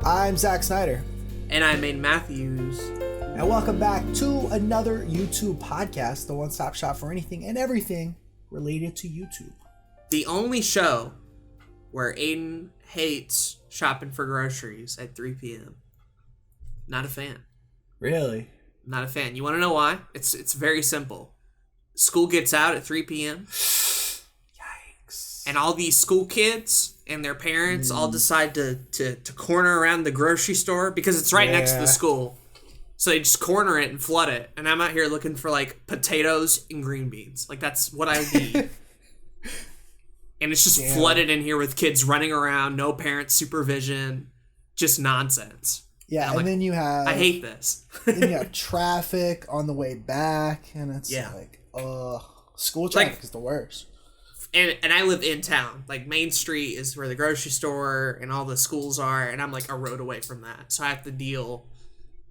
I'm Zach Snyder. And I'm Aden Matthews. And welcome back to another YouTube podcast, the one-stop shop for anything and everything related to YouTube. The only show where Aden hates shopping for groceries at 3 p.m. Not a fan. Really? Not a fan. You want to know why? It's very simple. School gets out at 3 p.m. Yikes. And all these school kids and their parents all decide to corner around the grocery store because it's right next to the school. So they just corner it and flood it. And I'm out here looking for, like, potatoes and green beans. Like, that's what I need. And it's just flooded in here with kids running around, no parent supervision, just nonsense. Yeah, and like, then you have... I hate this. Then you have traffic on the way back, and it's like, school traffic is the worst. And I live in town. Like, Main Street is where the grocery store and all the schools are, and I'm, like, a road away from that. So I have to deal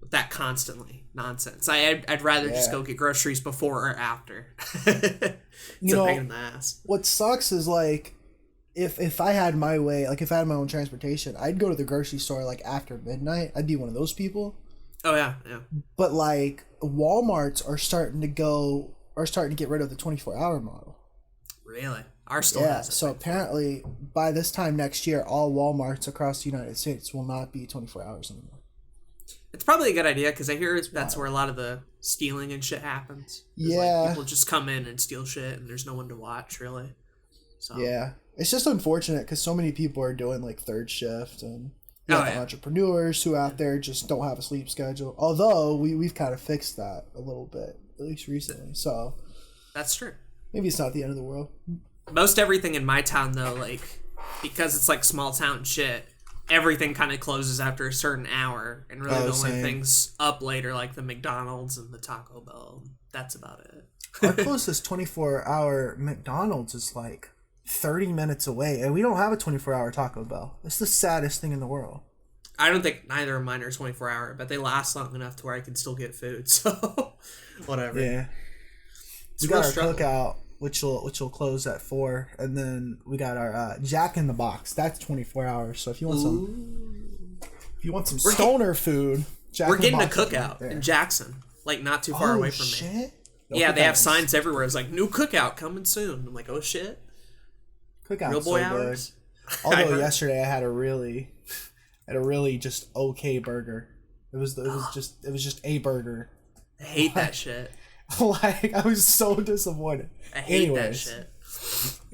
with that constantly. Nonsense. I'd rather just go get groceries before or after. It's a pain in the ass. What sucks is, like, if I had my way, like, if I had my own transportation, I'd go to the grocery store, like, after midnight. I'd be one of those people. Oh, yeah. But, like, Walmarts are starting to get rid of the 24-hour model. Really? Ours still has it. So apparently, by this time next year, all Walmarts across the United States will not be 24 hours anymore. It's probably a good idea because I hear that's where a lot of the stealing and shit happens. Like, people just come in and steal shit and there's no one to watch, really. So. Yeah. It's just unfortunate because so many people are doing, like, third shift and entrepreneurs who out there just don't have a sleep schedule. Although, we've kind of fixed that a little bit, at least recently. So that's true. Maybe it's not the end of the world. Most everything in my town, though, like, because it's, like, small town shit, everything kind of closes after a certain hour. And really the only things up later, like the McDonald's and the Taco Bell. That's about it. Our closest 24-hour McDonald's is, like, 30 minutes away. And we don't have a 24-hour Taco Bell. It's the saddest thing in the world. I don't think neither of mine are 24-hour, but they last long enough to where I can still get food. So, whatever. Yeah. We got our cookout, which will close at 4, and then we got our Jack in the Box. That's 24 hours. So if you want some stoner food, we're getting a cookout in Jackson, like not too far away from me. No, they have signs everywhere. It's like new cookout coming soon. I'm like, oh shit, cookout real boy hours. Good. Although yesterday I had a really just okay burger. It was just a burger. I hate that shit. Like, I was so disappointed. I hate that shit.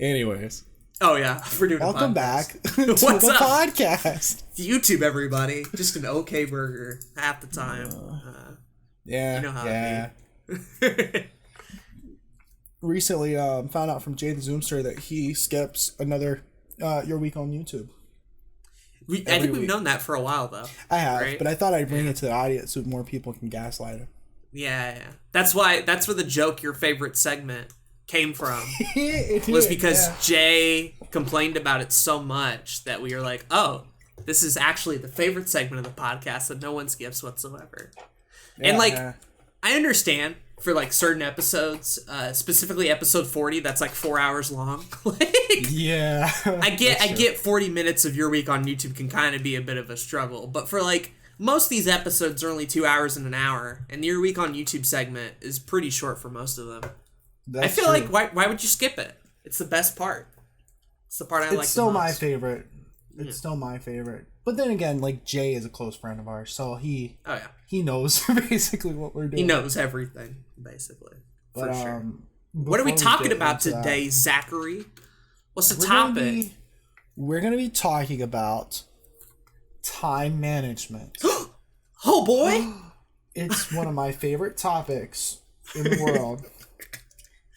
Anyways. Oh, yeah. We're doing Welcome back to the podcast. YouTube, everybody. Just an okay burger half the time. Yeah. You know how it be. Recently, found out from Jay the Zoomster that he skips another Your Week on YouTube. I think we've known that for a while, though. I have, right? But I thought I'd bring it to the audience so more people can gaslight him. Yeah. That's where the joke, your favorite segment, came from. Was because Jay complained about it so much that we were like, oh, this is actually the favorite segment of the podcast that no one skips whatsoever. And, like, I understand for, like, certain episodes, specifically episode 40, that's, like, 4 hours long. Like, I get 40 minutes of Your Week on YouTube can kind of be a bit of a struggle. But for, like, most of these episodes are only 2 hours and an hour, and the Your Week on YouTube segment is pretty short for most of them. I feel like, why would you skip it? It's the best part. It's the part I like the most. It's still my favorite. It's still my favorite. But then again, like, Jay is a close friend of ours, so he knows basically what we're doing. He knows everything, basically. For sure. What are we talking about today, Zachary? What's the topic? We're going to be talking about time management. Oh boy! It's one of my favorite topics in the world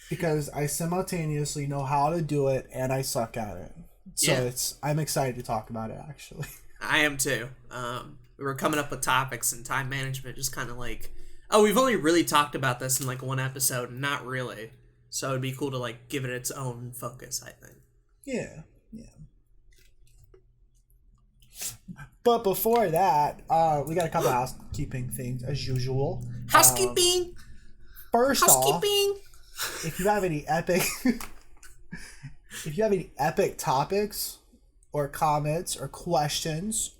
because I simultaneously know how to do it and I suck at it. So I'm excited to talk about it, actually. I am too. We were coming up with topics and time management, just kind of like, we've only really talked about this in like one episode, not really. So it'd be cool to like give it its own focus, I think. Yeah. But before that, we got a couple of housekeeping things as usual. Housekeeping. First off, if you have any epic topics or comments or questions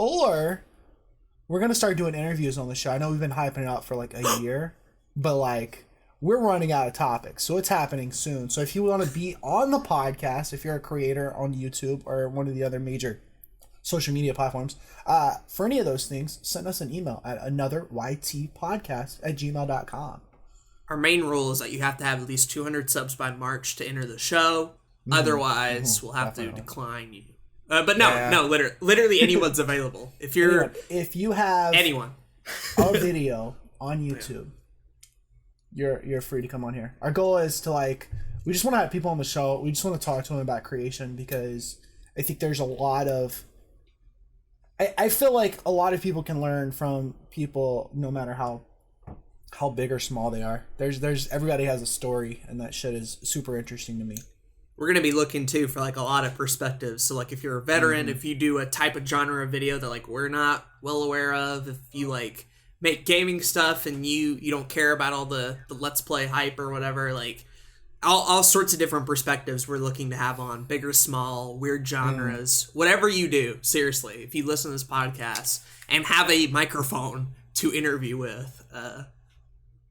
Or we're going to start doing interviews on the show. I know we've been hyping it up for like a year, but like we're running out of topics. So it's happening soon. So if you want to be on the podcast, if you're a creator on YouTube or one of the other major social media platforms, for any of those things, send us an email at anotherytpodcast@gmail.com. Our main rule is that you have to have at least 200 subs by March to enter the show. Otherwise, we'll have to decline you. But no, literally anyone's available. If you have a video on YouTube, you're free to come on here. Our goal is to we just want to have people on the show. We just want to talk to them about creation because I think there's a lot of. I feel like a lot of people can learn from people, no matter how big or small they are. There's everybody has a story, and that shit is super interesting to me. We're going to be looking, too, for, a lot of perspectives. So, if you're a veteran, if you do a type of genre of video that, we're not well aware of, if you, make gaming stuff and you don't care about all the Let's Play hype or whatever, all sorts of different perspectives we're looking to have on. Big or small, weird genres, whatever you do, seriously. If you listen to this podcast and have a microphone to interview with,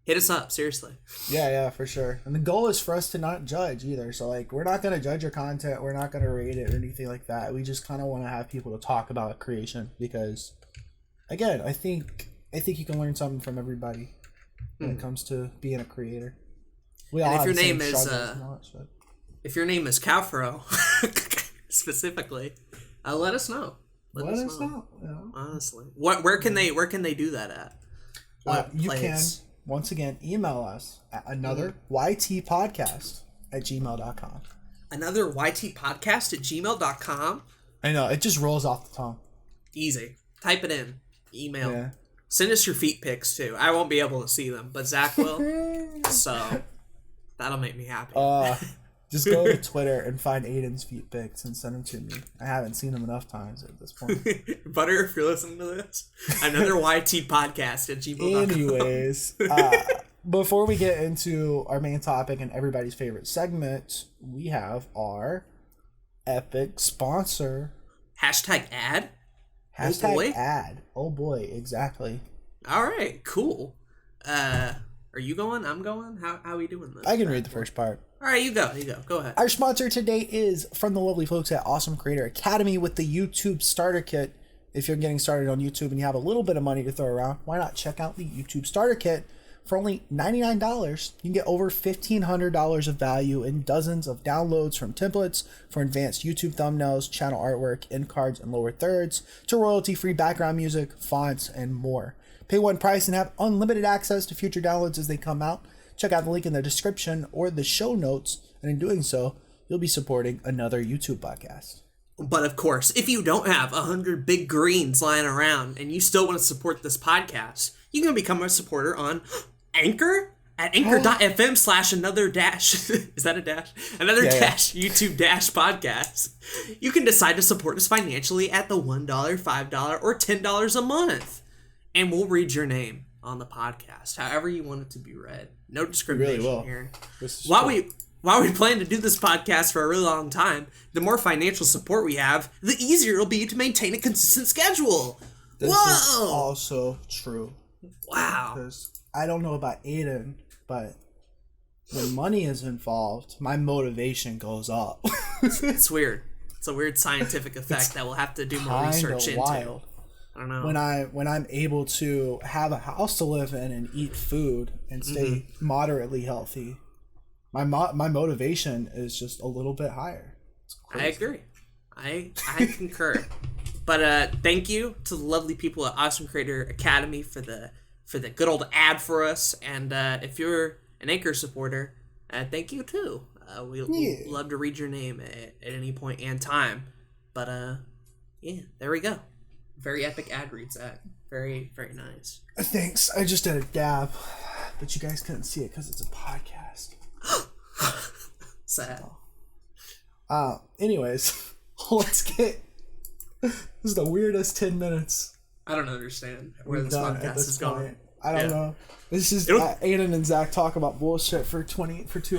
hit us up, seriously. Yeah, for sure. And the goal is for us to not judge either. So, we're not going to judge your content. We're not going to rate it or anything like that. We just kind of want to have people to talk about creation because, again, I think you can learn something from everybody when it comes to being a creator. If your name is Cowfro, specifically, let us know. Let us know. Yeah. Honestly, where can they do that at? You can. Once again, email us at anotherytpodcast@gmail.com. Anotherytpodcast@gmail.com? I know, it just rolls off the tongue. Easy. Type it in. Email. Yeah. Send us your feet pics, too. I won't be able to see them, but Zach will. So, that'll make me happy. Just go to Twitter and find Aden's feet pics and send them to me. I haven't seen them enough times at this point. Butter, if you're listening to this, anotherytpodcast@gmail.com. Anyways, before we get into our main topic and everybody's favorite segment, we have our epic sponsor. #ad? #ad. Oh boy, exactly. All right, cool. Are you going? I'm going? How are we doing this? I can read the first part. All right, you go. Go ahead. Our sponsor today is from the lovely folks at Awesome Creator Academy with the YouTube Starter Kit. If you're getting started on YouTube and you have a little bit of money to throw around, why not check out the YouTube Starter Kit? For only $99, you can get over $1,500 of value in dozens of downloads, from templates for advanced YouTube thumbnails, channel artwork, end cards, and lower thirds, to royalty-free background music, fonts, and more. Pay one price and have unlimited access to future downloads as they come out. Check out the link in the description or the show notes, and in doing so, you'll be supporting another YouTube podcast. But of course, if you don't have 100 big greens lying around and you still want to support this podcast, you can become a supporter on Anchor at anchor.fm/another dash. Is that a dash? Another dash YouTube dash podcast. You can decide to support us financially at the $1, $5, or $10 a month. And we'll read your name on the podcast, however you want it to be read. No discrimination here. While we plan to do this podcast for a really long time, the more financial support we have, the easier it'll be to maintain a consistent schedule. This is also true. Wow. Because I don't know about Aden, but when money is involved, my motivation goes up. It's weird. It's a weird scientific effect that we'll have to do more research into. Wild. I don't know. When I'm able to have a house to live in and eat food and stay moderately healthy, my motivation is just a little bit higher. I agree. I concur. But thank you to the lovely people at Awesome Creator Academy for the good old ad for us. And if you're an Anchor supporter, thank you too. We'll love to read your name at any point and time. But there we go. Very epic ad read, Zach. Very, very nice. Thanks. I just did a dab, but you guys couldn't see it because it's a podcast. Sad. Anyways, let's get... This is the weirdest 10 minutes. I don't understand where this podcast is going. I don't know. It's just Aden and Zach talk about bullshit for 2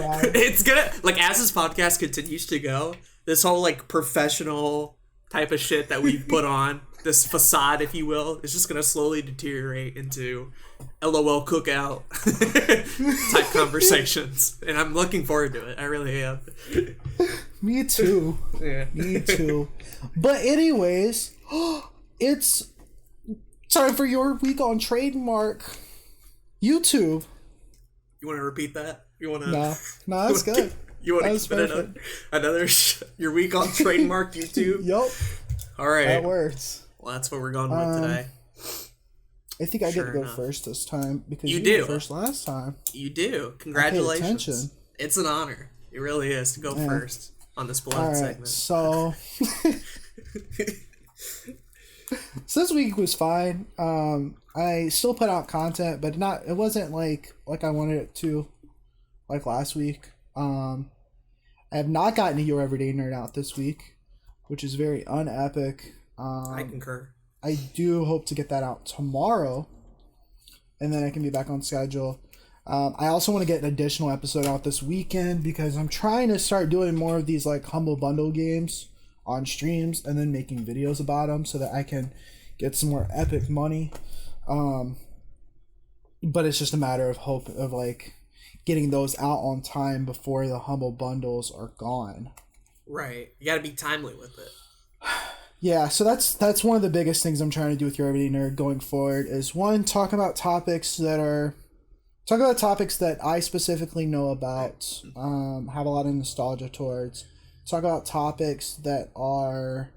hours. It's gonna, as this podcast continues to go, this whole, professional... type of shit that we've put on, this facade, if you will, is just going to slowly deteriorate into LOL cookout type conversations. And I'm looking forward to it. I really am. Me too. Yeah. Me too. But anyways, it's time for your week on trademark. YouTube. You want to repeat that? You want to? No, that's good. You want to spin it another your week on trademark YouTube? Yup. All right. That works. Well, that's what we're going with today. I think I get to go first this time because you do went first last time. You do. Congratulations. It's an honor. It really is to go first on this beloved segment. So this week was fine. I still put out content, but it wasn't like I wanted it to, like last week. I have not gotten to your everyday nerd out this week, which is very unepic. I concur. I do hope to get that out tomorrow, and then I can be back on schedule. I also want to get an additional episode out this weekend because I'm trying to start doing more of these like Humble Bundle games on streams and then making videos about them so that I can get some more epic money. But it's just a matter of hope of like getting those out on time before the Humble Bundles are gone. Right. You got to be timely with it. Yeah, so that's one of the biggest things I'm trying to do with your Everyday Nerd going forward is one, talk about topics that I specifically know about, have a lot of nostalgia towards. Talk about topics that are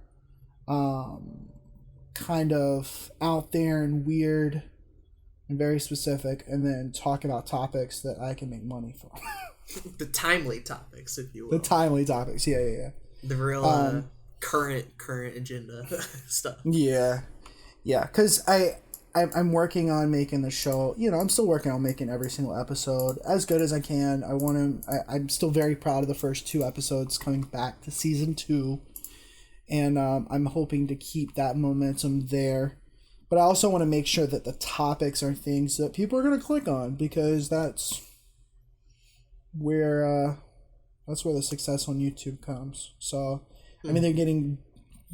kind of out there and weird and very specific, and then talk about topics that I can make money from. The timely topics, if you will. The timely topics, yeah. The real current agenda stuff. Yeah, because I'm working on making the show. I'm still working on making every single episode as good as I can. I'm still very proud of the first 2 episodes coming back to season 2, and I'm hoping to keep that momentum there. But I also want to make sure that the topics are things that people are going to click on because that's where the success on YouTube comes. So, I mean, they're getting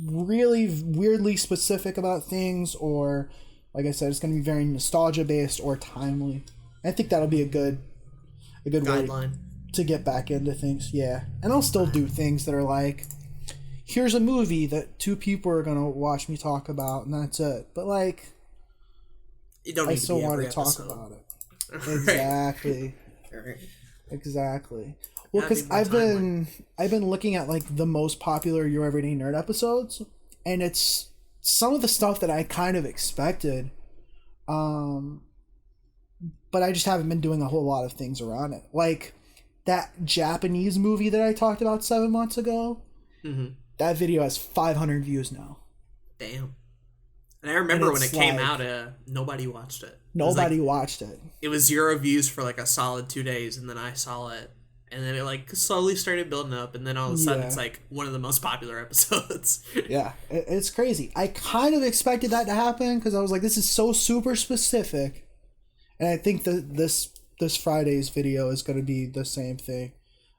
really weirdly specific about things, or like I said, it's going to be very nostalgia based or timely. I think that'll be a good guideline way to get back into things. Yeah, and I'll still do things that are like, here's a movie that 2 people are going to watch me talk about, and that's it. But like, you don't need I still want to talk about it. Exactly. Right. Exactly. Well, because I've been looking at like the most popular Your Everyday Nerd episodes, and it's some of the stuff that I kind of expected, but I just haven't been doing a whole lot of things around it. Like that Japanese movie that I talked about 7 months ago. Mm-hmm. That video has 500 views now. Damn. And I remember when it came out, nobody watched it. Nobody watched it. It was 0 views for like a solid 2 days, and then I saw it. And then it like slowly started building up, and then all of a sudden it's like one of the most popular episodes. Yeah, it's crazy. I kind of expected that to happen because I was like, this is so super specific. And I think that this Friday's video is going to be the same thing,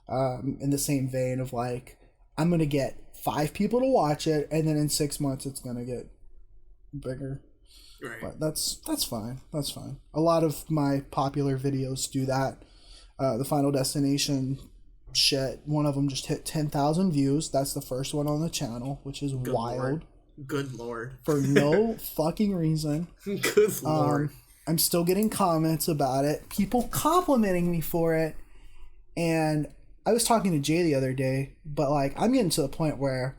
in the same vein of like, I'm going to get 5 people to watch it, and then in 6 months it's going to get bigger. Right. But that's fine. That's fine. A lot of my popular videos do that. The Final Destination shit, one of them just hit 10,000 views. That's the first one on the channel, which is wild. Lord. Good Lord. For no fucking reason. Good Lord. I'm still getting comments about it. People complimenting me for it. And I was talking to Jay the other day, but like I'm getting to the point where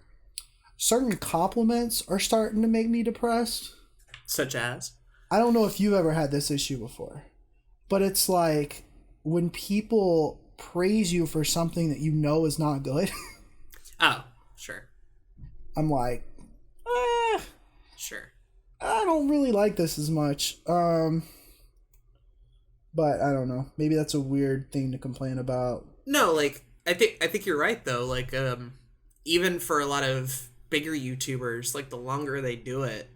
certain compliments are starting to make me depressed. Such as? I don't know if you've ever had this issue before, but it's like when people praise you for something that you know is not good. Oh, sure. I'm like, sure. I don't really like this as much. But I don't know. Maybe that's a weird thing to complain about. No, like I think you're right though. Like even for a lot of bigger YouTubers, like the longer they do it,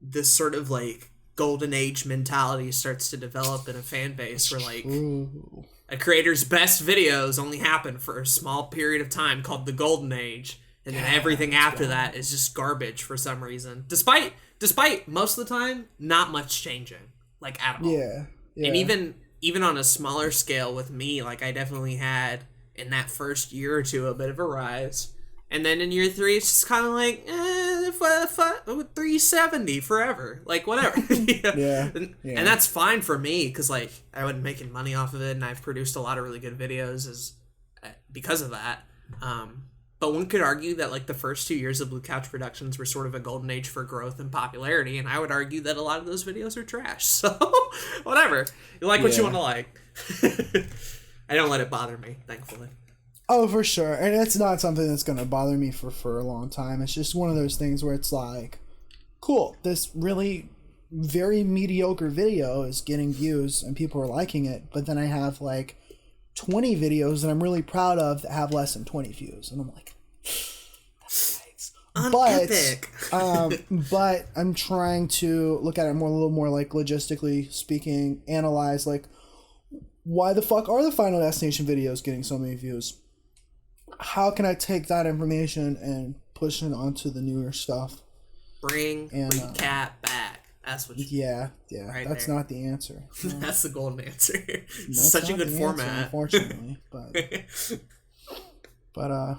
this sort of like golden age mentality starts to develop in a fan base where like a creator's best videos only happen for a small period of time called the golden age, And then everything after that is just garbage for some reason. Despite most of the time, not much changing. Like, at all. Yeah. And even on a smaller scale with me, like, I definitely had, in that first year or two, a bit of a rise. And then in year 3, it's just kind of like, 370 forever. Like, whatever. And that's fine for me, because, like, I wasn't making money off of it, and I've produced a lot of really good videos because of that. But one could argue that, like, the first 2 years of Blue Couch Productions were sort of a golden age for growth and popularity, and I would argue that a lot of those videos are trash. So, whatever. You like what you want to like. I don't let it bother me, thankfully. Oh, for sure. And it's not something that's going to bother me for a long time. It's just one of those things where it's like, cool, this really very mediocre video is getting views and people are liking it, but then I have, like, 20 videos that I'm really proud of that have less than 20 views, and I'm like, that's nice. But I'm trying to look at it a little more like logistically speaking, analyze like why the fuck are the Final Destination videos getting so many views? How can I take that information and push it onto the newer stuff? Bring recap back. That's what yeah. Right, that's there. Not the answer. No. That's the golden answer. It's such a good format. Answer, unfortunately. But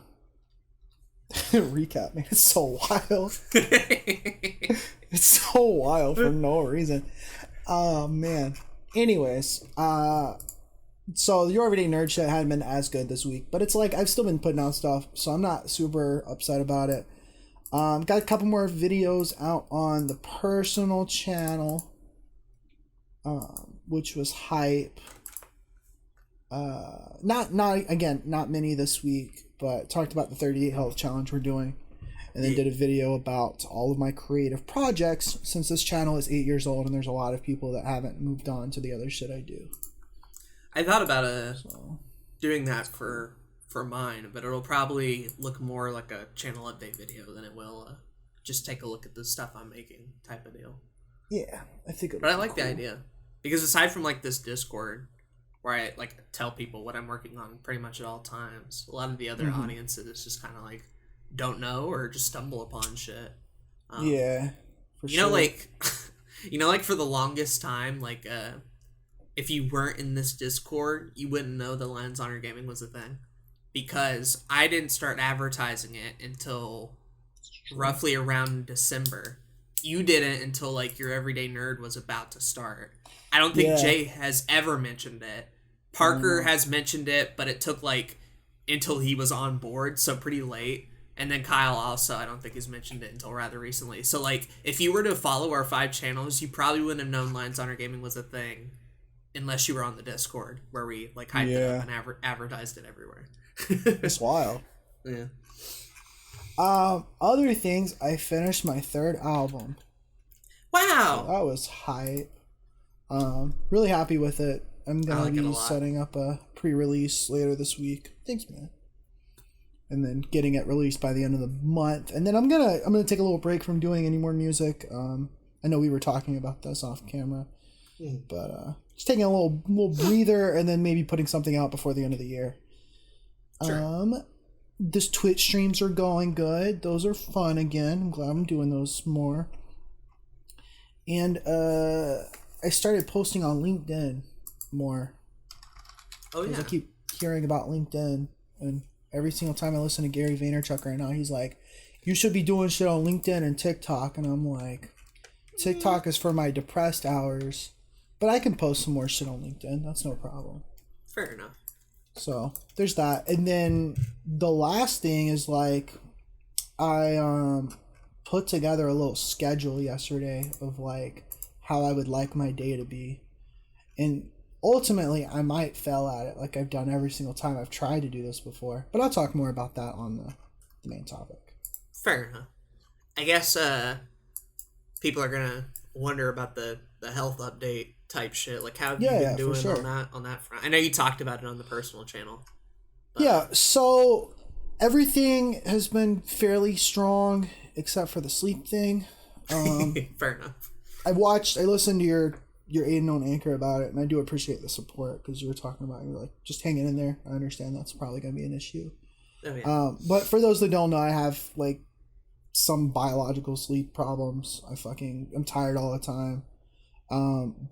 recap, man, it's so wild. It's so wild for no reason. Oh man. Anyways, so your Everyday Nerd Shit hadn't been as good this week, but it's like I've still been putting out stuff, so I'm not super upset about it. Got a couple more videos out on the personal channel, which was hype. Not many this week, but talked about the 38 health challenge we're doing, and then did a video about all of my creative projects since this channel is 8 years old and there's a lot of people that haven't moved on to the other shit I do. I thought about doing that for mine, but it'll probably look more like a channel update video than it will just take a look at the stuff I'm making type of deal. Yeah, I think. But I like the idea because aside from like this Discord where I like tell people what I'm working on pretty much at all times, a lot of the other audiences just kind of like don't know or just stumble upon shit. Yeah, for sure. Like for the longest time, like if you weren't in this Discord, you wouldn't know that Lions Honor Gaming was a thing. Because I didn't start advertising it until roughly around December. You didn't until like your Everyday Nerd was about to start. I don't think Jay has ever mentioned it. Parker has mentioned it, but it took like until he was on board, so pretty late. And then Kyle also, I don't think he's mentioned it until rather recently. So like, if you were to follow our 5 channels, you probably wouldn't have known Lions Honor Gaming was a thing unless you were on the Discord where we like hyped it up and advertised it everywhere. It's wild. Yeah. Other things, I finished my 3rd album. Wow. So that was hype. Really happy with it. I'm gonna be setting up a pre-release later this week. Thanks, man. And then getting it released by the end of the month. And then I'm gonna take a little break from doing any more music. I know we were talking about this off camera. But just taking a little breather and then maybe putting something out before the end of the year. Sure. This Twitch streams are going good. Those are fun again. I'm glad I'm doing those more. And I started posting on LinkedIn more. Oh yeah. I keep hearing about LinkedIn, and every single time I listen to Gary Vaynerchuk right now, he's like, "You should be doing shit on LinkedIn and TikTok," and I'm like, "TikTok is for my depressed hours." But I can post some more shit on LinkedIn. That's no problem. Fair enough. So there's that. And then the last thing is like I put together a little schedule yesterday of like how I would like my day to be. And ultimately I might fail at it like I've done every single time I've tried to do this before. But I'll talk more about that on the main topic. Fair enough. I guess people are gonna wonder about the health update type shit. Like, how have you been doing on that front? I know you talked about it on the personal channel. Yeah, so everything has been fairly strong except for the sleep thing. Fair enough. I listened to your Aden on Anchor about it, and I do appreciate the support because you were talking about, you're like, just hanging in there. I understand that's probably going to be an issue. Oh, yeah. But for those that don't know, I have like some biological sleep problems. I'm tired all the time.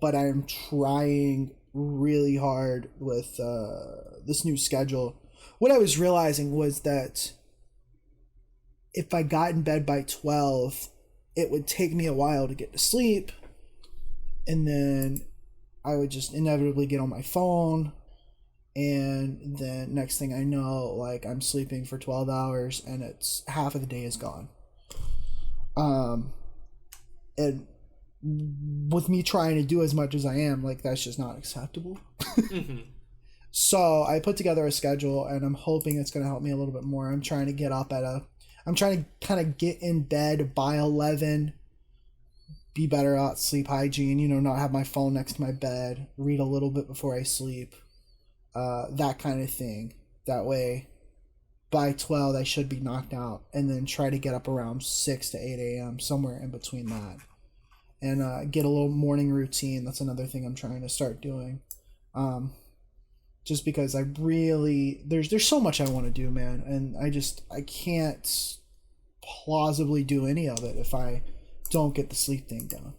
But I'm trying really hard with this new schedule. What I was realizing was that if I got in bed by 12, it would take me a while to get to sleep, and then I would just inevitably get on my phone, and then next thing I know, like, I'm sleeping for 12 hours and it's half of the day is gone. And with me trying to do as much as I am, like, that's just not acceptable. Mm-hmm. So I put together a schedule, and I'm hoping it's going to help me a little bit more. I'm trying to kind of get in bed by 11, be better at sleep hygiene, not have my phone next to my bed, read a little bit before I sleep, that kind of thing. That way, by 12, I should be knocked out, and then try to get up around 6 to 8 a.m., somewhere in between that. And get a little morning routine. That's another thing I'm trying to start doing. Just because I really... There's so much I want to do, man. And I can't plausibly do any of it if I don't get the sleep thing done.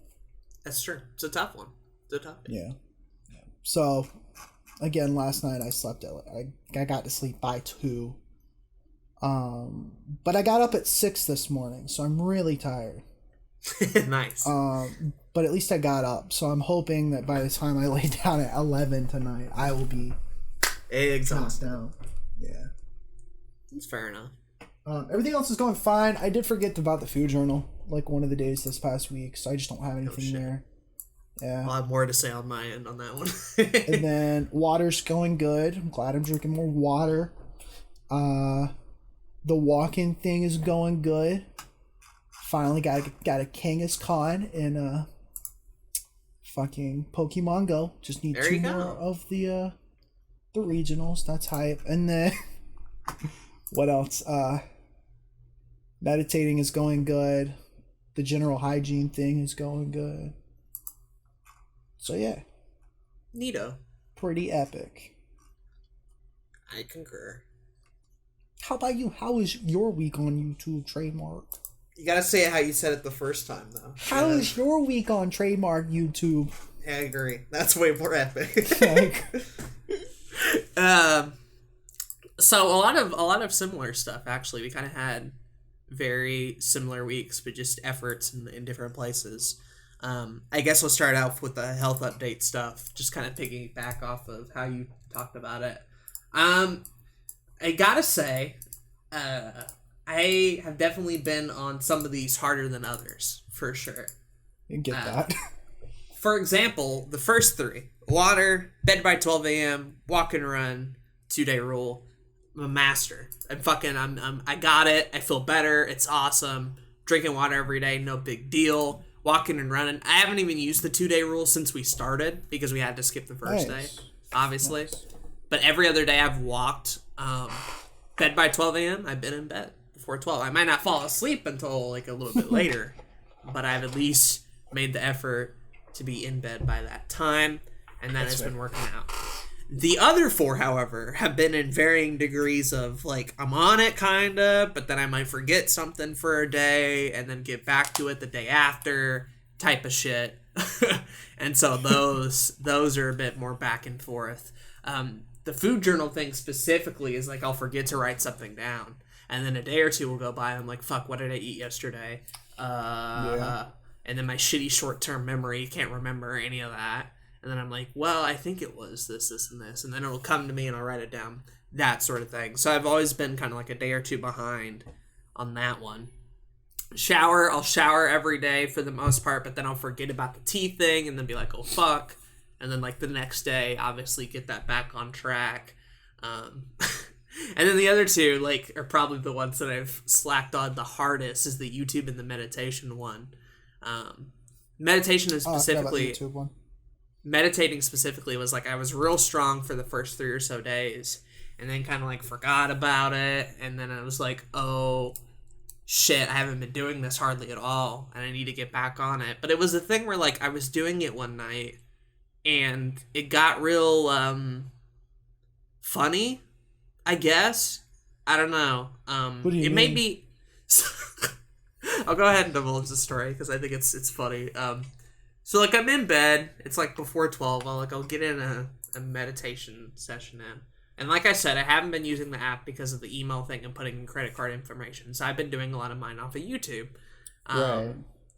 That's true. It's a tough one. It's a tough one. Yeah. So, again, last night I slept I got to sleep by 2. But I got up at 6 this morning, so I'm really tired. Nice. But at least I got up, so I'm hoping that by the time I lay down at 11 tonight, I will be exhausted. Knocked out. Yeah. That's fair enough. Everything else is going fine. I did forget about the food journal, like one of the days this past week, so I just don't have anything there. Yeah. I'll have more to say on my end on that one. And then water's going good. I'm glad I'm drinking more water. The walking thing is going good. Finally got a Kangaskhan in fucking Pokemon Go. Just need 2 more of the regionals. That's hype. And then what else? Meditating is going good. The general hygiene thing is going good. So yeah. Neato. Pretty epic. I concur. How about you? How was your week on YouTube, Trademark? You gotta say it how you said it the first time, though. How was your week on Trademark YouTube? I agree. That's way more epic. So a lot of similar stuff. Actually, we kind of had very similar weeks, but just efforts in different places. I guess we'll start out with the health update stuff. Just kind of piggyback off of how you talked about it. I gotta say, I have definitely been on some of these harder than others, for sure. You get that. For example, the first 3. Water, bed by 12 a.m., walk and run, 2-day rule. I'm a master. I got it. I feel better. It's awesome. Drinking water every day, no big deal. Walking and running. I haven't even used the 2-day rule since we started because we had to skip the first day, obviously. Nice. But every other day I've walked. Bed by 12 a.m., I've been in bed before 12. I might not fall asleep until like a little bit later, but I've at least made the effort to be in bed by that time, and that has been working out. The other 4, however, have been in varying degrees of, like, I'm on it, kinda, but then I might forget something for a day, and then get back to it the day after, type of shit. And so those are a bit more back and forth. The food journal thing specifically is, like, I'll forget to write something down, and then a day or 2 will go by, and I'm like, fuck, what did I eat yesterday? And then my shitty short-term memory can't remember any of that. And then I'm like, well, I think it was this, and this. And then it'll come to me and I'll write it down. That sort of thing. So I've always been kind of like a day or 2 behind on that one. I'll shower every day for the most part, but then I'll forget about the tea thing and then be like, oh, fuck. And then, like, the next day, obviously get that back on track. And then the other 2, like, are probably the ones that I've slacked on the hardest is the YouTube and the meditation one. Meditation is specifically... YouTube one. Meditating specifically was like I was real strong for the first 3 or so days and then kind of like forgot about it, and then I was like, oh shit, I haven't been doing this hardly at all and I need to get back on it. But it was a thing where like I was doing it one night and it got real funny, I guess, I don't know. What do you mean? May be. I'll go ahead and divulge the story because I think it's funny. So like I'm in bed. It's like before 12. I'll get in a meditation session in. And like I said, I haven't been using the app because of the email thing and putting in credit card information. So I've been doing a lot of mine off of YouTube. Right.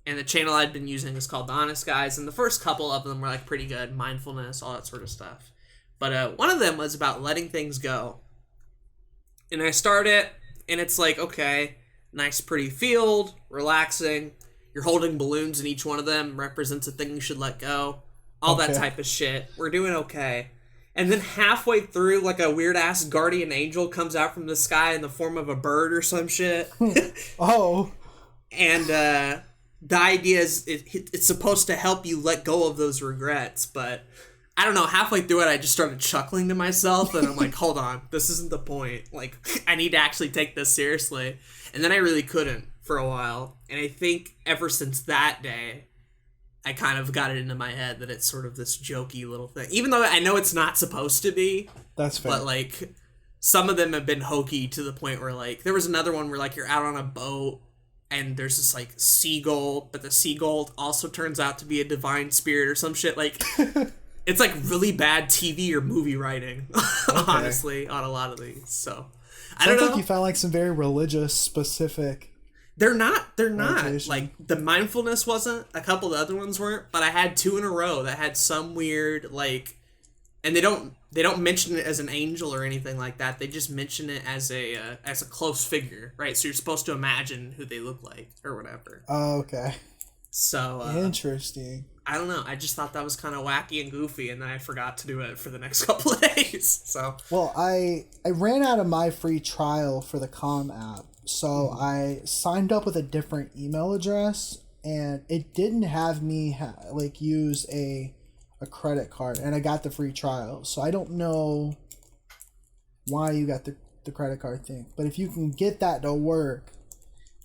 And the channel I'd been using is called The Honest Guys. And the first couple of them were like pretty good. Mindfulness, all that sort of stuff. But one of them was about letting things go. And I start it, and it's like, okay, nice pretty field, relaxing. You're holding balloons, and each one of them represents a thing you should let go. All that type of shit. We're doing okay. And then halfway through, like a weird-ass guardian angel comes out from the sky in the form of a bird or some shit. Oh. And the idea is it's supposed to help you let go of those regrets, but I don't know, halfway through it, I just started chuckling to myself, and I'm like, hold on, this isn't the point. Like, I need to actually take this seriously. And then I really couldn't for a while. And I think ever since that day, I kind of got it into my head that it's sort of this jokey little thing. Even though I know it's not supposed to be. That's fair. But, like, some of them have been hokey to the point where, like, there was another one where, like, you're out on a boat, and there's this, like, seagull, but the seagull also turns out to be a divine spirit or some shit. Like... It's like really bad TV or movie writing, honestly, on a lot of these. So, I don't know. Like you found like some very religious specific. They're not. Like the mindfulness wasn't. A couple of the other ones weren't. But I had 2 in a row that had some weird like, and they don't mention it as an angel or anything like that. They just mention it as a close figure, right? So you're supposed to imagine who they look like or whatever. Oh, okay. So interesting. I don't know. I just thought that was kind of wacky and goofy, and then I forgot to do it for the next couple of days. So well, I ran out of my free trial for the Calm app, so I signed up with a different email address, and it didn't have me use a credit card, and I got the free trial. So I don't know why you got the credit card thing, but if you can get that to work,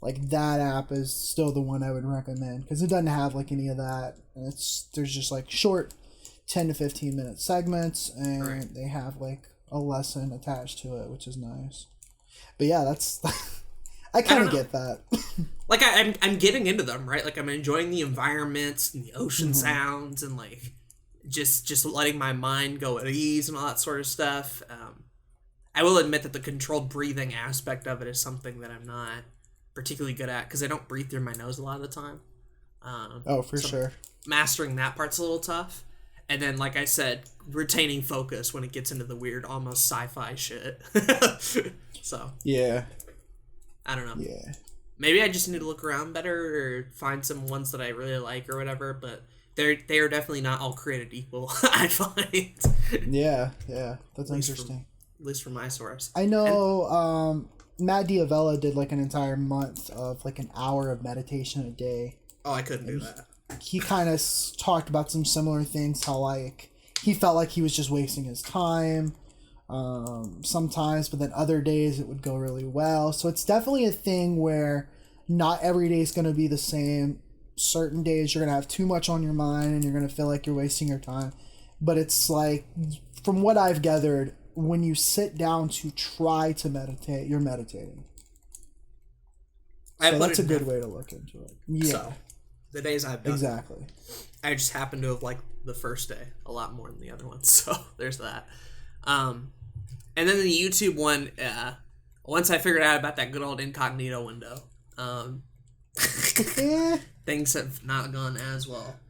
like that app is still the one I would recommend because it doesn't have like any of that. And there's just like short 10 to 15 minute segments, and they have like a lesson attached to it, which is nice. But yeah, that's I kind of get that. Like I'm getting into them, right? Like I'm enjoying the environments and the ocean sounds and like just letting my mind go at ease and all that sort of stuff. I will admit that the controlled breathing aspect of it is something that I'm not particularly good at because I don't breathe through my nose a lot of the time. For sure. Mastering that part's a little tough. And then, like I said, retaining focus when it gets into the weird, almost sci-fi shit. So. Yeah. I don't know. Yeah. Maybe I just need to look around better or find some ones that I really like or whatever, but they are definitely not all created equal, I find. Yeah. That's interesting. At least from my source. I know, Matt Diavella did like an entire month of like an hour of meditation a day. Oh, I couldn't do that. He kind of talked about some similar things, how like he felt like he was just wasting his time sometimes, but then other days it would go really well. So it's definitely a thing where not every day is going to be the same. Certain days you're going to have too much on your mind and you're going to feel like you're wasting your time. But it's like, from what I've gathered, when you sit down to try to meditate, you're meditating. So that's a good way to look into it. Yeah. So, the days I've done. Exactly. I just happen to have liked the first day a lot more than the other ones. So there's that. And then the YouTube one, once I figured out about that good old incognito window, things have not gone as well.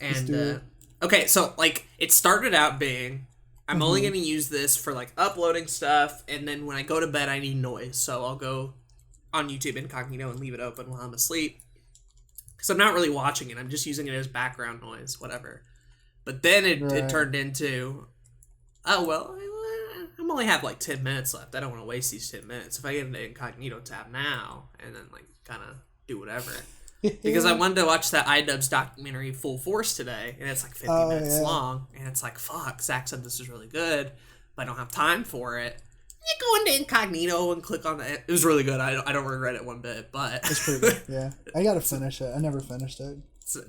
And, okay, so, like, it started out being, I'm only going to use this for, like, uploading stuff, and then when I go to bed, I need noise. So I'll go on YouTube incognito and leave it open while I'm asleep. Because I'm not really watching it. I'm just using it as background noise, whatever. But then it turned into, oh, well, I'm only have like 10 minutes left. I don't want to waste these 10 minutes. If I get into incognito tab now and then like kind of do whatever. Because I wanted to watch that iDubbbz documentary Full Force today. And it's like 50 minutes long. And it's like, fuck, Zach said this is really good. But I don't have time for it. You go into incognito and click on it. It was really good. I don't regret it one bit, but it's pretty good. Yeah, I gotta finish it. I never finished it.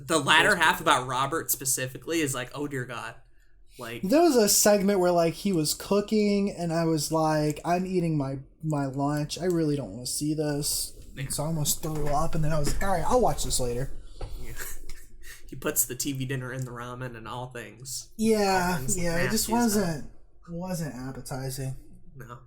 The latter half about Robert specifically is like, oh dear God, like there was a segment where like he was cooking, and I was like, I'm eating my my lunch. I really don't want to see this. So I almost threw up, and then I was like, all right, I'll watch this later. Yeah. He puts the TV dinner in the ramen and all things. Yeah, it just wasn't appetizing. No.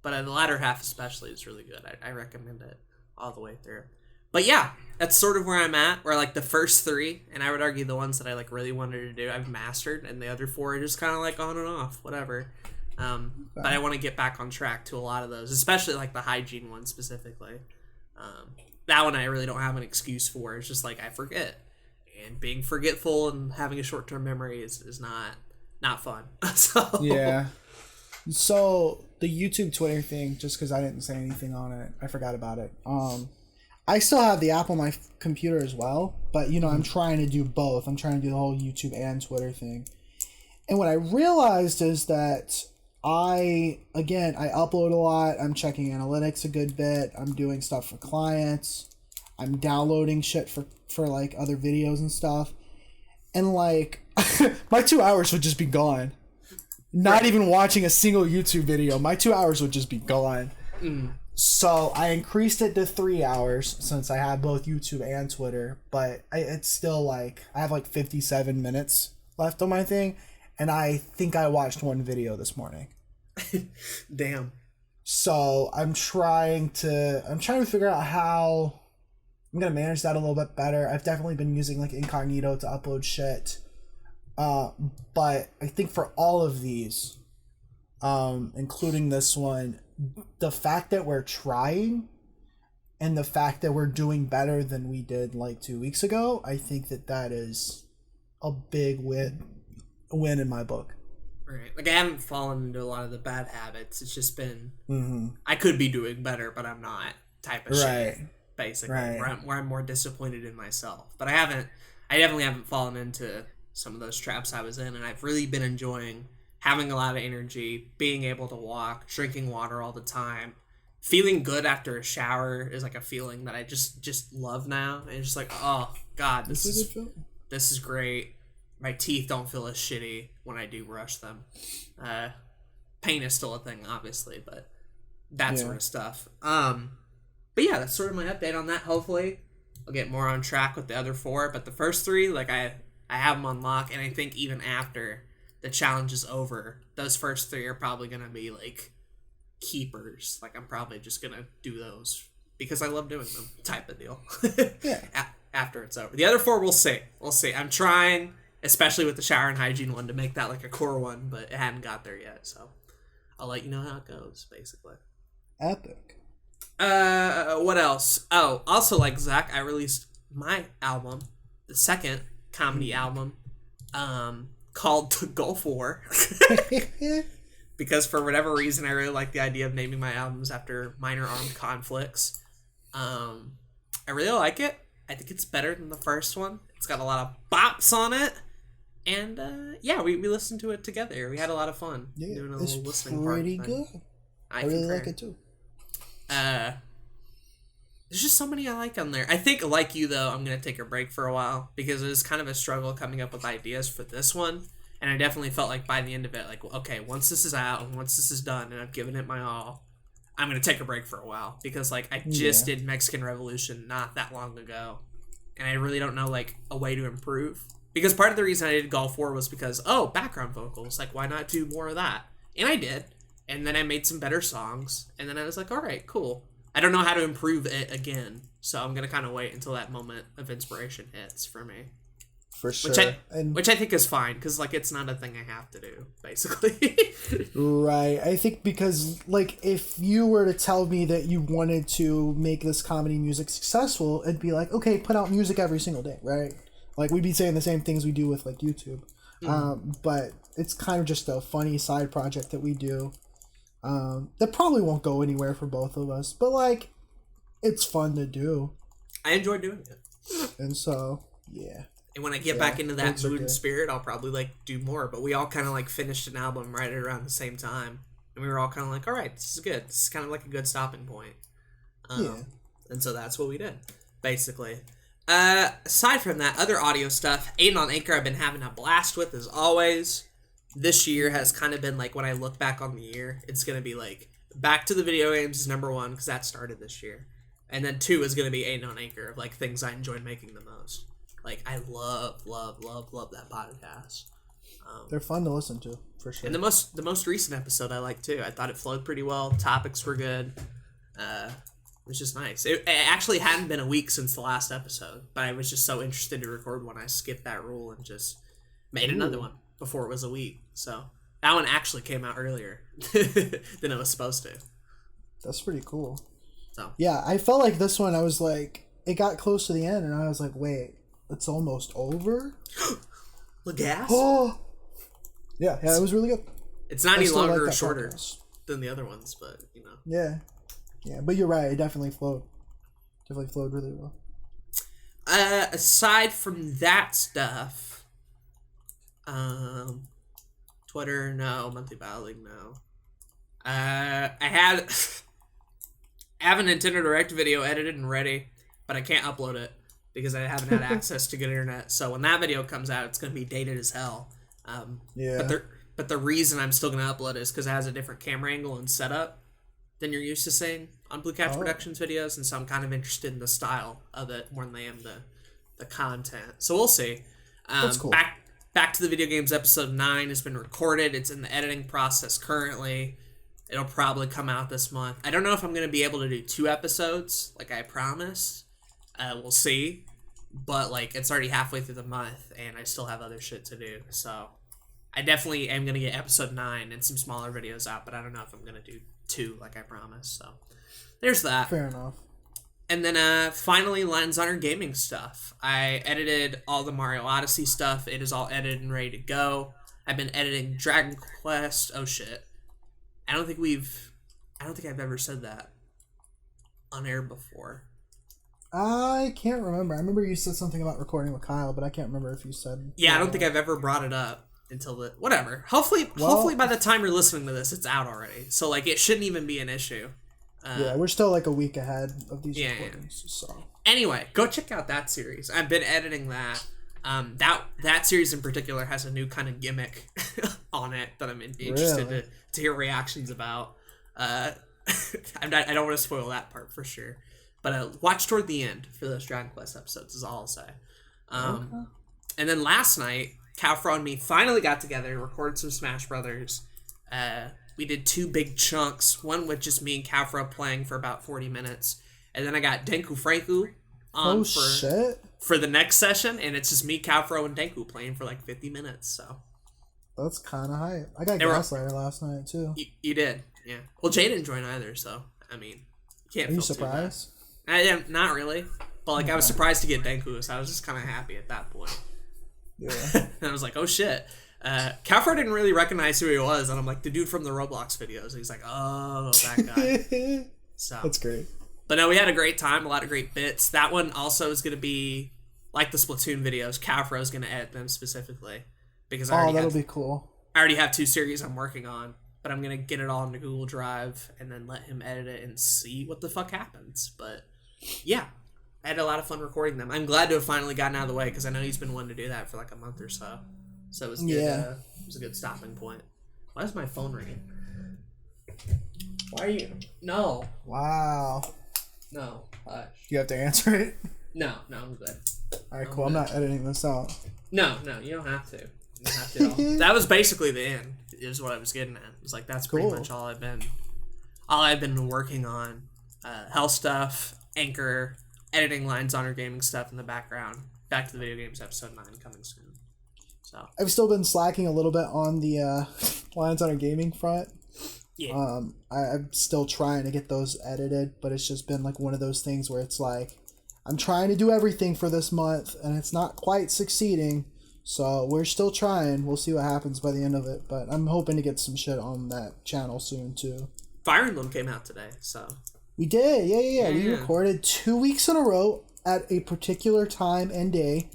But in the latter half especially, it's really good. I recommend it all the way through. But yeah, that's sort of where I'm at, where like the first 3, and I would argue the ones that I like really wanted to do, I've mastered, and the other 4 are just kind of like on and off, whatever. But I want to get back on track to a lot of those, especially like the hygiene one specifically. That one I really don't have an excuse for. It's just like I forget, and being forgetful and having a short-term memory is not fun. So yeah. So the YouTube Twitter thing, just because I didn't say anything on it, I forgot about it. I still have the app on my computer as well, but I'm trying to do both. I'm trying to do the whole YouTube and Twitter thing. And what I realized is that I upload a lot. I'm checking analytics a good bit. I'm doing stuff for clients. I'm downloading shit for like other videos and stuff. And like my 2 hours would just be gone. Not even watching a single YouTube video. My 2 hours would just be gone. So I increased it to 3 hours since I have both YouTube and Twitter. But it's still like, I have like 57 minutes left on my thing. And I think I watched one video this morning. Damn. So I'm trying to figure out how I'm going to manage that a little bit better. I've definitely been using like incognito to upload shit. But I think for all of these, including this one, the fact that we're trying and the fact that we're doing better than we did like 2 weeks ago, I think that is a big win in my book. Right. Like I haven't fallen into a lot of the bad habits. It's just been I could be doing better, but I'm not type of shit. Basically. Right. Where I'm more disappointed in myself. But I definitely haven't fallen into some of those traps I was in, and I've really been enjoying having a lot of energy, being able to walk, drinking water all the time. Feeling good after a shower is like a feeling that I just love now. And it's just like, oh God, this is great. My teeth don't feel as shitty when I do brush them. Pain is still a thing, obviously, but that sort of stuff. But yeah, that's sort of my update on that. Hopefully, I'll get more on track with the other 4. But the first 3, like I have them on lock, and I think even after the challenge is over, those first 3 are probably gonna be like keepers. Like I'm probably just gonna do those because I love doing them, type of deal. After it's over, the other 4 we'll see. I'm trying. Especially with the shower and hygiene one, to make that like a core one, but it hadn't got there yet, so I'll let you know how it goes, basically. Epic. What else? Oh, also like Zach, I released my album, the second comedy album, called Gulf War. Because for whatever reason, I really like the idea of naming my albums after minor armed conflicts. I really like it. I think it's better than the first one. It's got a lot of bops on it. And, we listened to it together. We had a lot of fun doing a little listening part. It's pretty good. I really like it, too. There's just so many I like on there. I think, like you, though, I'm going to take a break for a while. Because it was kind of a struggle coming up with ideas for this one. And I definitely felt like by the end of it, like, okay, once this is out and once this is done and I've given it my all, I'm going to take a break for a while. Because, like, I just did Mexican Revolution not that long ago. And I really don't know, like, a way to improve. Because part of the reason I did Gulf War was because, background vocals. Like, why not do more of that? And I did. And then I made some better songs. And then I was like, all right, cool. I don't know how to improve it again. So I'm going to kind of wait until that moment of inspiration hits for me. For sure. Which I think is fine. Because, like, it's not a thing I have to do, basically. Right. I think because, like, if you were to tell me that you wanted to make this comedy music successful, it'd be like, okay, put out music every single day, right? Like, we'd be saying the same things we do with, like, YouTube. But it's kind of just a funny side project that we do. That probably won't go anywhere for both of us. But, like, it's fun to do. I enjoy doing it. And so, yeah. And when I get back into that mood and spirit, I'll probably, like, do more. But we all kind of, like, finished an album right around the same time. And we were all kind of like, all right, this is good. This is kind of like a good stopping point. And so that's what we did, basically. Aside from that, other audio stuff, Aden on Anchor I've been having a blast with as always. This year has kind of been like, when I look back on the year, it's going to be like Back to the Video Games is number 1 because that started this year. And then 2 is going to be Aden on Anchor of like things I enjoyed making the most. Like I love that podcast. They're fun to listen to, for sure. And the most recent episode I liked too. I thought it flowed pretty well. Topics were good. It was just nice. It actually hadn't been a week since the last episode, but I was just so interested to record one. I skipped that rule and just made another one before it was a week. So that one actually came out earlier than it was supposed to. That's pretty cool. So yeah, I felt like this one, I was like, it got close to the end, and I was like, wait, it's almost over? Gas? Oh! Yeah, it was really good. It's not any longer or shorter than the other ones, but, you know. Yeah, but you're right, it definitely flowed. Definitely flowed really well. Aside from that stuff, Twitter, no. Monthly Battle League, no. I have a Nintendo Direct video edited and ready, but I can't upload it because I haven't had access to good internet. So when that video comes out, it's going to be dated as hell. But the reason I'm still going to upload it is because it has a different camera angle and setup than you're used to seeing on Blue Couch Productions videos, and so I'm kind of interested in the style of it more than I am the content. So we'll see. That's cool. Back to the Video Games episode 9 has been recorded. It's in the editing process currently. It'll probably come out this month. I don't know if I'm going to be able to do 2 episodes like I promised. We'll see. But like it's already halfway through the month and I still have other shit to do. So I definitely am going to get episode 9 and some smaller videos out, but I don't know if I'm going to do 2 like I promised. So there's that. Fair enough. And then finally, Lens Honor Gaming stuff. I edited all the Mario Odyssey stuff. It is all edited and ready to go. I've been editing Dragon Quest. Oh shit. I don't think I've ever said that on air before. I can't remember. I remember you said something about recording with Kyle, but I can't remember if you said... Yeah, I don't think I've ever brought it up until the... Whatever. Hopefully by the time you're listening to this, it's out already. So, like, it shouldn't even be an issue. Yeah, we're still, like, a week ahead of these recordings, so... Anyway, go check out that series. I've been editing that. That series in particular has a new kind of gimmick on it that I'm interested to hear reactions about. I don't want to spoil that part for sure, but watch toward the end for those Dragon Quest episodes is all I'll say. And then last night, Calfro and me finally got together and recorded some Smash Brothers. We did 2 big chunks, one with just me and Calfro playing for about 40 minutes, and then I got Denku Franku on for the next session, and it's just me, Calfro, and Denku playing for like 50 minutes. So that's kind of hype. I got Gaslighter last night too. You did, yeah. Well, Jay didn't join either, so I mean, you can't. Are you surprised? I am not really, but like I was surprised to get Denku, so I was just kind of happy at that point. Yeah. And I was like, oh shit. Calfro didn't really recognize who he was, and I'm like, the dude from the Roblox videos. He's like, oh, that guy. So that's great. But no, we had a great time, a lot of great bits. That one also is going to be like the Splatoon videos. Calfro is going to edit them specifically because that'll be cool. I already have 2 series I'm working on, but I'm going to get it all into Google Drive and then let him edit it and see what the fuck happens. But yeah, I had a lot of fun recording them. I'm glad to have finally gotten out of the way because I know he's been wanting to do that for like a month or so. So it was good. It was a good stopping point. Why is my phone ringing? Why are you? No. Wow. No. Hush. You have to answer it? No, I'm good. All right, cool. I'm not editing this out. No, you don't have to. You don't have to at all. That was basically the end. Is what I was getting at. It was like that's pretty much all I've been working on. Health stuff, Anchor, editing Lines Honor Gaming stuff in the background. Back to the Video Games episode 9 coming soon. So I've still been slacking a little bit on the Lines Honor Gaming front. Yeah. I'm still trying to get those edited, but it's just been like one of those things where it's like I'm trying to do everything for this month and it's not quite succeeding. So we're still trying. We'll see what happens by the end of it, but I'm hoping to get some shit on that channel soon too. Fire Emblem came out today, so we did. Yeah. We recorded 2 weeks in a row at a particular time and day.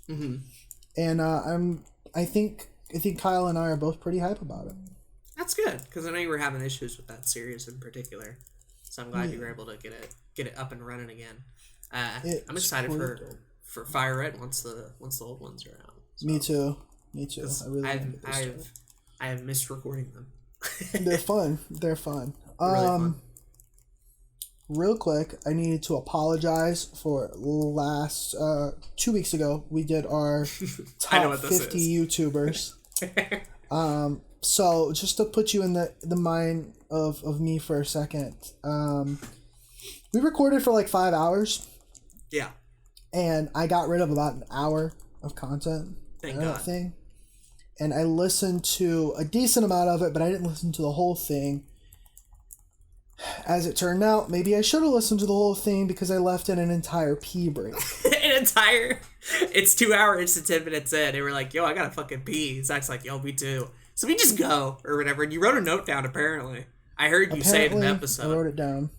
Mm-hmm. And I think Kyle and I are both pretty hype about it. That's good, because I know you were having issues with that series in particular, so I'm glad you were able to get it up and running again. I'm excited for Fire Red once the old ones are out. So. Me too. I really I have missed recording them. They're fun. They're fun. Really fun. Real quick, I needed to apologize for last 2 weeks ago. We did our top 50 YouTubers. So just to put you in the mind of me for a second, we recorded for like 5 hours. Yeah. And I got rid of about an hour of content. Thank God. Thing. And I listened to a decent amount of it, but I didn't listen to the whole thing. As it turned out, maybe I should have listened to the whole thing because I left in an entire pee break. It's 2 hours to 10 minutes in. And we're like, yo, I gotta fucking pee. Zach's like, yo, me too. So we just go, or whatever. And you wrote a note down, apparently. I heard you say it in the episode. I wrote it down.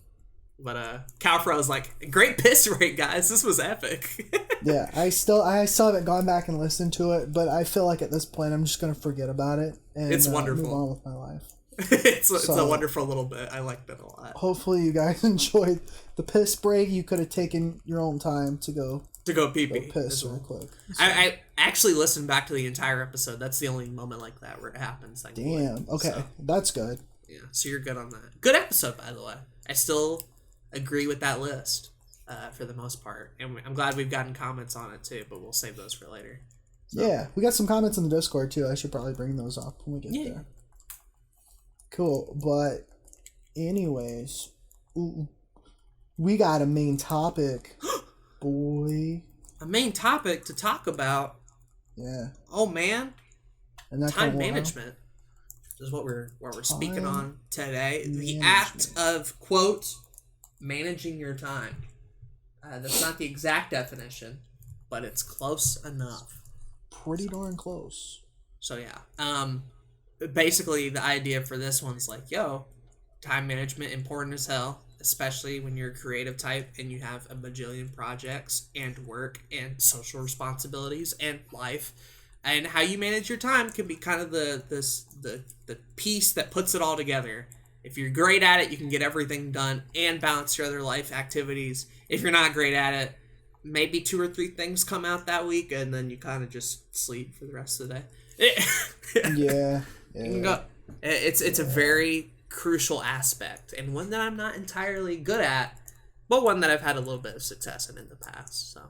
But Calfro was like, great piss rate, guys. This was epic. Yeah, I still haven't gone back and listened to it, but I feel like at this point I'm just gonna forget about it and it's wonderful. Move on with my life. It's a wonderful little bit. I liked it a lot. Hopefully you guys enjoyed the piss break. You could have taken your own time to go pee piss real quick. So. I actually listened back to the entire episode. That's the only moment like that where it happens. Damn. Okay, so, that's good. Yeah, so you're good on that. Good episode, by the way. I still agree with that list for the most part, and I'm glad we've gotten comments on it too. But we'll save those for later. So. Yeah, we got some comments in the Discord too. I should probably bring those up when we get there. Cool, but anyways, we got a main topic, boy. A main topic to talk about. Yeah. Oh man. And that time management is what we're speaking on today. The act of, quote, managing your time. That's not the exact definition, but it's close enough. Pretty darn close. So yeah. Basically, the idea for this one's like, yo, time management important as hell, especially when you're a creative type and you have a bajillion projects and work and social responsibilities and life, and how you manage your time can be kind of the piece that puts it all together. If you're great at it, you can get everything done and balance your other life activities. If you're not great at it, maybe 2 or 3 things come out that week, and then you kind of just sleep for the rest of the day. Yeah. It's a very crucial aspect, and one that I'm not entirely good at, but one that I've had a little bit of success in the past. So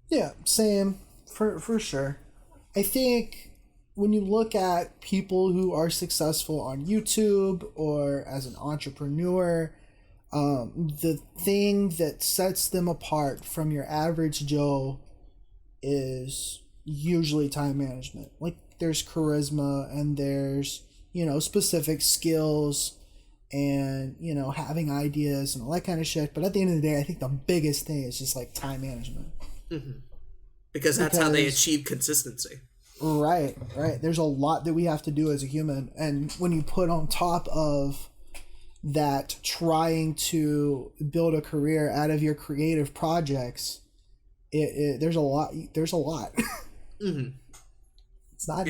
yeah, same for sure. I think when you look at people who are successful on YouTube or as an entrepreneur, the thing that sets them apart from your average Joe is usually time management. Like, there's charisma and there's, specific skills and, having ideas and all that kind of shit. But at the end of the day, I think the biggest thing is just like time management. Mm-hmm. Because that's how they achieve consistency. Right. There's a lot that we have to do as a human. And when you put on top of that trying to build a career out of your creative projects, there's a lot. Mm-hmm. It's not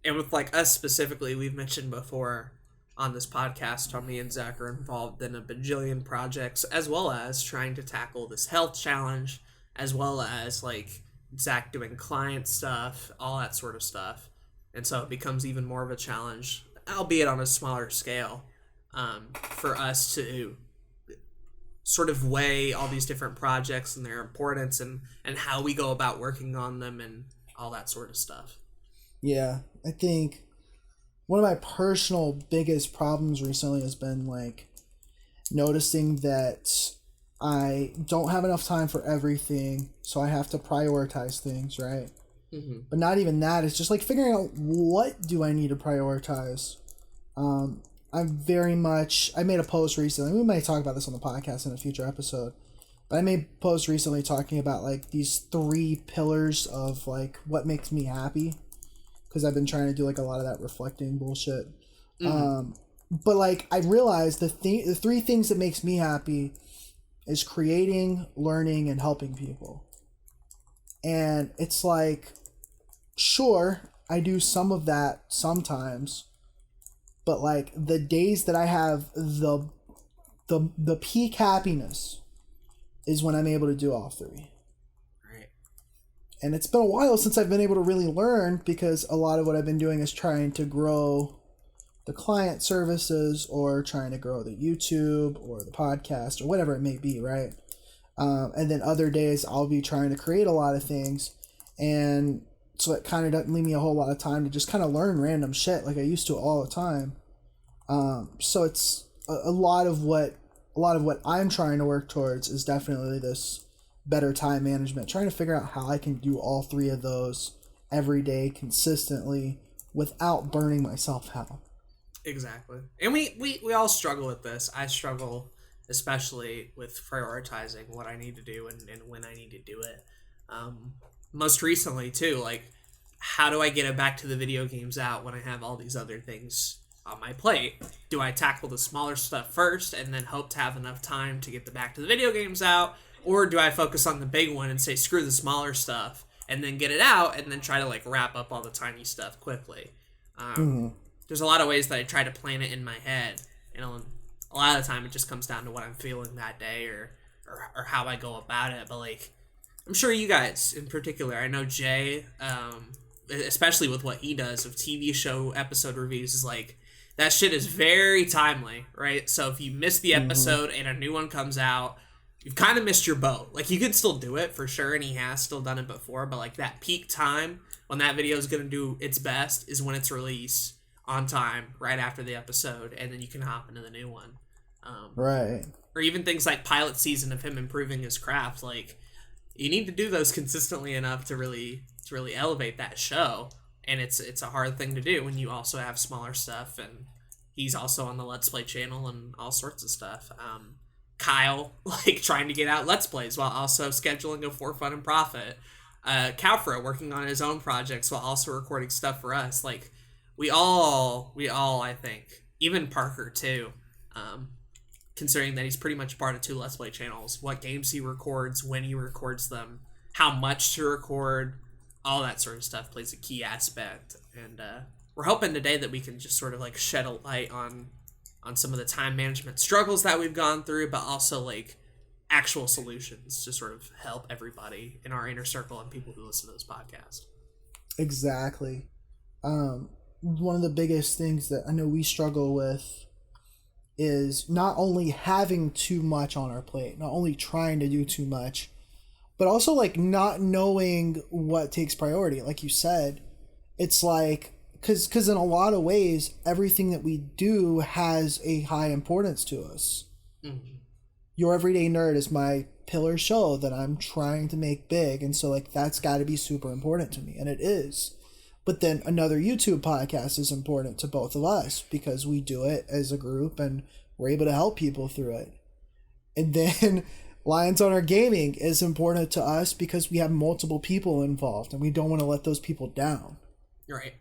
and with like us specifically, we've mentioned before on this podcast, Tommy and Zach are involved in a bajillion projects, as well as trying to tackle this health challenge, as well as like Zach doing client stuff, all that sort of stuff. And so it becomes even more of a challenge, albeit on a smaller scale, for us to sort of weigh all these different projects and their importance and how we go about working on them and all that sort of stuff. Yeah, I think one of my personal biggest problems recently has been like noticing that I don't have enough time for everything, so I have to prioritize things, right? Mm-hmm. But not even that. It's just like figuring out what do I need to prioritize. I made a post recently. We might talk about this on the podcast in a future episode. But I made a post recently talking about like these 3 pillars of like what makes me happy. Because I've been trying to do like a lot of that reflecting bullshit. Mm-hmm. But like I realized the 3 things that makes me happy is creating, learning, and helping people. And it's like, sure, I do some of that sometimes, but like the days that I have the peak happiness is when I'm able to do all 3. Right. And it's been a while since I've been able to really learn, because a lot of what I've been doing is trying to grow the client services or trying to grow the YouTube or the podcast or whatever it may be, right? And then other days I'll be trying to create a lot of things, and so it kind of doesn't leave me a whole lot of time to just kind of learn random shit like I used to all the time. So it's a lot of what I'm trying to work towards is definitely this better time management, trying to figure out how I can do all three of those every day consistently without burning myself out. Exactly. And we all struggle with this. I struggle especially with prioritizing what I need to do and when I need to do it. Most recently too, like, how do I get it back to the video games out when I have all these other things on my plate? Do I tackle the smaller stuff first and then hope to have enough time to get the back to the video games out? Or do I focus on the big one and say, screw the smaller stuff, and then get it out and then try to, like, wrap up all the tiny stuff quickly? There's a lot of ways that I try to plan it in my head, and a lot of the time it just comes down to what I'm feeling that day or how I go about it. But, like, I'm sure you guys in particular, I know Jay, especially with what he does of TV show episode reviews, is like, that shit is very timely, right? So if you miss the episode and a new one comes out, you've kind of missed your boat. Like, you could still do it for sure, and he has still done it before, but, like, that peak time when that video is going to do its best is when it's released on time, right after the episode, and then you can hop into the new one. Right. Or even things like pilot season of him improving his craft. Like, you need to do those consistently enough to really elevate that show, and it's a hard thing to do when you also have smaller stuff, and he's also on the Let's Play channel and all sorts of stuff. Kyle, like, trying to get out Let's Plays while also scheduling a For Fun and Profit. Calfra working on his own projects while also recording stuff for us. Like, we all, I think, even Parker too, considering that he's pretty much part of 2 Let's Play channels, what games he records, when he records them, how much to record, all that sort of stuff plays a key aspect. And we're hoping today that we can just sort of, like, shed a light on some of the time management struggles that we've gone through, but also, like, actual solutions to sort of help everybody in our inner circle and people who listen to this podcast. Exactly. One of the biggest things that I know we struggle with is not only having too much on our plate, not only trying to do too much, but also, like, not knowing what takes priority. Like you said, it's like, because in a lot of ways, everything that we do has a high importance to us. Mm-hmm. Your Everyday Nerd is my pillar show that I'm trying to make big, and so, like, that's got to be super important to me, and it is. But then another YouTube podcast is important to both of us because we do it as a group and we're able to help people through it. And then Lions Owner Gaming is important to us because we have multiple people involved and we don't want to let those people down. Right.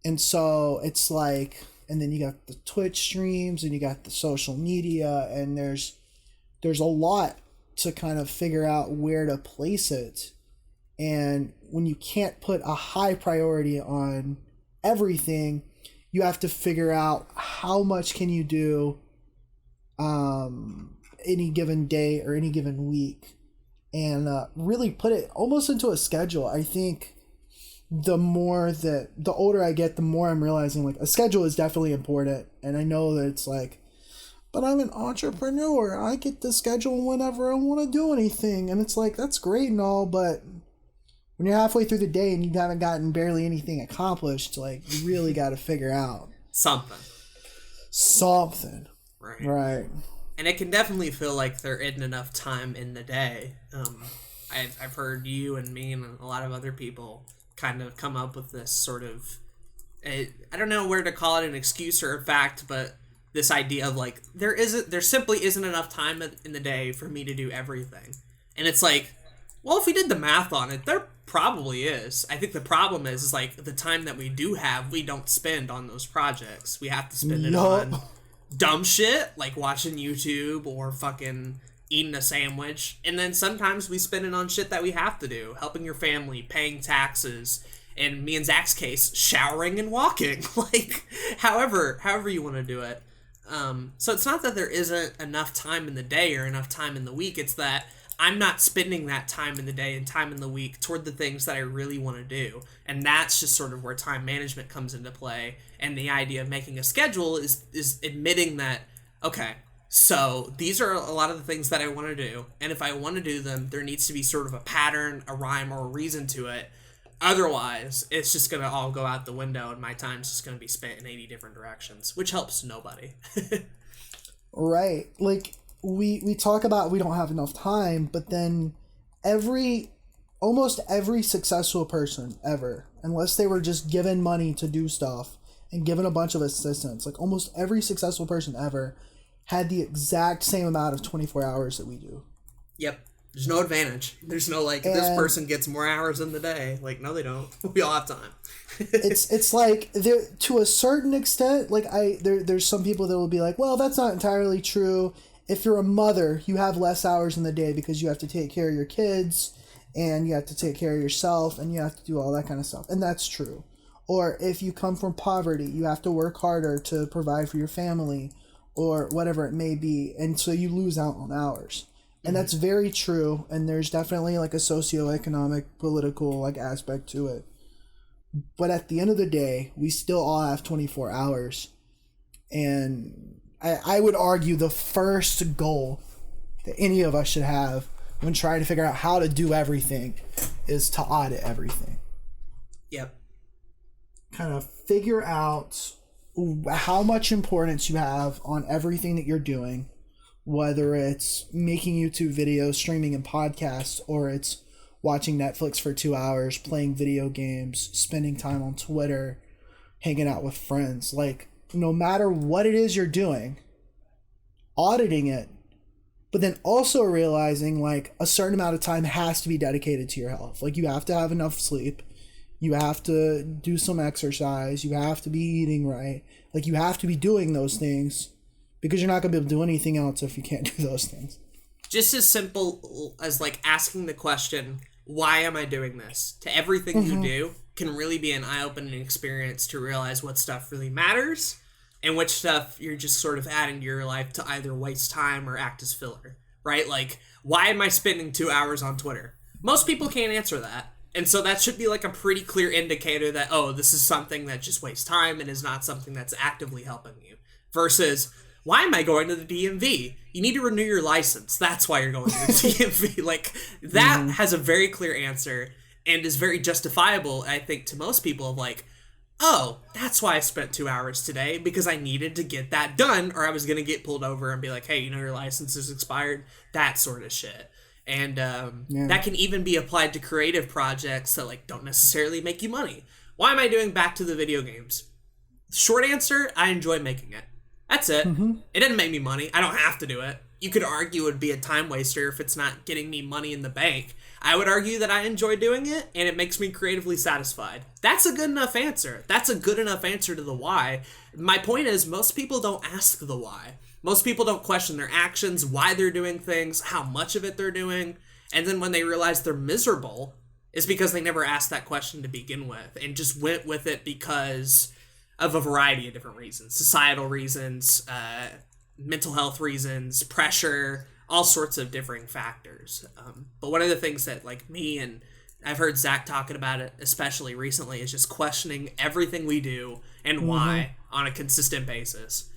And so it's like, and then you got the Twitch streams and you got the social media, and there's a lot to kind of figure out where to place it. And when you can't put a high priority on everything, you have to figure out how much can you do any given day or any given week, and really put it almost into a schedule. I think the older I get, the more I'm realizing, like, a schedule is definitely important. And I know that it's like, but I'm an entrepreneur. I get to schedule whenever I want to do anything. And it's like, that's great and all, but when you're halfway through the day and you haven't gotten barely anything accomplished, like, you really got to figure out something. Right. And it can definitely feel like there isn't enough time in the day. I've heard you and me and a lot of other people kind of come up with this sort of, I don't know where to call it an excuse or a fact, but this idea of, like, there simply isn't enough time in the day for me to do everything. And it's like, well, if we did the math on it, there probably is. I think the problem is like, the time that we do have, we don't spend on those projects. We have to spend it on dumb shit, like watching YouTube or fucking eating a sandwich. And then sometimes we spend it on shit that we have to do, helping your family, paying taxes, in me and Zach's case, showering and walking. Like, however you want to do it. So it's not that there isn't enough time in the day or enough time in the week. It's that I'm not spending that time in the day and time in the week toward the things that I really want to do. And that's just sort of where time management comes into play. And the idea of making a schedule is admitting that, okay, so these are a lot of the things that I want to do. And if I want to do them, there needs to be sort of a pattern, a rhyme, or a reason to it. Otherwise, it's just going to all go out the window and my time's just going to be spent in 80 different directions, which helps nobody. Right. Like, we talk about we don't have enough time, but then almost every successful person ever, unless they were just given money to do stuff and given a bunch of assistance, like almost every successful person ever had the exact same amount of 24 hours that we do. Yep. There's no advantage. There's no this person gets more hours in the day. Like, no, they don't. We all have time. it's like there, to a certain extent, like there's some people that will be like, well, that's not entirely true. If you're a mother, you have less hours in the day because you have to take care of your kids and you have to take care of yourself and you have to do all that kind of stuff. And that's true. Or if you come from poverty, you have to work harder to provide for your family or whatever it may be. And so you lose out on hours. And that's very true. And there's definitely like a socioeconomic, political like aspect to it. But at the end of the day, we still all have 24 hours. And I would argue the first goal that any of us should have when trying to figure out how to do everything is to audit everything. Yep. Kind of figure out how much importance you have on everything that you're doing, whether it's making YouTube videos, streaming and podcasts, or it's watching Netflix for 2 hours, playing video games, spending time on Twitter, hanging out with friends. Like, no matter what it is you're doing, auditing it, but then also realizing like a certain amount of time has to be dedicated to your health. Like, you have to have enough sleep. You have to do some exercise. You have to be eating right. Like, you have to be doing those things because you're not going to be able to do anything else if you can't do those things. Just as simple as like asking the question, why am I doing this? To everything you do can really be an eye-opening experience to realize what stuff really matters and which stuff you're just sort of adding to your life to either waste time or act as filler, right? Like, why am I spending 2 hours on Twitter? Most people can't answer that. And so that should be like a pretty clear indicator that, oh, this is something that just wastes time and is not something that's actively helping you. Versus, why am I going to the DMV? You need to renew your license. That's why you're going to the DMV. Like, that has a very clear answer and is very justifiable, I think, to most people of like, oh, that's why I spent 2 hours today, because I needed to get that done or I was going to get pulled over and be like, hey, you know, your license is expired. That sort of shit. And that can even be applied to creative projects that like don't necessarily make you money. Why am I doing back to the video games? Short answer, I enjoy making it. That's it. It doesn't make me money. I don't have to do it. You could argue it would be a time waster if it's not getting me money in the bank. I would argue that I enjoy doing it and it makes me creatively satisfied. That's a good enough answer. That's a good enough answer to the why. My point is, most people don't ask the why. Most people don't question their actions, why they're doing things, how much of it they're doing. And then when they realize they're miserable, it's because they never asked that question to begin with and just went with it because of a variety of different reasons. Societal reasons, mental health reasons, pressure, all sorts of differing factors. But one of the things that like me and I've heard Zach talking about it especially recently is just questioning everything we do and why on a consistent basis.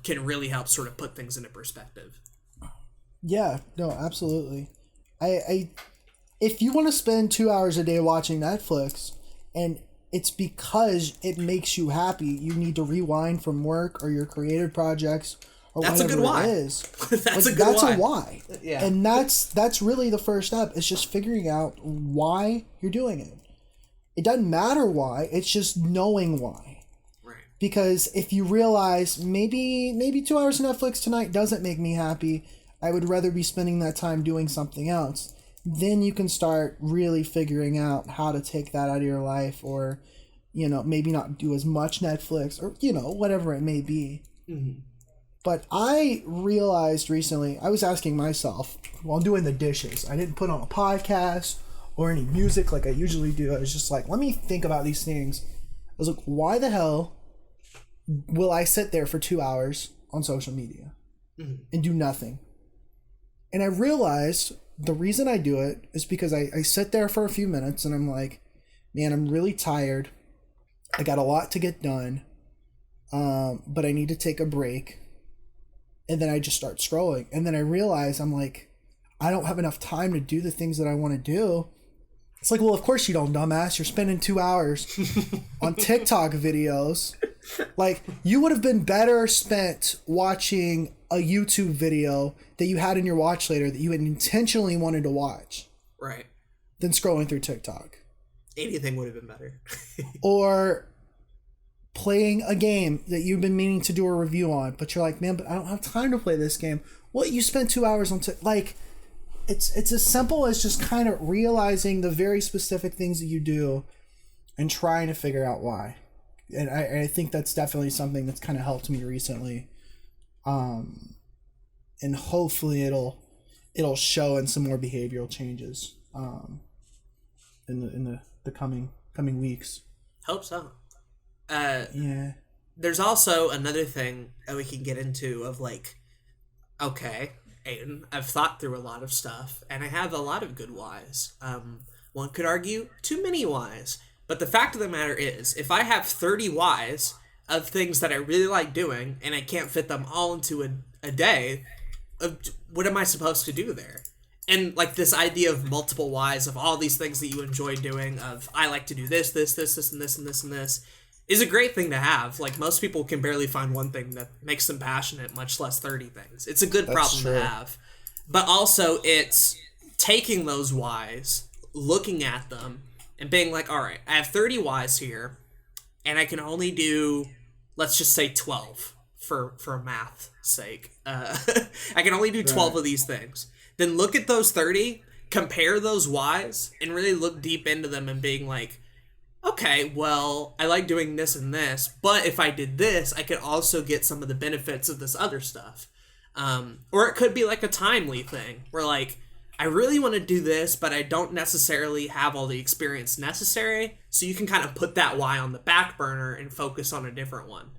Can really help sort of put things into perspective. Yeah, no, absolutely. I if you want to spend 2 hours a day watching Netflix and it's because it makes you happy, you need to rewind from work or your creative projects or that's whatever a good why. It is. That's a good a why. Yeah. And that's really the first step. It's just figuring out why you're doing it. It doesn't matter why, it's just knowing why. Because if you realize maybe 2 hours of Netflix tonight doesn't make me happy, I would rather be spending that time doing something else, then you can start really figuring out how to take that out of your life or, you know, maybe not do as much Netflix or, you know, whatever it may be. But I realized recently, I was asking myself while doing the dishes, I didn't put on a podcast or any music like I usually do. I was just like, let me think about these things. I was like, why the hell will I sit there for 2 hours on social media and do nothing? And I realized the reason I do it is because I sit there for a few minutes and I'm like, man, I'm really tired. I got a lot to get done. But I need to take a break. And then I just start scrolling. And then I realize I'm like, I don't have enough time to do the things that I want to do. It's like, well, of course you don't, dumbass. You're spending 2 hours on TikTok videos. Like, you would have been better spent watching a YouTube video that you had in your watch later that you had intentionally wanted to watch. Right. Than scrolling through TikTok. Anything would have been better. Or playing a game that you've been meaning to do a review on, but you're like, man, but I don't have time to play this game. Well, you spent 2 hours on like, it's as simple as just kind of realizing the very specific things that you do and trying to figure out why. And I think that's definitely something that's kind of helped me recently. And hopefully it'll show in some more behavioral changes in the coming weeks. Hope so. Yeah. There's also another thing that we can get into of like, okay, Aiden, I've thought through a lot of stuff and I have a lot of good whys. One could argue too many whys, but the fact of the matter is, if I have 30 whys of things that I really like doing and I can't fit them all into a day, what am I supposed to do there? And like this idea of multiple whys of all these things that you enjoy doing, of I like to do this, and this, and this, and this, is a great thing to have. Like, most people can barely find one thing that makes them passionate, much less 30 things. It's a good problem to have. But also, it's taking those whys, looking at them, and being like, all right, I have 30 whys here, and I can only do, let's just say 12 for math's sake. I can only do 12 of these things. Then look at those 30, compare those whys, and really look deep into them and being like, okay, well, I like doing this and this, but if I did this, I could also get some of the benefits of this other stuff. Or it could be like a timely thing, where like, I really want to do this, but I don't necessarily have all the experience necessary, so you can kind of put that why on the back burner and focus on a different one.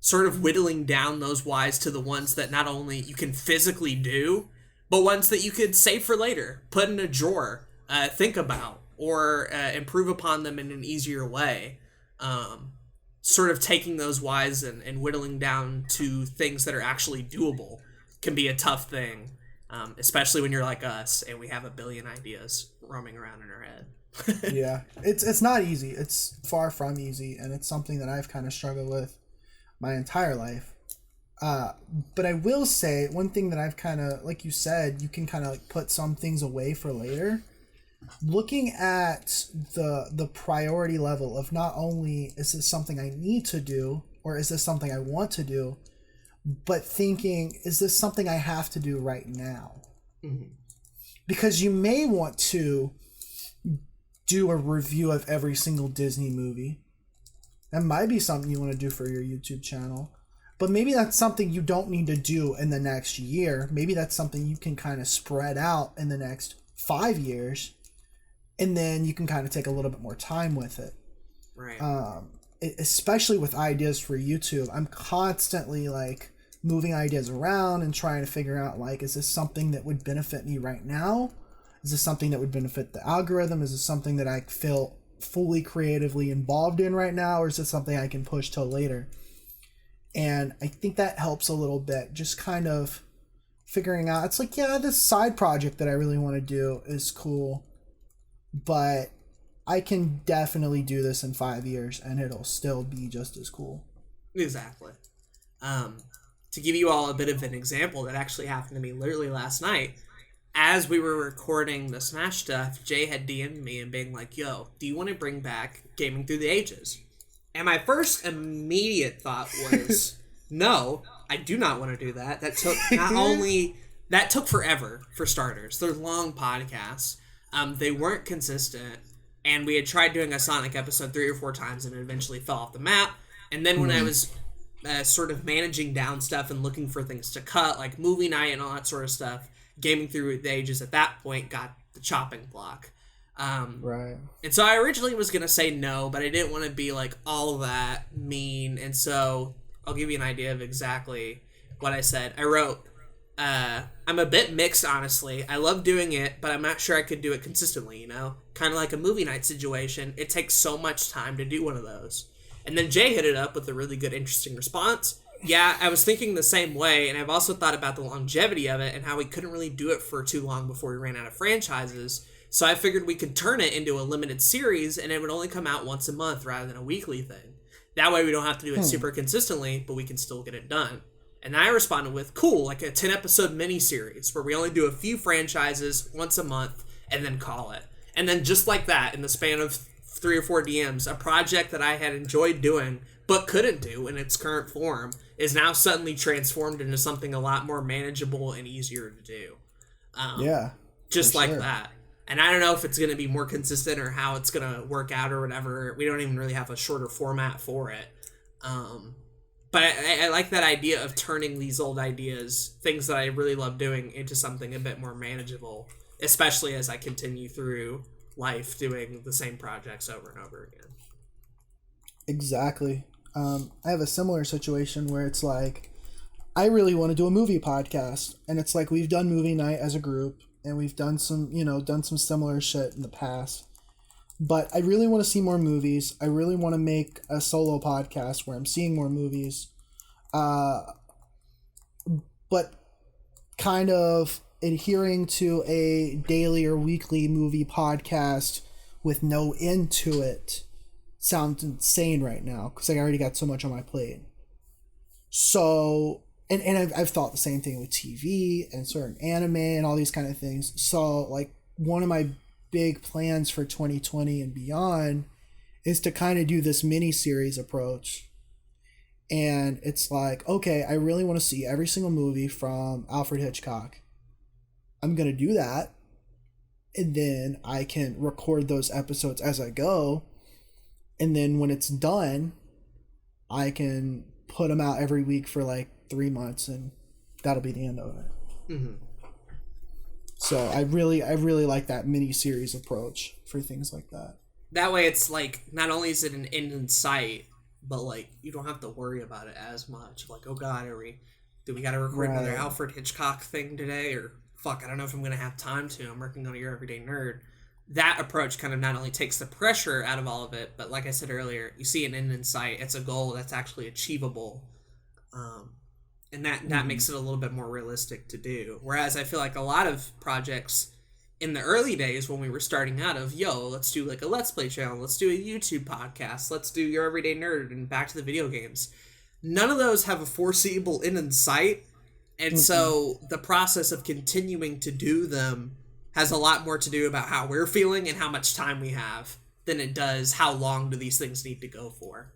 Sort of whittling down those whys to the ones that not only you can physically do, but ones that you could save for later, put in a drawer, think about, or improve upon them in an easier way. Sort of taking those whys and whittling down to things that are actually doable can be a tough thing, especially when you're like us and we have a billion ideas roaming around in our head. Yeah, it's not easy. It's far from easy, and it's something that I've kind of struggled with my entire life. But I will say one thing that I've kind of, like you said, you can kind of like put some things away for later. Looking at the priority level of not only is this something I need to do, or is this something I want to do, but thinking, is this something I have to do right now? Mm-hmm. Because you may want to do a review of every single Disney movie. That might be something you want to do for your YouTube channel. But maybe that's something you don't need to do in the next year. Maybe that's something you can kind of spread out in the next 5 years. And then you can kind of take a little bit more time with it. Right. Especially with ideas for YouTube. I'm constantly like moving ideas around and trying to figure out, like, is this something that would benefit me right now? Is this something that would benefit the algorithm? Is this something that I feel fully creatively involved in right now? Or is this something I can push till later? And I think that helps a little bit. Just kind of figuring out, it's like, yeah, this side project that I really want to do is cool, but I can definitely do this in 5 years and it'll still be just as cool. Exactly. To give you all a bit of an example that actually happened to me literally last night, as we were recording the Smash stuff, Jay had DM'd me and being like, yo, do you want to bring back Gaming Through the Ages? And my first immediate thought was, no, I do not want to do that. That took that took forever, for starters. They're long podcasts. They weren't consistent, and we had tried doing a Sonic episode 3 or 4 times, and it eventually fell off the map. And then when I was sort of managing down stuff and looking for things to cut, like movie night and all that sort of stuff, Gaming Through the Ages at that point got the chopping block. Right. And so I originally was going to say no, but I didn't want to be like all that mean. And so I'll give you an idea of exactly what I said. I wrote, I'm a bit mixed, honestly. I love doing it, but I'm not sure I could do it consistently, you know? Kind of like a movie night situation. It takes so much time to do one of those. And then Jay hit it up with a really good, interesting response. Yeah, I was thinking the same way, and I've also thought about the longevity of it and how we couldn't really do it for too long before we ran out of franchises. So I figured we could turn it into a limited series, and it would only come out once a month rather than a weekly thing. That way we don't have to do it super consistently, but we can still get it done. And I responded with, cool, like a 10-episode mini-series where we only do a few franchises once a month and then call it. And then just like that, in the span of 3 or 4 DMs, a project that I had enjoyed doing but couldn't do in its current form is now suddenly transformed into something a lot more manageable and easier to do. Just like that. And I don't know if it's going to be more consistent or how it's going to work out or whatever. We don't even really have a shorter format for it. But I like that idea of turning these old ideas, things that I really love doing, into something a bit more manageable, especially as I continue through life doing the same projects over and over again. Exactly. I have a similar situation where it's like, I really want to do a movie podcast. And it's like, we've done movie night as a group, and we've done some similar shit in the past. But I really want to see more movies. I really want to make a solo podcast where I'm seeing more movies. But kind of adhering to a daily or weekly movie podcast with no end to it sounds insane right now because I already got so much on my plate. So, and I've thought the same thing with TV and certain anime and all these kind of things. So, like, one of my big plans for 2020 and beyond is to kind of do this mini-series approach. And it's like, okay, I really want to see every single movie from Alfred Hitchcock. I'm going to do that. And then I can record those episodes as I go. And then when it's done, I can put them out every week for like 3 months, and that'll be the end of it. Mm-hmm. So I really like that mini-series approach for things like that. That way it's like, not only is it an end in sight, but like you don't have to worry about it as much. Like, oh god, do we gotta record another Alfred Hitchcock thing today? Or fuck, I don't know if I'm gonna have time to. I'm working on Your Everyday Nerd. That approach kind of not only takes the pressure out of all of it, but like I said earlier, you see an end in sight. It's a goal that's actually achievable. And that makes it a little bit more realistic to do. Whereas I feel like a lot of projects in the early days when we were starting out of, let's do like a Let's Play channel, let's do a YouTube podcast, let's do Your Everyday Nerd and back to the video games. None of those have a foreseeable end in sight. And so the process of continuing to do them has a lot more to do about how we're feeling and how much time we have than it does how long do these things need to go for.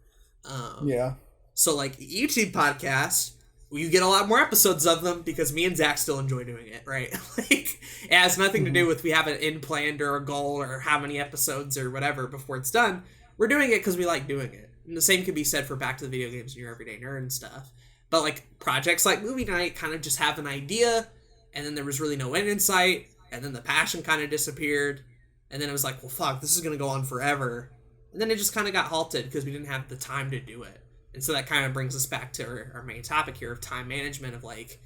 So like YouTube podcast, you get a lot more episodes of them because me and Zach still enjoy doing it, right? Like, it has nothing to do with we have an end planned or a goal or how many episodes or whatever before it's done. We're doing it because we like doing it. And the same could be said for Back to the Video Games and Your Everyday Nerd and stuff. But like projects like Movie Night kind of just have an idea, and then there was really no end in sight, and then the passion kind of disappeared, and then it was like, well, fuck, this is going to go on forever. And then it just kind of got halted because we didn't have the time to do it. And so that kind of brings us back to our main topic here of time management, of like,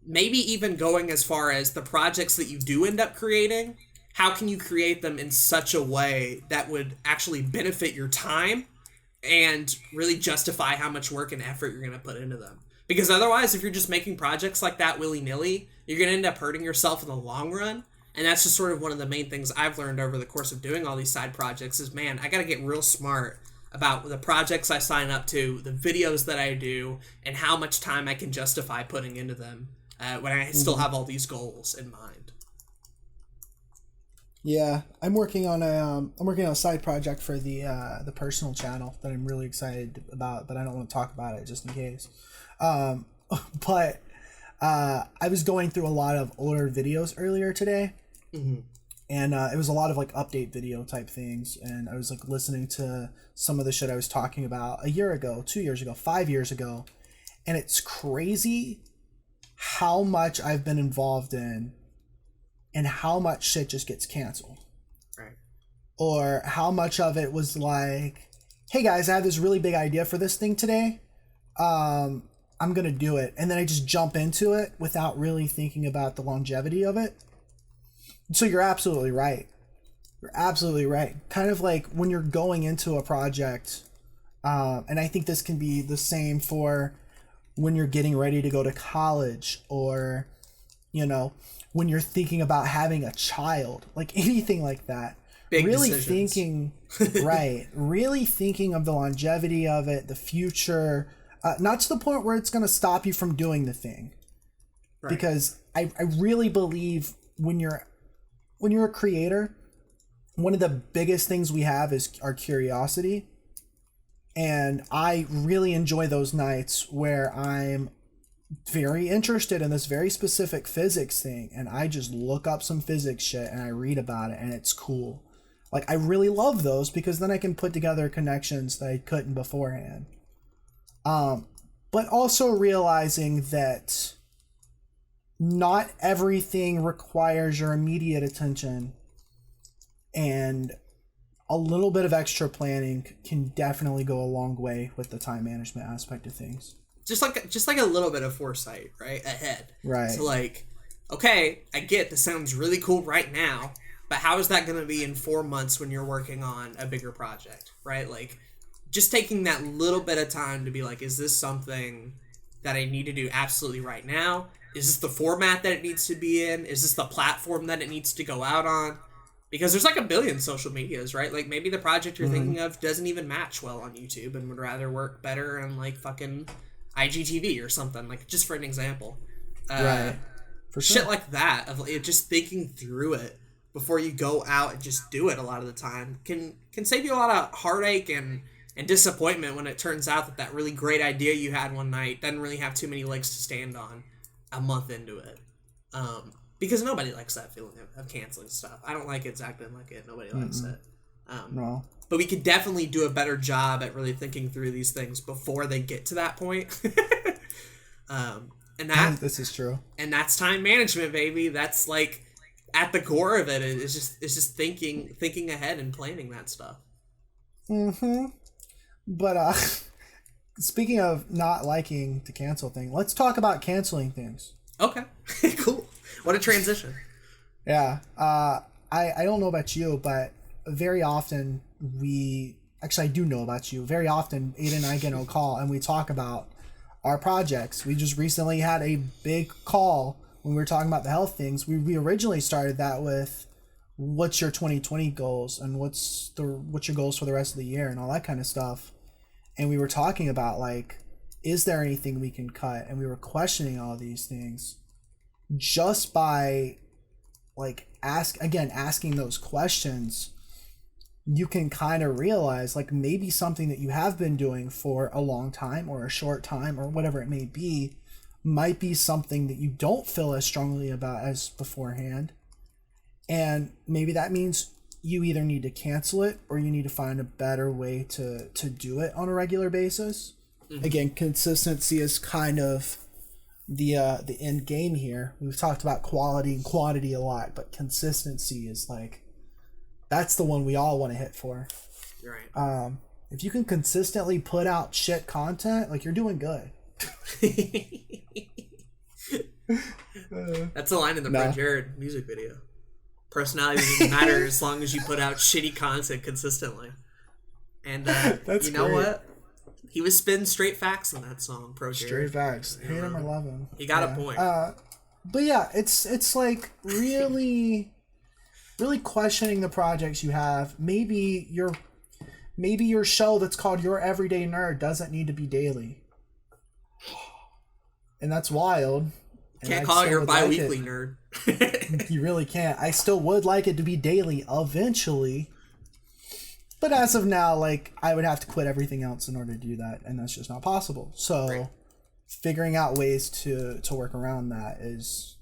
maybe even going as far as the projects that you do end up creating, how can you create them in such a way that would actually benefit your time and really justify how much work and effort you're going to put into them? Because otherwise, if you're just making projects like that willy-nilly, you're going to end up hurting yourself in the long run. And that's just sort of one of the main things I've learned over the course of doing all these side projects is, man, I got to get real smart about the projects I sign up to, the videos that I do, and how much time I can justify putting into them when I still have all these goals in mind. Yeah, I'm working on a side project for the personal channel that I'm really excited about, but I don't want to talk about it just in case. But I was going through a lot of older videos earlier today. And it was a lot of like update video type things, and I was like listening to some of the shit I was talking about a year ago, 2 years ago, 5 years ago, and it's crazy how much I've been involved in and how much shit just gets canceled. Right. Or how much of it was like, hey guys, I have this really big idea for this thing today. I'm going to do it. And then I just jump into it without really thinking about the longevity of it. So you're absolutely right. You're absolutely right. Kind of like when you're going into a project, and I think this can be the same for when you're getting ready to go to college, or, you know, when you're thinking about having a child, like anything like that. Big really decisions. Thinking, right, really thinking of the longevity of it, the future, not to the point where it's going to stop you from doing the thing. Right. Because I really believe when you're a creator, one of the biggest things we have is our curiosity. And I really enjoy those nights where I'm very interested in this very specific physics thing, and I just look up some physics shit and I read about it, and it's cool. Like, I really love those because then I can put together connections that I couldn't beforehand. But also realizing that not everything requires your immediate attention, and a little bit of extra planning can definitely go a long way with the time management aspect of things. Just like a little bit of foresight, right? Ahead. Right. So like, okay, I get this sounds really cool right now, but how is that going to be in 4 months when you're working on a bigger project, right? Like, just taking that little bit of time to be like, is this something that I need to do absolutely right now? Is this the format that it needs to be in? Is this the platform that it needs to go out on? Because there's like a billion social medias, right? Like, maybe the project you're thinking of doesn't even match well on YouTube and would rather work better on like fucking IGTV or something, like, just for an example. Right. For sure. Shit like that, of just thinking through it before you go out and just do it a lot of the time can save you a lot of heartache and disappointment when it turns out that really great idea you had one night doesn't really have too many legs to stand on a month into it. Because nobody likes that feeling of canceling stuff. I don't like it. Zach didn't like it. Nobody likes it. No. But we could definitely do a better job at really thinking through these things before they get to that point. And this is true. And that's time management, baby. That's like at the core of it. It's just thinking ahead and planning that stuff. But speaking of not liking to cancel things, let's talk about canceling things. Okay. Cool. What a transition. Yeah. I don't know about you, but very often I do know about you. Very often Aden and I get on a call and we talk about our projects. We just recently had a big call when we were talking about the health things. We originally started that with what's your 2020 goals and what's your goals for the rest of the year and all that kind of stuff. And we were talking about, like, is there anything we can cut? And we were questioning all these things just by, like, asking those questions. You can kind of realize, like, maybe something that you have been doing for a long time or a short time or whatever it may be might be something that you don't feel as strongly about as beforehand. And maybe that means you either need to cancel it or you need to find a better way to do it on a regular basis. Again, consistency is kind of the end game here. We've talked about quality and quantity a lot, but consistency is like, that's the one we all want to hit for. You're right. If you can consistently put out shit content, like, you're doing good. That's a line in the Brett Jared music video. Personality doesn't matter as long as you put out shitty content consistently. And that's you know great. What? He was spitting straight facts in that song, Pro Jared. Straight facts. Hate him or love him. He got a point. But yeah, it's like really questioning the projects you have. Maybe your show that's called Your Everyday Nerd doesn't need to be daily. And that's wild. Can't call it your bi-weekly nerd. You really can't. I still would like it to be daily eventually. But as of now, like, I would have to quit everything else in order to do that, and that's just not possible. So figuring out ways to work around that is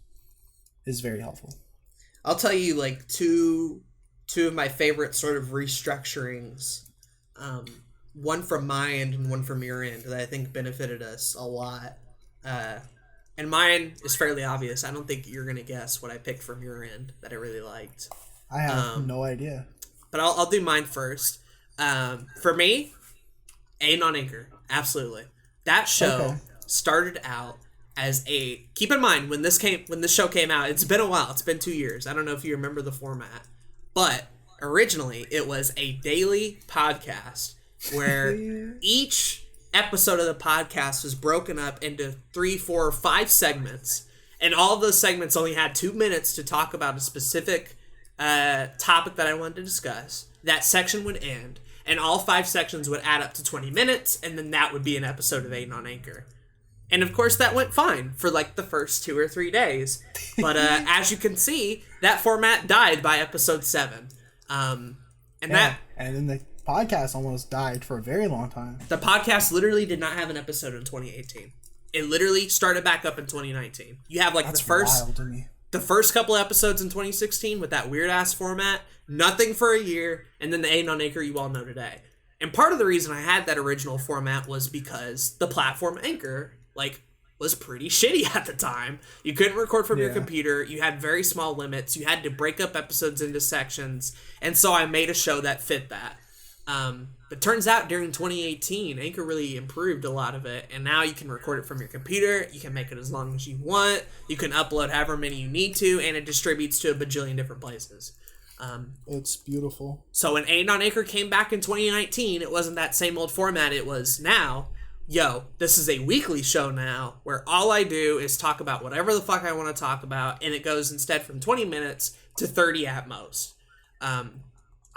very helpful. I'll tell you, like, two of my favorite sort of restructurings, one from my end and one from your end, that I think benefited us a lot. And mine is fairly obvious. I don't think you're going to guess what I picked from your end that I really liked. I have no idea. But I'll do mine first. For me, Aden on Anchor. Absolutely. That show started out as keep in mind when this show came out, it's been a while. It's been 2 years. I don't know if you remember the format, but originally it was a daily podcast where each episode of the podcast was broken up into 3, 4, 5 segments, and all of those segments only had 2 minutes to talk about a specific topic that I wanted to discuss. That section would end, and all 5 sections would add up to 20 minutes, and then that would be an episode of Aden on Anchor. And of course that went fine for like the first 2 or 3 days. But as you can see, that format died by episode 7. And then the podcast almost died for a very long time. The podcast literally did not have an episode in 2018. It literally started back up in 2019. You have like the first couple episodes in 2016 with that weird ass format, nothing for a year, and then the Aden on Anchor you all know today. And part of the reason I had that original format was because the platform Anchor was pretty shitty at the time. You couldn't record from your computer. You had very small limits. You had to break up episodes into sections. And so I made a show that fit that. But turns out during 2018, Anchor really improved a lot of it. And now you can record it from your computer. You can make it as long as you want. You can upload however many you need to. And it distributes to a bajillion different places. It's beautiful. So when Aden on Anchor came back in 2019, it wasn't that same old format. It was now, this is a weekly show now where all I do is talk about whatever the fuck I want to talk about, and it goes instead from 20 minutes to 30 at most.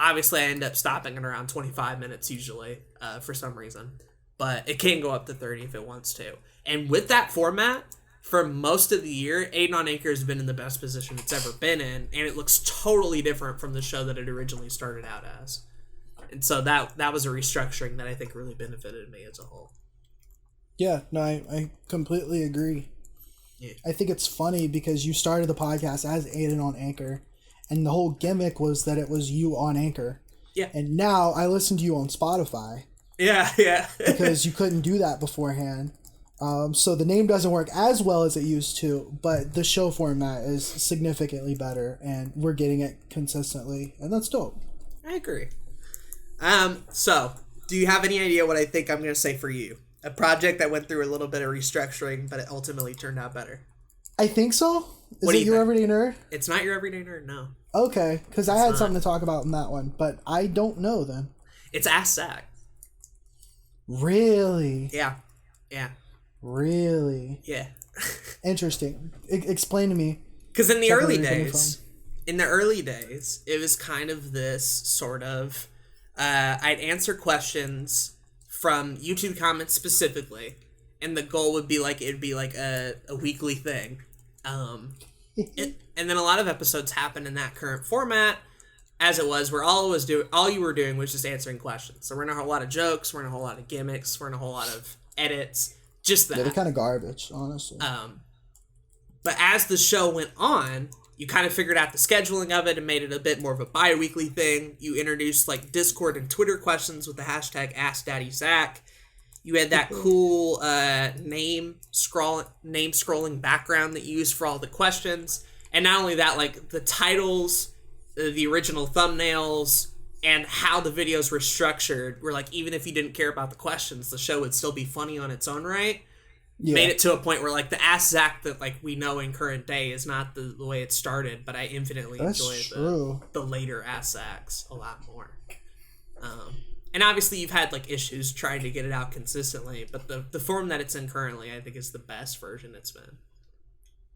Obviously, I end up stopping at around 25 minutes usually for some reason, but it can go up to 30 if it wants to. And with that format, for most of the year, Aden on Anchor has been in the best position it's ever been in, and it looks totally different from the show that it originally started out as. And so that was a restructuring that I think really benefited me as a whole. Yeah, no, I completely agree. Yeah. I think it's funny because you started the podcast as Aden on Anchor, and the whole gimmick was that it was you on Anchor. Yeah. And now I listen to you on Spotify. Yeah. Because you couldn't do that beforehand. So the name doesn't work as well as it used to, but the show format is significantly better, and we're getting it consistently, and that's dope. I agree. So, do you have any idea what I think I'm going to say for you? A project that went through a little bit of restructuring, but it ultimately turned out better. I think so. Is it Your Everyday Nerd? It's not Your Everyday Nerd, no. Okay, because I had something to talk about in that one, but I don't know then. It's Ask Zach. Really? Yeah. Really? Yeah. Interesting. Explain to me. Because in the early days, it was kind of this sort of, I'd answer questions from YouTube comments specifically, and the goal would be it'd be a weekly thing. And then a lot of episodes happen in that current format, as it was, where all you were doing was just answering questions. So we're in a whole lot of jokes, we're in a whole lot of gimmicks, we're in a whole lot of edits, just that. Yeah, they're kind of garbage, honestly. But as the show went on, you kind of figured out the scheduling of it and made it a bit more of a bi-weekly thing. You introduced Discord and Twitter questions with the hashtag AskDaddyZach. You had that cool name scrolling background that you used for all the questions. And not only that, the titles, the original thumbnails, and how the videos were structured were even if you didn't care about the questions, the show would still be funny on its own right. Yeah. Made it to a point where the Ask Zach that we know in current day is not the way it started, but I infinitely enjoy the later Ask Zachs a lot more. And obviously you've had issues trying to get it out consistently, but the form that it's in currently I think is the best version it's been.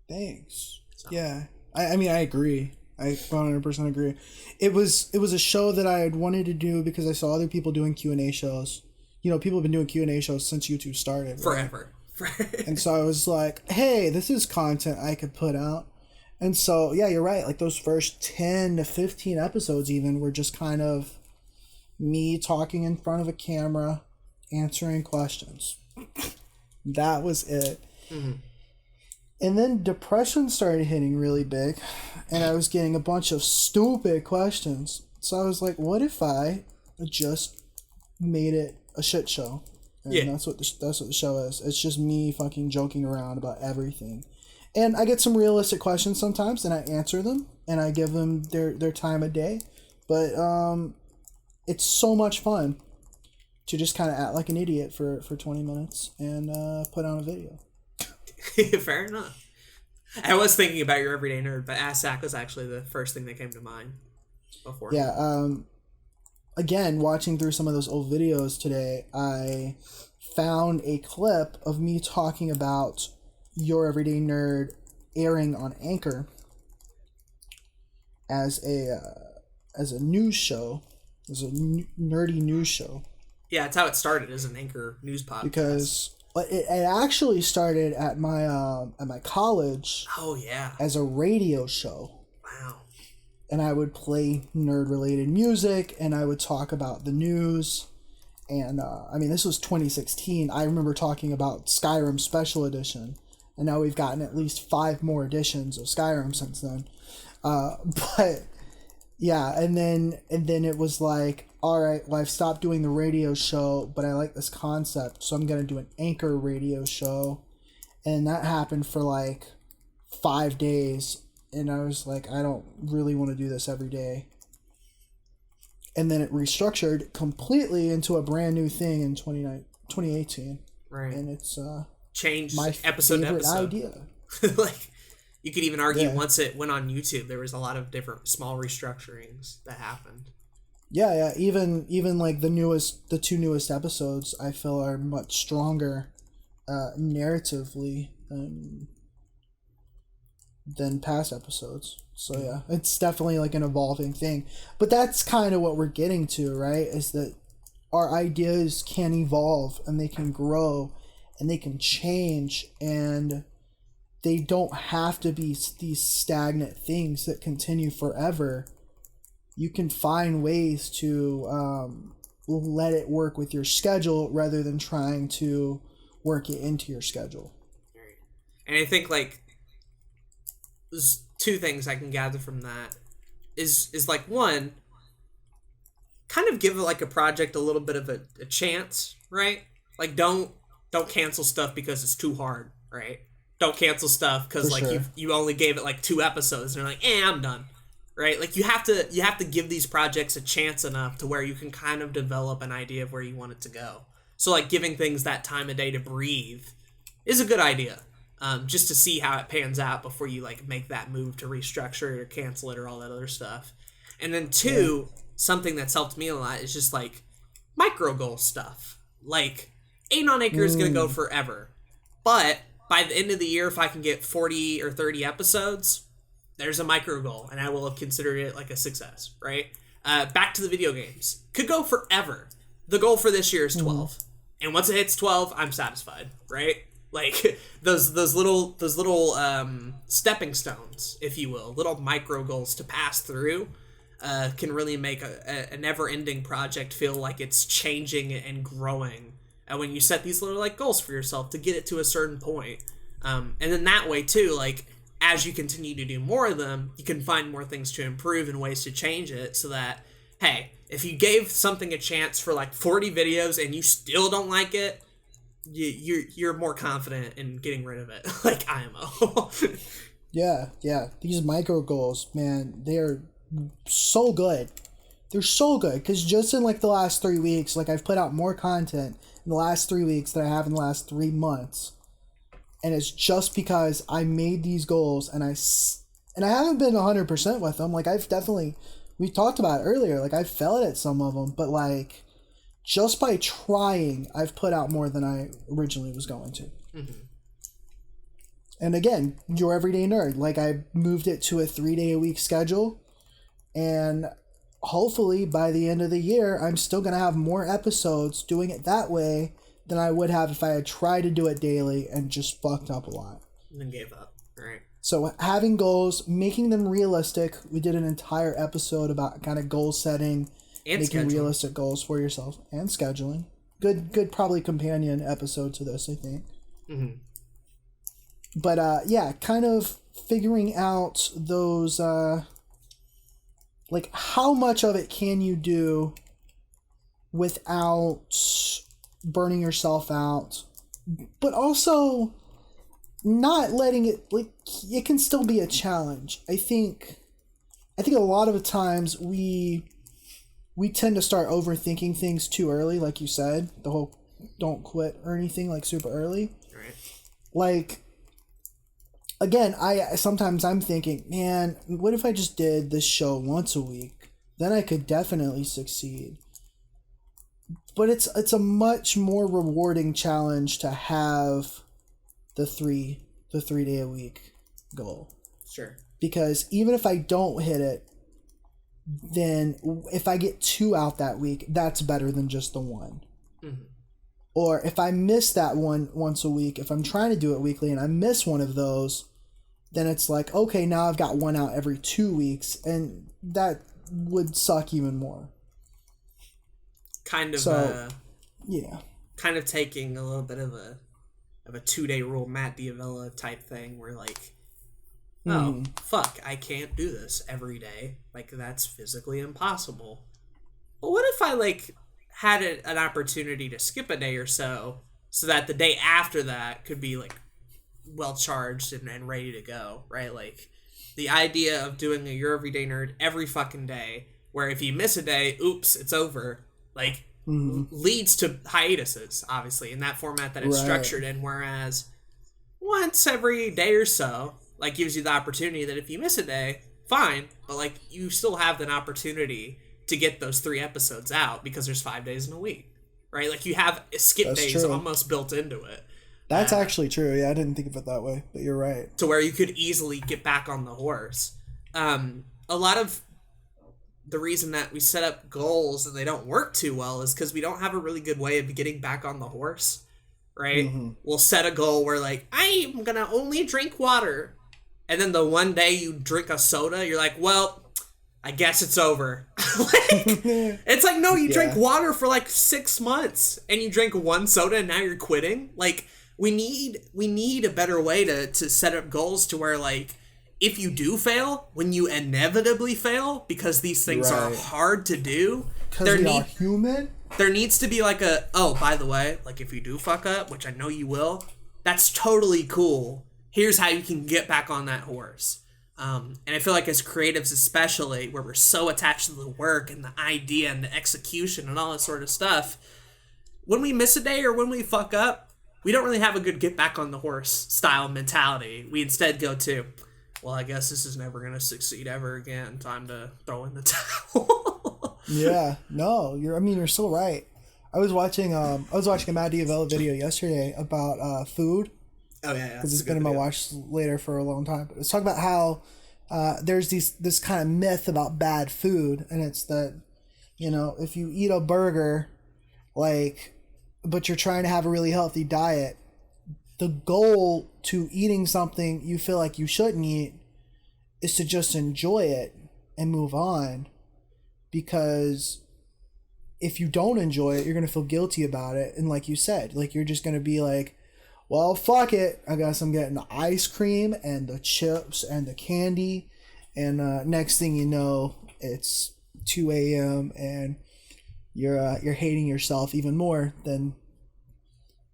Thanks. So. Yeah. I mean I agree. I 100% agree. It was a show that I had wanted to do because I saw other people doing Q&A shows. People have been doing Q&A shows since YouTube started. Forever. Right? And so I was like, hey, this is content I could put out. And so, yeah, you're right. Those first 10 to 15 episodes even were just kind of me talking in front of a camera, answering questions. That was it. Mm-hmm. And then depression started hitting really big, and I was getting a bunch of stupid questions. So I was like, what if I just made it a shit show? And that's what the show is. It's just me fucking joking around about everything. And I get some realistic questions sometimes, and I answer them, and I give them their time of day. But it's so much fun to just kind of act like an idiot for 20 minutes and put on a video. Fair enough. I was thinking about your Everyday Nerd, but Ask Zach was actually the first thing that came to mind before. Yeah. Again, watching through some of those old videos today, I found a clip of me talking about Your Everyday Nerd airing on Anchor as a news show, as a nerdy news show. Yeah, that's how it started, as an Anchor news podcast. Because it actually started at my college. Oh yeah. As a radio show. Wow. And I would play nerd-related music, and I would talk about the news. And, this was 2016. I remember talking about Skyrim Special Edition. And now we've gotten at least 5 more editions of Skyrim since then. But, yeah, and then it was like, all right, well, I've stopped doing the radio show, but I like this concept, so I'm going to do an Anchor radio show. And that happened for, 5 days. And I was like, I don't really want to do this every day. And then it restructured completely into a brand new thing in 2018. Right. And it's changed my episode favorite idea. You could even argue once it went on YouTube, there was a lot of different small restructurings that happened. Yeah. Even the 2 newest episodes, I feel are much stronger narratively than past episodes. So yeah, it's definitely an evolving thing. But that's kind of what we're getting to, right? Is that our ideas can evolve and they can grow and they can change, and they don't have to be these stagnant things that continue forever. You can find ways to let it work with your schedule rather than trying to work it into your schedule. And I think there's 2 things I can gather from that is one, kind of give a project a little bit of a chance, right? Don't cancel stuff because it's too hard, right? Don't cancel stuff because you only gave it 2 episodes and you're like, I'm done, right? You have to give these projects a chance enough to where you can kind of develop an idea of where you want it to go. So giving things that time of day to breathe is a good idea. Just to see how it pans out before you make that move to restructure it or cancel it or all that other stuff. And then 2, something that's helped me a lot is just micro goal stuff. Aden on Anchor is going to go forever. But by the end of the year, if I can get 40 or 30 episodes, there's a micro goal and I will have considered it a success, right? Back to the video games. Could go forever. The goal for this year is 12. And once it hits 12, I'm satisfied, right? Those little stepping stones, if you will, little micro goals to pass through, can really make a never-ending project feel like it's changing and growing. And when you set these little goals for yourself to get it to a certain point, and then that way too, as you continue to do more of them, you can find more things to improve and ways to change it, so that hey, if you gave something a chance for 40 videos and you still don't like it, you're more confident in getting rid of it, like IMO. Yeah. These micro goals, man, they're so good. They're so good because just in the last 3 weeks, I've put out more content in the last 3 weeks than I have in the last 3 months, and it's just because I made these goals and I haven't been 100% with them. I've definitely, we talked about it earlier. I failed at some of them, but just by trying, I've put out more than I originally was going to. Mm-hmm. And again, Your Everyday Nerd. I moved it to a 3-day-a-week schedule. And hopefully by the end of the year, I'm still going to have more episodes doing it that way than I would have if I had tried to do it daily and just fucked up a lot. And then gave up. Right. So having goals, making them realistic. We did an entire episode about kind of goal setting. And making scheduling. Realistic goals for yourself and scheduling. Good probably companion episode to this, I think. Mm-hmm. But kind of figuring out those how much of it can you do without burning yourself out, but also not letting it it can still be a challenge. I think a lot of the times we we tend to start overthinking things too early, like you said. The whole don't quit or anything like super early. Right. Like, again, sometimes I'm thinking, man, what if I just did this show once a week? Then I could definitely succeed. But it's a much more rewarding challenge to have the 3-day a week goal. Sure. Because even if I don't hit it, then if I get 2 out that week, that's better than just the 1. Mm-hmm. Or if I miss that one once a week, if I'm trying to do it weekly and I miss one of those, then it's like, okay, now I've got 1 out every 2 weeks, and that would suck even more. Kind of, yeah. Kind of taking a little bit of a 2-day rule, Matt D'Avella type thing, where like, oh, fuck, I can't do this every day. Like, that's physically impossible. But what if I, like, had an opportunity to skip a day or so that the day after that could be, like, well-charged and ready to go, right? Like, the idea of doing a Your Everyday Nerd every fucking day, where if you miss a day, oops, it's over, like, leads to hiatuses, obviously, in that format that it's structured in, whereas once every day or so, like, gives you the opportunity that if you miss a day, fine, but, like, you still have an opportunity to get those 3 episodes out because there's 5 days in a week, right? Like, you have skip days almost built into it. That's actually true. Yeah, I didn't think of it that way, but you're right. To where you could easily get back on the horse. A lot of the reason that we set up goals and they don't work too well is because we don't have a really good way of getting back on the horse, right? We'll set a goal where, like, I'm gonna only drink water, and then the one day you drink a soda, you're like, well, I guess it's over. It's like, no, you drank water for like 6 months and you drank 1 soda and now you're quitting. Like, we need a better way to set up goals to where, like, if you do fail, when you inevitably fail, because these things are hard to do, because we are human, there needs to be like oh, by the way, like, if you do fuck up, which I know you will, that's totally cool. Here's how you can get back on that horse. And I feel like as creatives especially, where we're so attached to the work and the idea and the execution and all this sort of stuff, when we miss a day or when we fuck up, we don't really have a good get back on the horse style mentality. We instead go to, well, I guess this is never going to succeed ever again. Time to throw in the towel. Yeah, no, you're so right. I was watching a Matt D'Avella video yesterday about food. Oh yeah, because it's been in my watch later for a long time. But it's talking about how there's this kind of myth about bad food, and it's that, you know, if you eat a burger, like, but you're trying to have a really healthy diet, the goal to eating something you feel like you shouldn't eat is to just enjoy it and move on, because if you don't enjoy it, you're going to feel guilty about it. And like you said, like, you're just going to be like, well, fuck it, I guess I'm getting the ice cream and the chips and the candy, and next thing you know, it's 2 a.m. and you're hating yourself even more than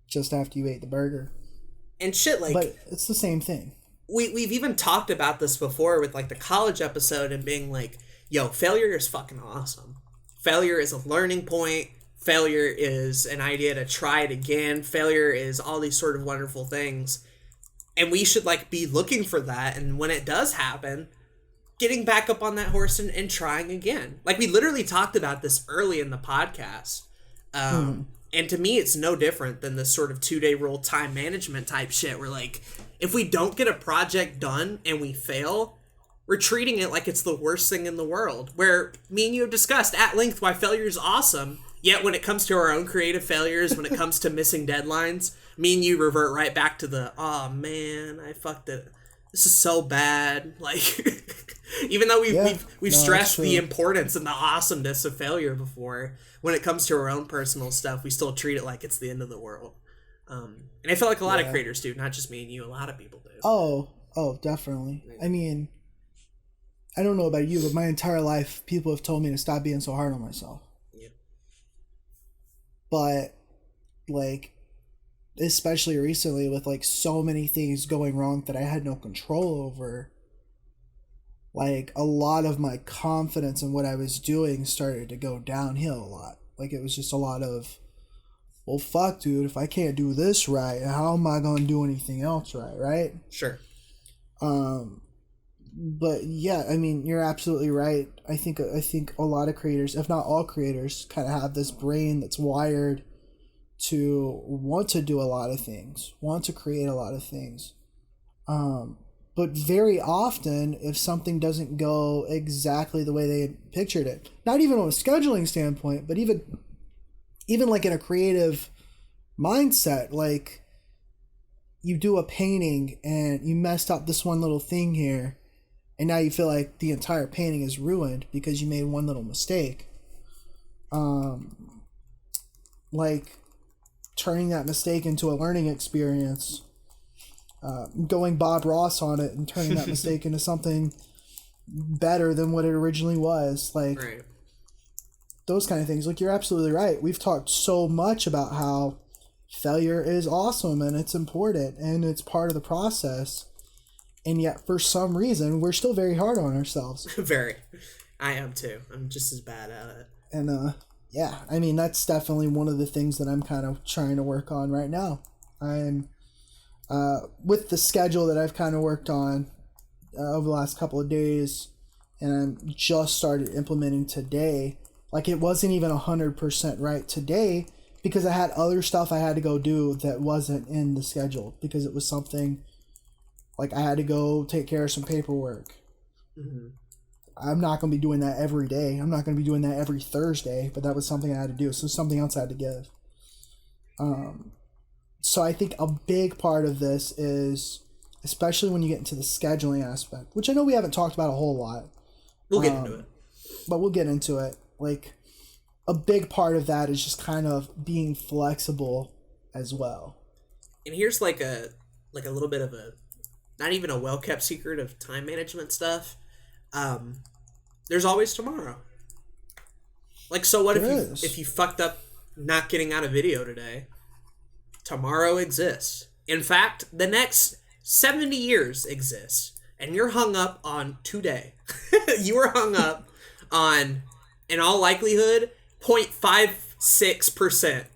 just after you ate the burger. And shit, like, but it's the same thing. We've even talked about this before with, like, the college episode and being like, yo, failure is fucking awesome. Failure is a learning point. Failure is an idea to try it again. Failure is all these sort of wonderful things. And we should, like, be looking for that. And when it does happen, getting back up on that horse and trying again. Like, we literally talked about this early in the podcast. And to me, it's no different than this sort of 2-day rule time management type shit where, like, if we don't get a project done and we fail, we're treating it like it's the worst thing in the world. Where me and you have discussed at length why failure is awesome, yet when it comes to our own creative failures, when it comes to missing deadlines, me and you revert right back to the, oh man, I fucked it. This is so bad. Like, even though we've stressed the importance and the awesomeness of failure before, when it comes to our own personal stuff, we still treat it like it's the end of the world. And I feel like a lot of creators do, not just me and you, a lot of people do. Oh, definitely. I mean, I don't know about you, but my entire life, people have told me to stop being so hard on myself. Yeah. But, like, especially recently with, like, so many things going wrong that I had no control over, like a lot of my confidence in what I was doing started to go downhill a lot. Like it was just a lot of, well, fuck, dude, if I can't do this right, how am I going to do anything else right? Sure. But yeah, I mean, you're absolutely right. I think a lot of creators, if not all creators, kind of have this brain that's wired to want to do a lot of things, want to create a lot of things. But very often, if something doesn't go exactly the way they had pictured it, not even on a scheduling standpoint, but even like in a creative mindset, like you do a painting and you messed up this one little thing here, and now you feel like the entire painting is ruined because you made one little mistake. Like turning that mistake into a learning experience, going Bob Ross on it and turning that mistake into something better than what it originally was. Like, right. Those kind of things. Like, you're absolutely right. We've talked so much about how failure is awesome and it's important and it's part of the process. And yet, for some reason, we're still very hard on ourselves. Very. I am too. I'm just as bad at it. And, yeah, I mean, that's definitely one of the things that I'm kind of trying to work on right now. I'm, with the schedule that I've kind of worked on over the last couple of days, and I'm just started implementing today. Like, it wasn't even 100% right today because I had other stuff I had to go do that wasn't in the schedule because it was something... Like, I had to go take care of some paperwork. Mm-hmm. I'm not going to be doing that every day. I'm not going to be doing that every Thursday, but that was something I had to do. So something else I had to give. So I think a big part of this is, especially when you get into the scheduling aspect, which I know we haven't talked about a whole lot. We'll get into it. But we'll get into it. Like, a big part of that is just kind of being flexible as well. And here's like a little bit of a, not even a well-kept secret of time management stuff. There's always tomorrow. Like, so what if you fucked up not getting out a video today? Tomorrow exists. In fact, the next 70 years exists. And you're hung up on today. You were hung up on, in all likelihood, 0.56%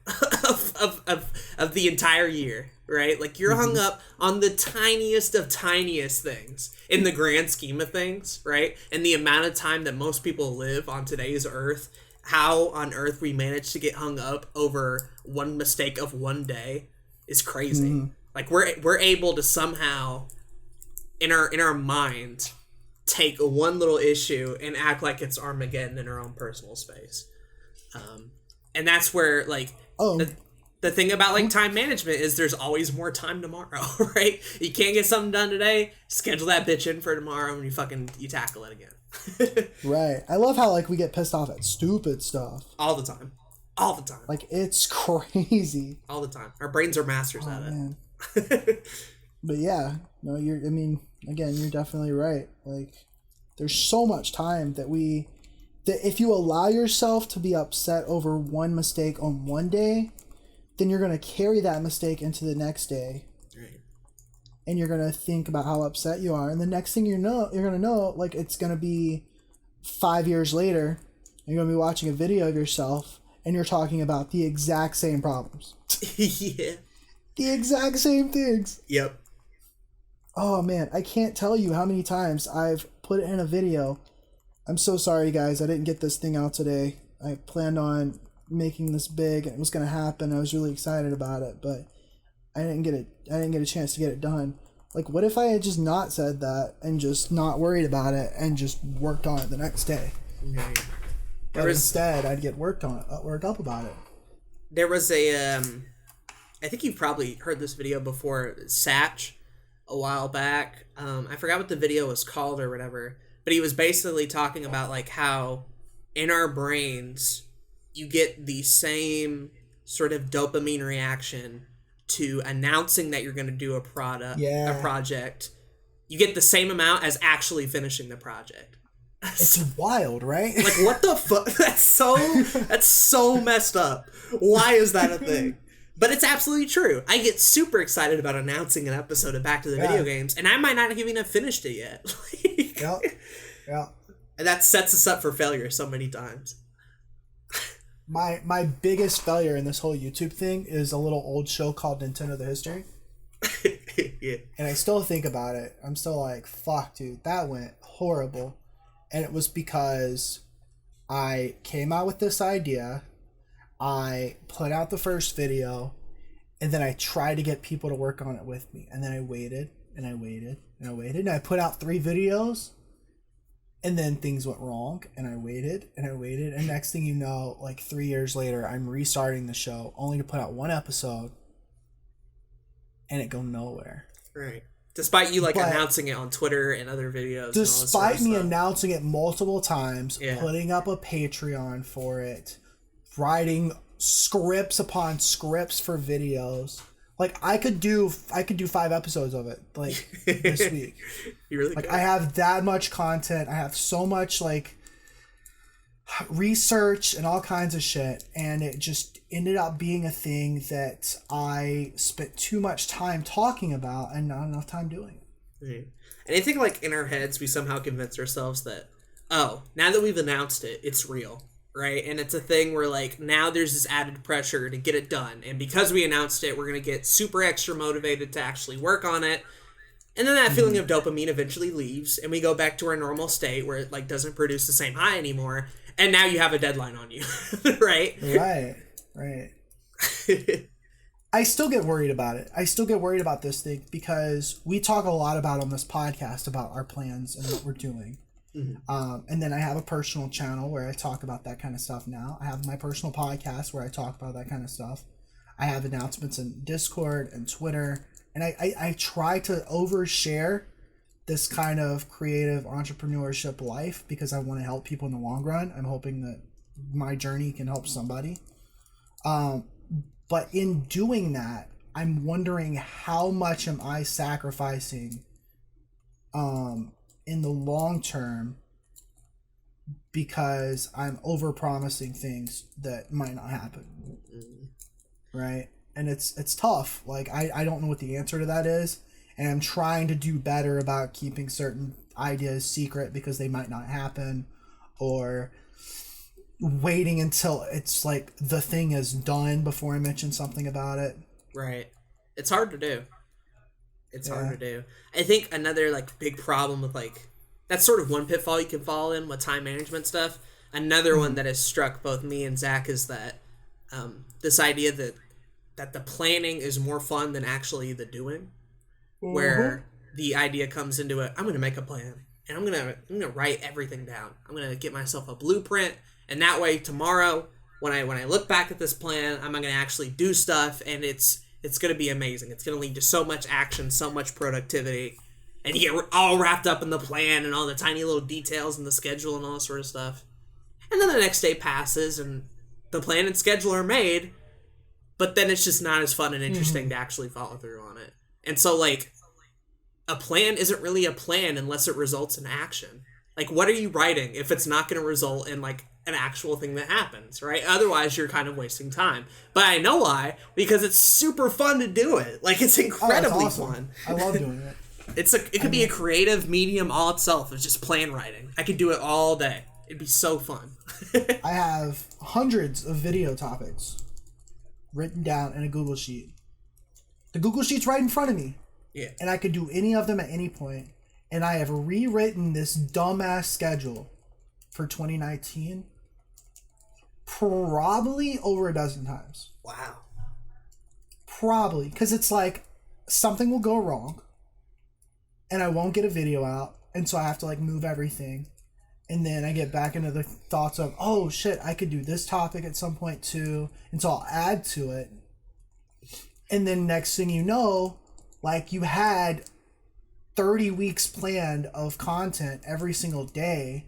of the entire year. Right? Like, you're hung up on the tiniest of tiniest things in the grand scheme of things, right? And the amount of time that most people live on today's earth, how on earth we manage to get hung up over one mistake of one day is crazy. Mm-hmm. Like, we're able to somehow, in our mind, take one little issue and act like it's Armageddon in our own personal space. And that's where, like... The thing about, like, time management is there's always more time tomorrow, right? You can't get something done today, schedule that bitch in for tomorrow and you tackle it again. Right. I love how, like, we get pissed off at stupid stuff. All the time. Like, it's crazy. All the time. Our brains are masters at it. But yeah, no, you're definitely right. Like, there's so much time that if you allow yourself to be upset over one mistake on one day, then you're going to carry that mistake into the next day. Right. And you're going to think about how upset you are. And the next thing you're going to know, like, it's going to be 5 years later, you're going to be watching a video of yourself, and you're talking about the exact same problems. Yeah. The exact same things. Yep. Oh, man, I can't tell you how many times I've put it in a video. I'm so sorry, guys. I didn't get this thing out today. I planned on making this big and it was going to happen. I was really excited about it, but I didn't get a chance to get it done. Like, what if I had just not said that and just not worried about it and just worked on it the next day? Right. But instead, I'd get worked up about it. There was a I think you've probably heard this video before, Zach, a while back. I forgot what the video was called or whatever, but he was basically talking about, like, how in our brains you get the same sort of dopamine reaction to announcing that you're going to do a project. You get the same amount as actually finishing the project. It's wild, right? Like, what the fuck? That's so messed up. Why is that a thing? But it's absolutely true. I get super excited about announcing an episode of Back to the Video Games, and I might not even have finished it yet. Yeah. And that sets us up for failure so many times. My biggest failure in this whole YouTube thing is a little old show called Nintendo The History. Yeah. And I still think about it. I'm still like, fuck, dude, that went horrible. And it was because I came out with this idea, I put out the first video, and then I tried to get people to work on it with me. And then I waited, and I waited, and I waited, and I put out 3 videos, and then things went wrong, and I waited, and I waited, and next thing you know, like 3 years later, I'm restarting the show, only to put out 1 episode, and it go nowhere. Right. Despite you announcing it on Twitter and other videos. Despite me announcing it multiple times, putting up a Patreon for it, writing scripts upon scripts for videos. Like I could do 5 episodes of it like this week. You really I have that much content. I have so much research and all kinds of shit, and it just ended up being a thing that I spent too much time talking about and not enough time doing it. Mm-hmm. And I think in our heads we somehow convince ourselves that, oh, now that we've announced it, it's real, right? And it's a thing where now there's this added pressure to get it done, and because we announced it, we're gonna get super extra motivated to actually work on it. And then that feeling of dopamine eventually leaves, and we go back to our normal state where it doesn't produce the same high anymore. And now you have a deadline on you, right? Right. I still get worried about it. I still get worried about this thing because we talk a lot about on this podcast about our plans and what we're doing. Mm-hmm. And then I have a personal channel where I talk about that kind of stuff now. I have my personal podcast where I talk about that kind of stuff. I have announcements in Discord and Twitter. And I try to overshare this kind of creative entrepreneurship life because I want to help people in the long run. I'm hoping that my journey can help somebody. But in doing that, I'm wondering how much am I sacrificing in the long term because I'm over-promising things that might not happen. Right? And it's tough. I don't know what the answer to that is. And I'm trying to do better about keeping certain ideas secret because they might not happen, or waiting until it's the thing is done before I mention something about it. Right. It's hard to do. It's hard to do. I think another big problem with that's sort of one pitfall you can fall in with time management stuff. Another one that has struck both me and Zach is that this idea that the planning is more fun than actually the doing. Where the idea comes into it, I'm going to make a plan, and I'm going to write everything down. I'm going to get myself a blueprint, and that way tomorrow, when I look back at this plan, I'm going to actually do stuff, and it's going to be amazing. It's going to lead to so much action, so much productivity, and you get all wrapped up in the plan and all the tiny little details and the schedule and all that sort of stuff. And then the next day passes, and the plan and schedule are made, but then it's just not as fun and interesting to actually follow through on it. And so, a plan isn't really a plan unless it results in action. What are you writing if it's not going to result in, an actual thing that happens, right? Otherwise, you're kind of wasting time. But I know why, because it's super fun to do it. It's incredibly fun. I love doing it. It could be a creative medium all itself. It's just plan writing. I could do it all day. It'd be so fun. I have hundreds of video topics written down in a Google Sheet. The Google Sheet's right in front of me. Yeah. And I could do any of them at any point. And I have rewritten this dumbass schedule for 2019 probably over a dozen times. Wow. Probably. Because it's something will go wrong. And I won't get a video out. And so I have to move everything. And then I get back into the thoughts of, oh shit, I could do this topic at some point too. And so I'll add to it. And then next thing you know, you had 30 weeks planned of content every single day,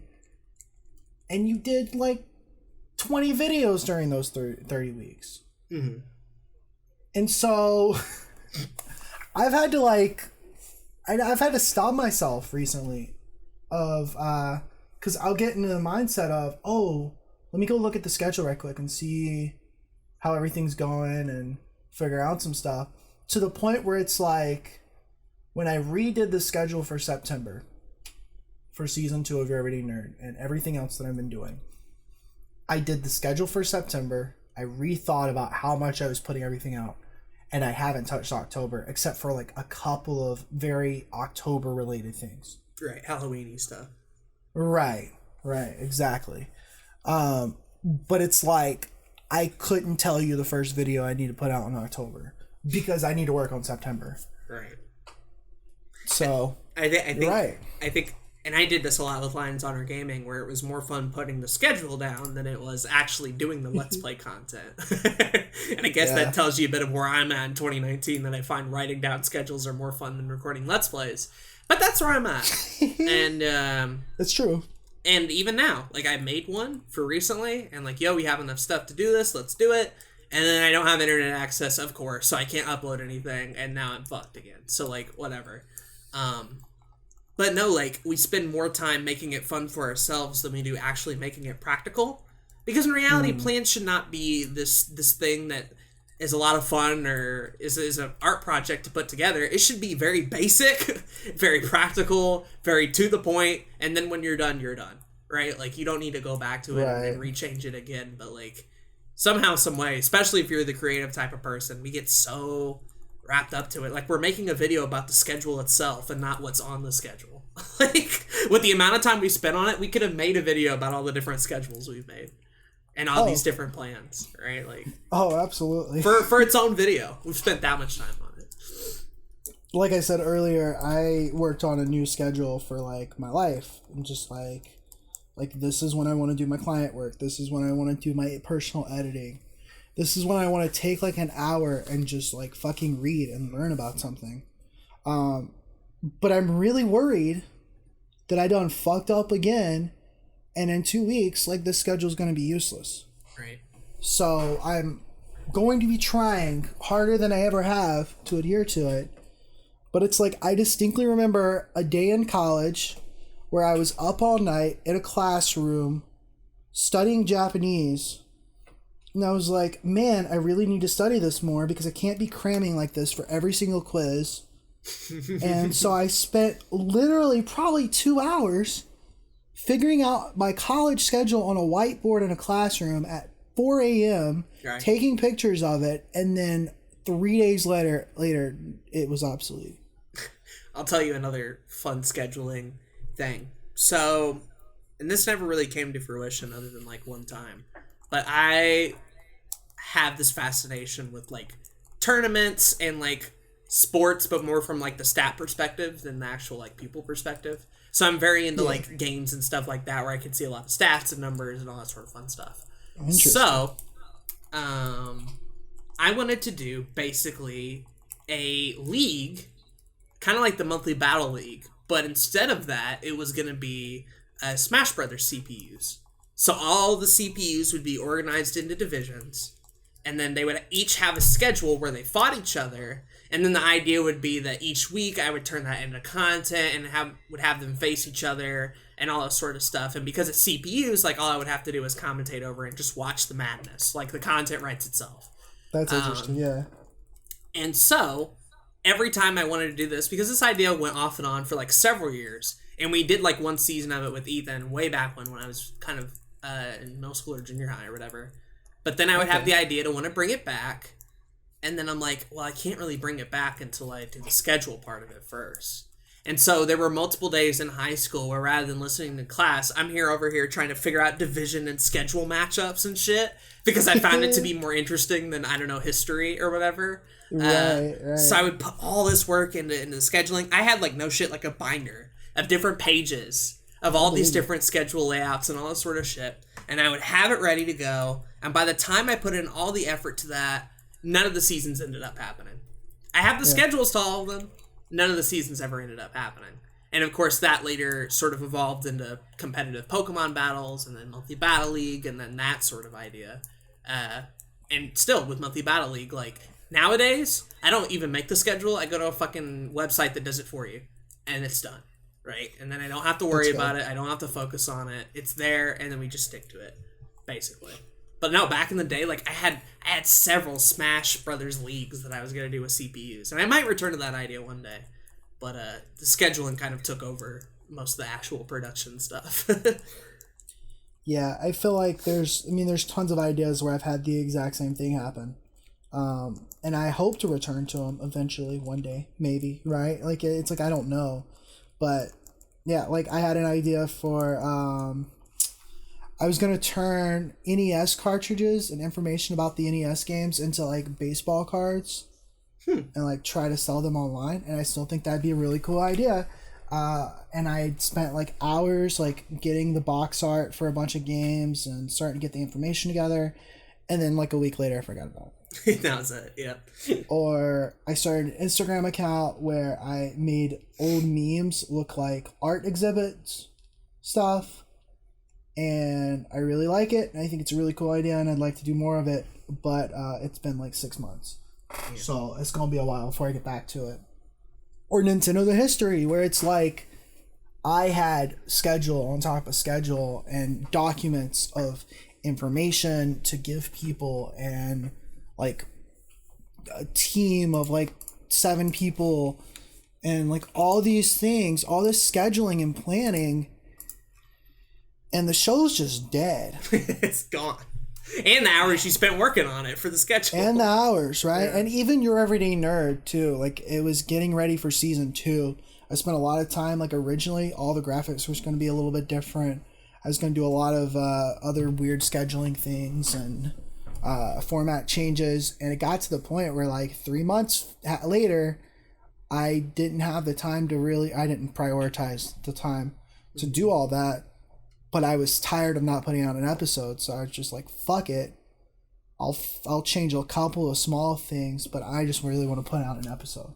and you did 20 videos during those 30 weeks. Mm-hmm. And so I've had to I've had to stop myself recently of because I'll get into the mindset of, oh, let me go look at the schedule right quick and see how everything's going, and figure out some stuff, to the point where it's like, when I redid the schedule for September, for season 2 of Your Everyday Nerd, and everything else that I've been doing, I did the schedule for September, I rethought about how much I was putting everything out, and I haven't touched October, except for like a couple of very October-related things. Right, Halloween-y stuff. Right, exactly. But it's like, I couldn't tell you the first video I need to put out in October, because I need to work on September. Right. So, I think, right. I think, and I did this a lot with Lions Honor Gaming, where it was more fun putting the schedule down than it was actually doing the Let's Play content. And I guess that tells you a bit of where I'm at in 2019, that I find writing down schedules are more fun than recording Let's Plays. But that's where I'm at. And that's true. And even now, like, I made one for recently, and like, yo, we have enough stuff to do this, let's do it. And then I don't have internet access, of course, so I can't upload anything, and now I'm fucked again. So, like, whatever. But no, like, we spend more time making it fun for ourselves than we do actually making it practical. Because in reality, plans should not be this thing that is a lot of fun or is an art project to put together. It should be very basic, very practical, very to the point, and then when you're done, right? Like, you don't need to go back to it and rechange it again, but, like, somehow, some way, especially if you're the creative type of person, we get so wrapped up to it. Like, we're making a video about the schedule itself and not what's on the schedule. Like, with the amount of time we spent on it, we could have made a video about all the different schedules we've made and all these different plans, right? Like, absolutely. For its own video, we've spent that much time on it. Like I said earlier, I worked on a new schedule for, like, my life. I'm just like, this is when I want to do my client work. This is when I want to do my personal editing. This is when I want to take, like, an hour and just, like, fucking read and learn about something. But I'm really worried that I done fucked up again, and in 2 weeks, like, this schedule's going to be useless. Right. So I'm going to be trying harder than I ever have to adhere to it. But it's like, I distinctly remember a day in college where I was up all night in a classroom studying Japanese. And I was like, man, I really need to study this more because I can't be cramming like this for every single quiz. And so I spent literally probably 2 hours figuring out my college schedule on a whiteboard in a classroom at 4 a.m., taking pictures of it, and then 3 days later, it was obsolete. I'll tell you another fun scheduling thing. So, and this never really came to fruition other than, like, one time, but I have this fascination with, like, tournaments and, like, sports, but more from, like, the stat perspective than the actual, like, people perspective. So I'm very into, like, games and stuff like that, where I can see a lot of stats and numbers and all that sort of fun stuff. So, I wanted to do, basically, a league, kind of like the monthly battle league, but instead of that, it was going to be Smash Brothers CPUs. So all the CPUs would be organized into divisions, and then they would each have a schedule where they fought each other, and then the idea would be that each week I would turn that into content and would have them face each other and all that sort of stuff. And because it's CPUs, like, all I would have to do is commentate over and just watch the madness. Like, the content writes itself. That's interesting, yeah. And so, every time I wanted to do this, because this idea went off and on for, like, several years, and we did, like, one season of it with Ethan way back when I was kind of in middle school or junior high or whatever. But then I would have the idea to want to bring it back, and then I'm like, well, I can't really bring it back until I do the schedule part of it first. And so there were multiple days in high school where, rather than listening to class, I'm over here trying to figure out division and schedule matchups and shit, because I found it to be more interesting than, I don't know, history or whatever. Right. So I would put all this work into the scheduling. I had, like, no shit, like a binder of different pages of all these different schedule layouts and all this sort of shit. And I would have it ready to go. And by the time I put in all the effort to that, none of the seasons ended up happening. I have the schedules to all of them. None of the seasons ever ended up happening. And of course, that later sort of evolved into competitive Pokemon battles, and then Monthly Battle League, and then that sort of idea. And still, with Monthly Battle League, like, nowadays, I don't even make the schedule. I go to a fucking website that does it for you, and it's done, right? And then I don't have to worry about it. I don't have to focus on it. It's there, and then we just stick to it, basically. But no, back in the day, like I had several Smash Brothers leagues that I was gonna do with CPUs, and I might return to that idea one day. But the scheduling kind of took over most of the actual production stuff. Yeah, I feel like there's tons of ideas where I've had the exact same thing happen. And I hope to return to them eventually one day, maybe, right? Like, it's like, I don't know. But, yeah, like, I had an idea for, I was going to turn NES cartridges and information about the NES games into, like, baseball cards. And, like, try to sell them online. And I still think that'd be a really cool idea. And I spent, like, hours, like, getting the box art for a bunch of games and starting to get the information together. And then, like, a week later, I forgot about it. That was it, yeah. Or I started an Instagram account where I made old memes look like art exhibits stuff. And I really like it. And I think it's a really cool idea, and I'd like to do more of it. But it's been, like, 6 months. Yeah. So it's going to be a while before I get back to it. Or Nintendo the History, where it's like I had schedule on top of schedule and documents of information to give people, and like a team of like 7 people, and like all these things, all this scheduling and planning, and the show's just dead. It's gone. And the hours you spent working on it for the schedule. And the hours, right? Yeah. And even Your Everyday Nerd, too. Like, it was getting ready for season 2. I spent a lot of time, like, originally, all the graphics was going to be a little bit different. I was going to do a lot of other weird scheduling things and format changes. And it got to the point where, like, 3 months later, I didn't have the time to really... I didn't prioritize the time to do all that. But I was tired of not putting out an episode, so I was just like, fuck it. I'll change a couple of small things, but I just really want to put out an episode.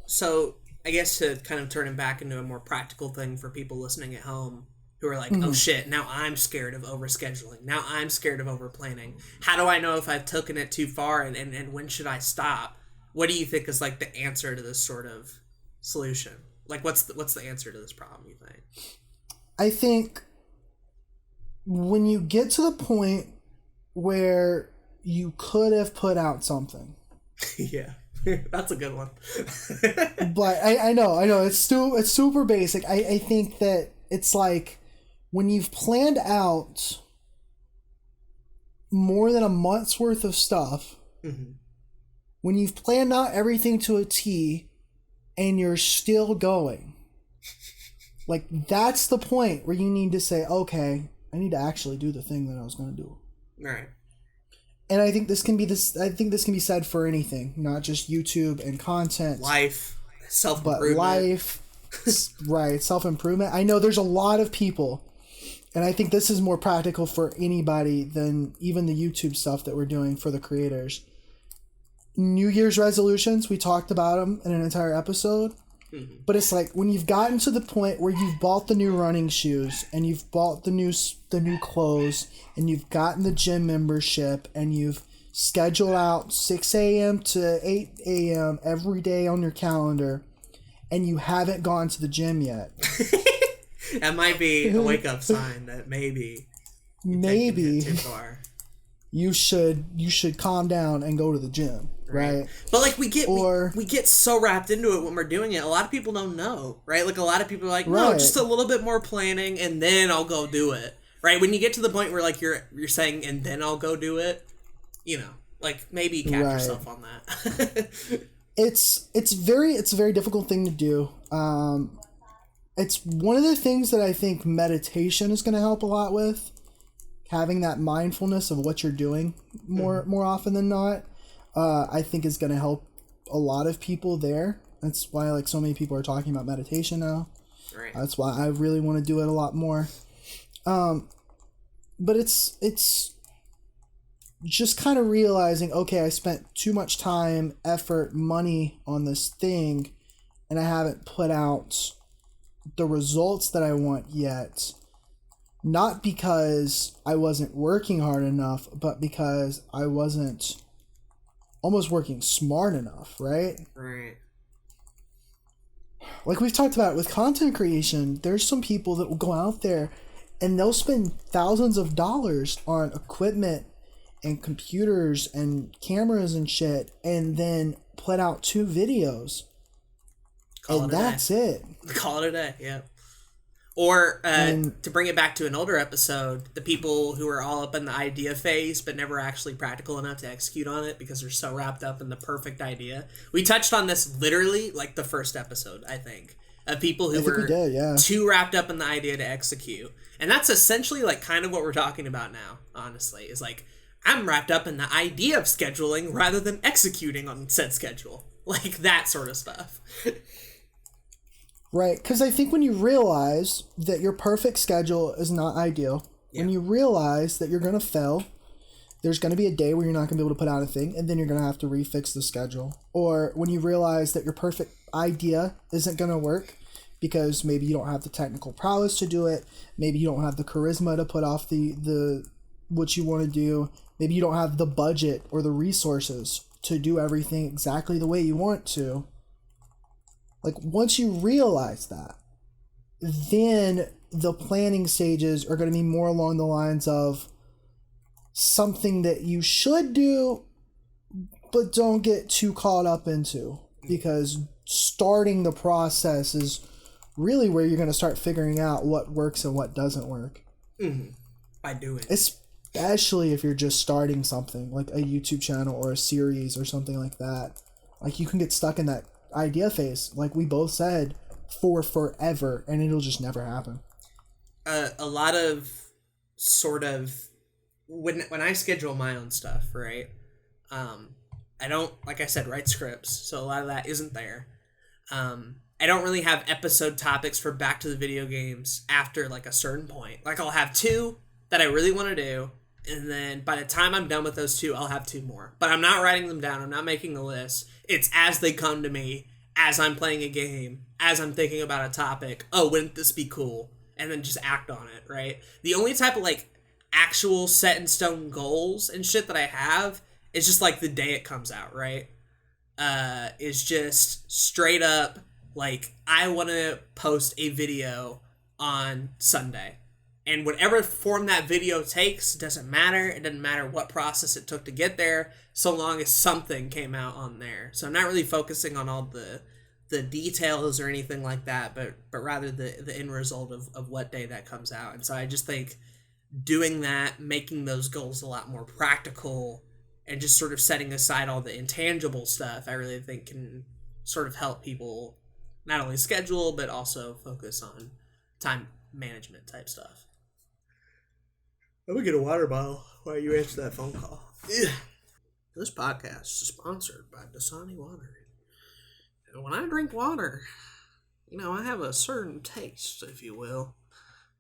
So, I guess to kind of turn it back into a more practical thing for people listening at home who are like, oh shit, now I'm scared of overscheduling. Now I'm scared of overplanning. How do I know if I've taken it too far, and when should I stop? What do you think is like the answer to this sort of solution? Like, what's the answer to this problem, you think? I think... when you get to the point where you could have put out something. Yeah, that's a good one. But I know, it's super basic. I think that it's like when you've planned out more than a month's worth of stuff, when you've planned out everything to a T and you're still going, like that's the point where you need to say, okay, I need to actually do the thing that I was going to do. Right. And I think this can be said for anything, not just YouTube and content. Life, self-improvement. But life, right, self-improvement. I know there's a lot of people, and I think this is more practical for anybody than even the YouTube stuff that we're doing for the creators. New Year's resolutions, we talked about them in an entire episode. But it's like when you've gotten to the point where you've bought the new running shoes and you've bought the new clothes and you've gotten the gym membership and you've scheduled out 6 a.m. to 8 a.m. every day on your calendar and you haven't gone to the gym yet. That might be a wake-up sign that maybe too far. You should calm down and go to the gym. Right. But like we get so wrapped into it when we're doing it. A lot of people don't know, right? Like a lot of people are like, no, just a little bit more planning and then I'll go do it. Right? When you get to the point where like you're saying and then I'll go do it, you know, like maybe catch yourself on that. It's a very difficult thing to do. It's one of the things that I think meditation is going to help a lot with, having that mindfulness of what you're doing more often than not. I think is going to help a lot of people there. That's why like so many people are talking about meditation now. Right. That's why I really want to do it a lot more. But it's just kind of realizing, okay, I spent too much time, effort, money on this thing, and I haven't put out the results that I want yet. Not because I wasn't working hard enough, but because I wasn't almost working smart enough, right? Right. Like we've talked about with content creation, there's some people that will go out there and they'll spend thousands of dollars on equipment and computers and cameras and shit, and then put out 2 videos. And that's it. Call it a day, yeah. Or, to bring it back to an older episode, the people who are all up in the idea phase but never actually practical enough to execute on it because they're so wrapped up in the perfect idea. We touched on this literally, like, the first episode, I think, of people who were too wrapped up in the idea to execute. And that's essentially, like, kind of what we're talking about now, honestly, is, like, I'm wrapped up in the idea of scheduling rather than executing on said schedule. Like, that sort of stuff. Right, because I think when you realize that your perfect schedule is not ideal, when you realize that you're going to fail, there's going to be a day where you're not going to be able to put out a thing, and then you're going to have to refix the schedule. Or when you realize that your perfect idea isn't going to work because maybe you don't have the technical prowess to do it, maybe you don't have the charisma to put off the what you want to do, maybe you don't have the budget or the resources to do everything exactly the way you want to. Like, once you realize that, then the planning stages are going to be more along the lines of something that you should do, but don't get too caught up into. Because starting the process is really where you're going to start figuring out what works and what doesn't work. Mm-hmm. By doing it. Especially if you're just starting something, like a YouTube channel or a series or something like that. Like, you can get stuck in that idea phase, like we both said, for forever, and it'll just never happen. A lot of sort of when I schedule my own stuff, right? I don't, like I said, write scripts, so a lot of that isn't there. I don't really have episode topics for back to the video games after like a certain point. Like, I'll have 2 that I really want to do, and then by the time I'm done with those 2, I'll have 2 more. But I'm not writing them down. I'm not making a list. It's as they come to me, as I'm playing a game, as I'm thinking about a topic. Oh, wouldn't this be cool? And then just act on it, right? The only type of, like, actual set-in-stone goals and shit that I have is just, like, the day it comes out, right? Is just straight up, like, I want to post a video on Sunday. And whatever form that video takes, doesn't matter. It doesn't matter what process it took to get there, so long as something came out on there. So I'm not really focusing on all the details or anything like that, but rather the end result of what day that comes out. And so I just think doing that, making those goals a lot more practical, and just sort of setting aside all the intangible stuff, I really think can sort of help people not only schedule, but also focus on time management type stuff. I'm gonna get a water bottle while you answer that phone call. Yeah. This podcast is sponsored by Dasani Water. And when I drink water, I have a certain taste, if you will.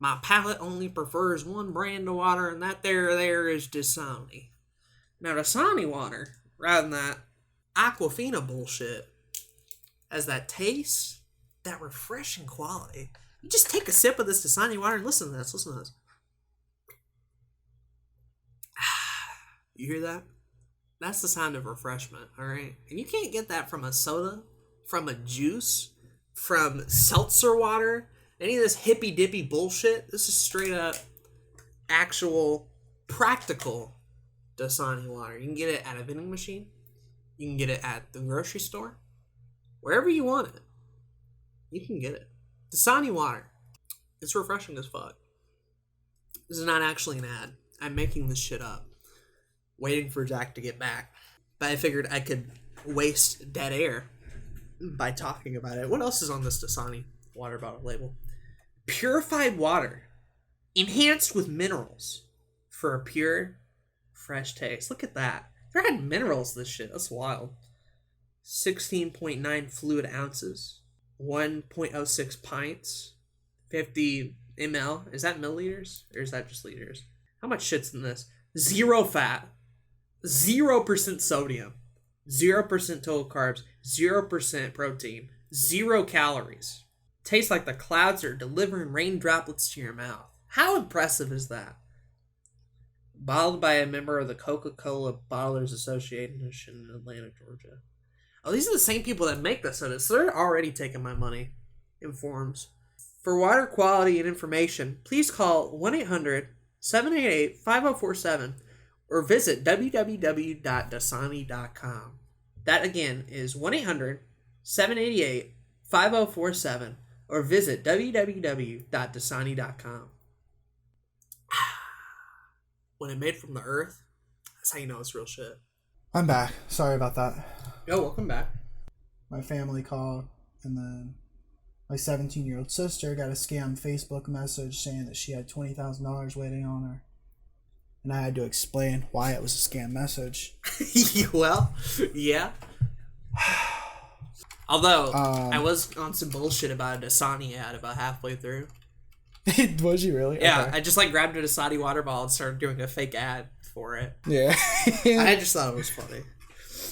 My palate only prefers one brand of water, and that there is Dasani. Now, Dasani water, rather than that Aquafina bullshit, has that taste, that refreshing quality. You just take a sip of this Dasani water and listen to this. Listen to this. You hear that? That's the sound of refreshment, alright? And you can't get that from a soda, from a juice, from seltzer water, any of this hippy-dippy bullshit. This is straight up actual practical Dasani water. You can get it at a vending machine. You can get it at the grocery store. Wherever you want it, you can get it. Dasani water. It's refreshing as fuck. This is not actually an ad. I'm making this shit up, waiting for Zach to get back. But I figured I could waste dead air by talking about it. What else is on this Dasani water bottle label? Purified water, enhanced with minerals for a pure, fresh taste. Look at that. They had minerals, this shit. That's wild. 16.9 fluid ounces, 1.06 pints, 50 ml. Is that milliliters or is that just liters? How much shit's in this? 0 fat, 0% sodium, 0% total carbs, 0% protein, 0 calories. Tastes like the clouds are delivering rain droplets to your mouth. How impressive is that? Bottled by a member of the Coca-Cola Bottlers Association in Atlanta, Georgia. Oh, these are the same people that make this soda, so they're already taking my money in forms. For water quality and information, please call 1-800-788-5047 or visit www.dasani.com. That again is 1-800-788-5047 or visit www.dasani.com. When it made from the earth, that's how you know it's real shit. I'm back. Sorry about that. Yo, welcome back. My family called, and then my 17-year-old sister got a scam Facebook message saying that she had $20,000 waiting on her. And I had to explain why it was a scam message. Well, yeah. Although, I was on some bullshit about a Dasani ad about halfway through. Was you really? Yeah, okay. I just like grabbed a Dasani water bottle and started doing a fake ad for it. Yeah. I just thought it was funny.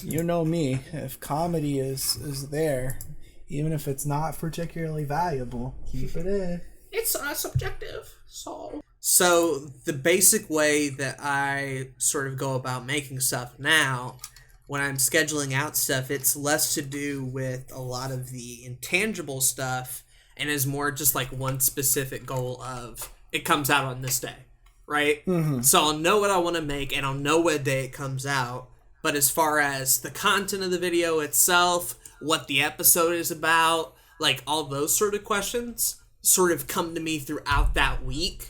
You know me. If comedy is there, even if it's not particularly valuable, keep it in. It's subjective. So the basic way that I sort of go about making stuff now, when I'm scheduling out stuff, it's less to do with a lot of the intangible stuff and is more just like one specific goal of it comes out on this day, right? Mm-hmm. So I'll know what I want to make and I'll know what day it comes out. But as far as the content of the video itself, what the episode is about, like all those sort of questions sort of come to me throughout that week.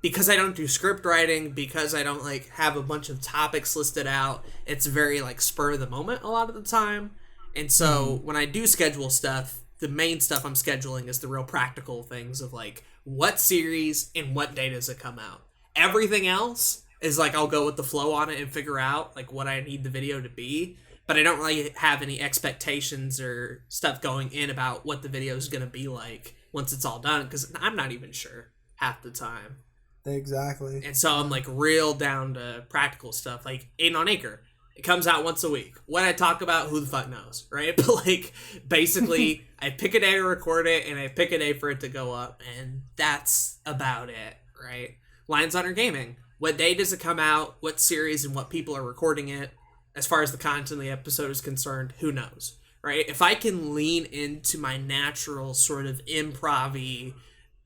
Because I don't do script writing, because I don't like have a bunch of topics listed out, it's very like spur of the moment a lot of the time. And so when I do schedule stuff, the main stuff I'm scheduling is the real practical things of like what series and what day does it come out. Everything else is like I'll go with the flow on it and figure out like what I need the video to be. But I don't really have any expectations or stuff going in about what the video is going to be like once it's all done, because I'm not even sure half the time. Exactly. And so I'm like real down to practical stuff, like Aden on Acre. It comes out once a week. What I talk about, who the fuck knows, right? But like basically I pick a day to record it and I pick a day for it to go up, and that's about it, right? Lions Honor Gaming. What day does it come out? What series and what people are recording it? As far as the content of the episode is concerned, who knows, right? If I can lean into my natural sort of improv-y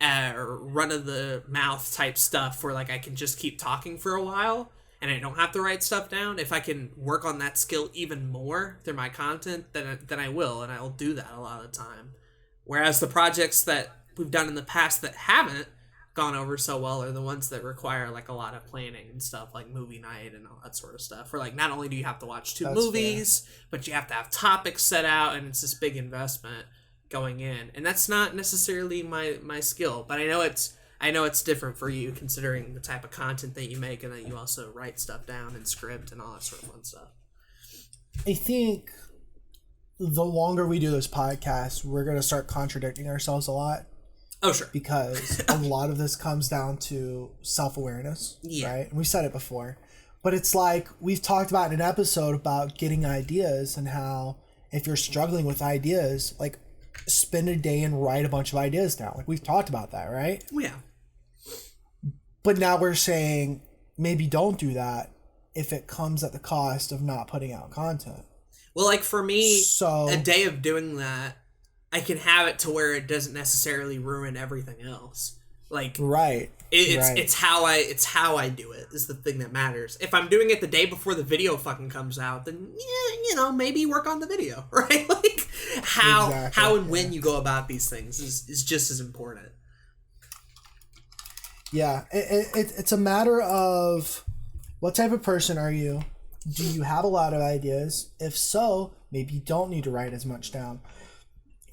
run-of-the-mouth type stuff where like I can just keep talking for a while and I don't have to write stuff down, if I can work on that skill even more through my content, then I will, and I'll do that a lot of the time. Whereas the projects that we've done in the past that haven't gone over so well are the ones that require like a lot of planning and stuff, like movie night and all that sort of stuff, where like not only do you have to watch two movies, but you have to have topics set out, and it's this big investment going in, and that's not necessarily my skill, but I know it's different for you considering the type of content that you make and that you also write stuff down and script and all that sort of fun stuff. I think the longer we do this podcast, we're going to start contradicting ourselves a lot. Oh, sure. Because a lot of this comes down to self-awareness, right? And we said it before. But it's like we've talked about in an episode about getting ideas and how if you're struggling with ideas, like spend a day and write a bunch of ideas down. Like we've talked about that, right? Yeah. But now we're saying maybe don't do that if it comes at the cost of not putting out content. Well, like for me, a day of doing that, I can have it to where it doesn't necessarily ruin everything else. Like right. It's how I do it is the thing that matters. If I'm doing it the day before the video fucking comes out, then maybe work on the video, right? Like how and when you go about these things is just as important. Yeah, it's a matter of what type of person are you? Do you have a lot of ideas? If so, maybe you don't need to write as much down.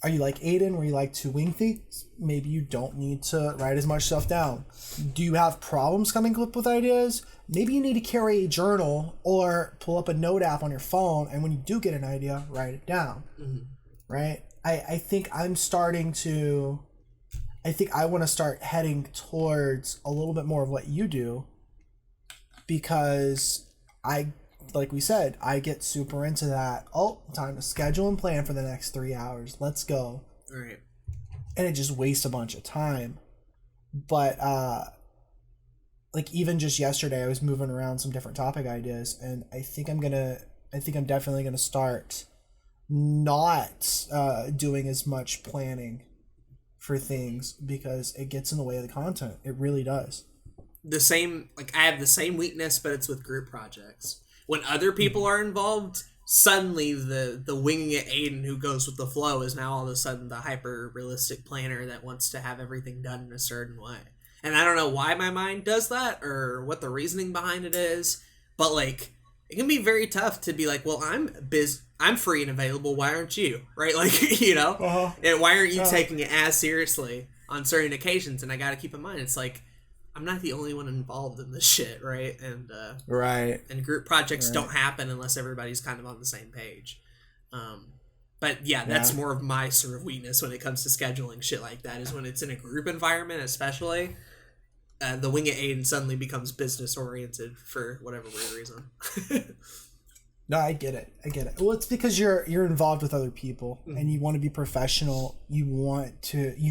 Are you like Aden, where you like to wing things? Maybe you don't need to write as much stuff down. Do you have problems coming up with ideas? Maybe you need to carry a journal or pull up a note app on your phone, and when you do get an idea, write it down. Mm-hmm. Right? I think I want to start heading towards a little bit more of what you do, because like we said, I get super into that. Oh, time to schedule and plan for the next 3 hours. Let's go. All right. And it just wastes a bunch of time. But like even just yesterday, I was moving around some different topic ideas, and I think I'm definitely gonna start not doing as much planning for things, because it gets in the way of the content. It really does. the same, like, I have the same weakness, but it's with group projects. When other people are involved, suddenly the winging it Aden who goes with the flow is now all of a sudden the hyper-realistic planner that wants to have everything done in a certain way. And I don't know why my mind does that or what the reasoning behind it is, but, like, it can be very tough to be like, well, I'm free and available, why aren't you? Right? Like, you know? And why aren't you taking it as seriously on certain occasions? And I gotta keep in mind, it's like, I'm not the only one involved in this shit, right? And and group projects don't happen unless everybody's kind of on the same page. But yeah, that's more of my sort of weakness when it comes to scheduling shit like that, is when it's in a group environment, especially. The wing it Aden suddenly becomes business oriented for whatever weird reason. No, I get it. Well, it's because you're involved with other people and you want to be professional. You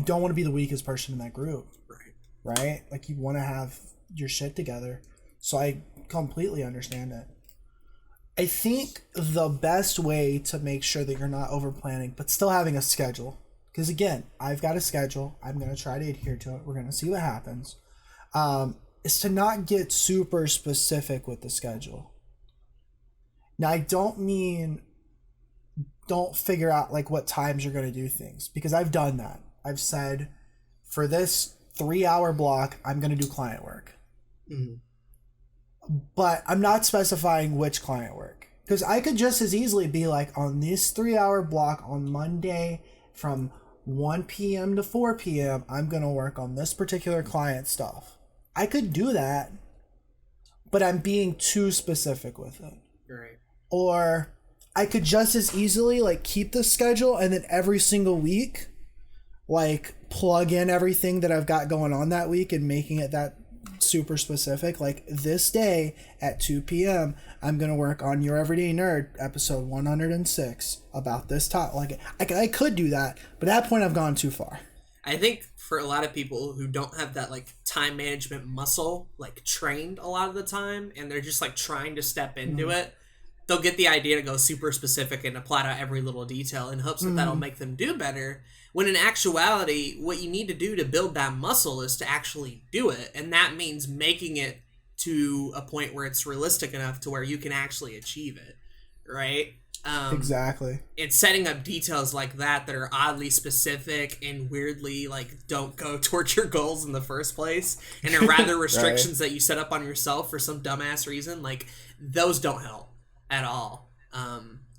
don't want to be the weakest person in that group. Right? Like, you want to have your shit together. So I completely understand it. I think the best way to make sure that you're not over planning, but still having a schedule, because again, I've got a schedule. I'm going to try to adhere to it. We're going to see what happens. Is to not get super specific with the schedule. Now, I don't mean don't figure out like what times you're going to do things, because I've done that. I've said for this 3-hour block, I'm going to do client work. But I'm not specifying which client work, because I could just as easily be like, on this 3-hour block on Monday from 1 p.m. to 4 p.m., I'm going to work on this particular client stuff. I could do that, but I'm being too specific with it. Right. Or I could just as easily like keep the schedule and then every single week like plug in everything that I've got going on that week and making it that super specific. Like, this day at 2 p.m. I'm going to work on Your Everyday Nerd episode 106 about this topic. Like, I could do that, but at that point I've gone too far. I think for a lot of people who don't have that like time management muscle like trained a lot of the time, and they're just like trying to step into it, they'll get the idea to go super specific and apply to every little detail in hopes that that'll make them do better. When in actuality, what you need to do to build that muscle is to actually do it. And that means making it to a point where it's realistic enough to where you can actually achieve it. Right? Exactly. It's setting up details like that are oddly specific and weirdly like don't go towards your goals in the first place, and are rather restrictions that you set up on yourself for some dumbass reason. Like, those don't help at all.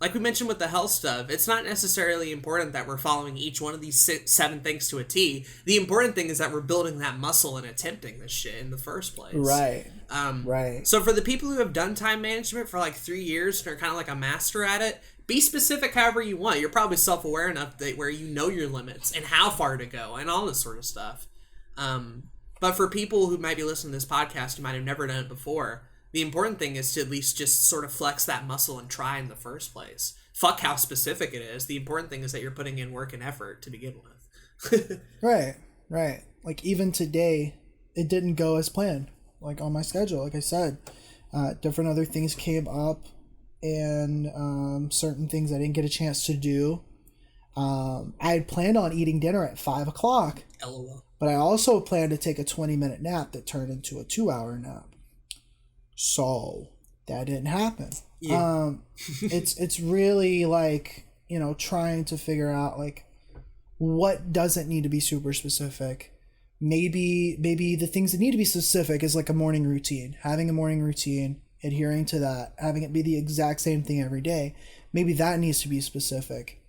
Like we mentioned with the health stuff, it's not necessarily important that we're following each one of these 7 things to a T. The important thing is that we're building that muscle and attempting this shit in the first place. Right. Right. So for the people who have done time management for like 3 years and are kind of like a master at it, be specific however you want. You're probably self-aware enough that where you know your limits and how far to go and all this sort of stuff. But for people who might be listening to this podcast who might have never done it before, the important thing is to at least just sort of flex that muscle and try in the first place. Fuck how specific it is. The important thing is that you're putting in work and effort to begin with. Right. Like, even today, it didn't go as planned. Like, on my schedule, like I said, different other things came up, and certain things I didn't get a chance to do. I had planned on eating dinner at 5 o'clock. LOL. But I also planned to take a 20-minute nap that turned into a 2-hour nap. So that didn't happen. Yeah. It's really like, you know, trying to figure out like what doesn't need to be super specific. Maybe the things that need to be specific is like a morning routine, having a morning routine, adhering to that, having it be the exact same thing every day. Maybe that needs to be specific.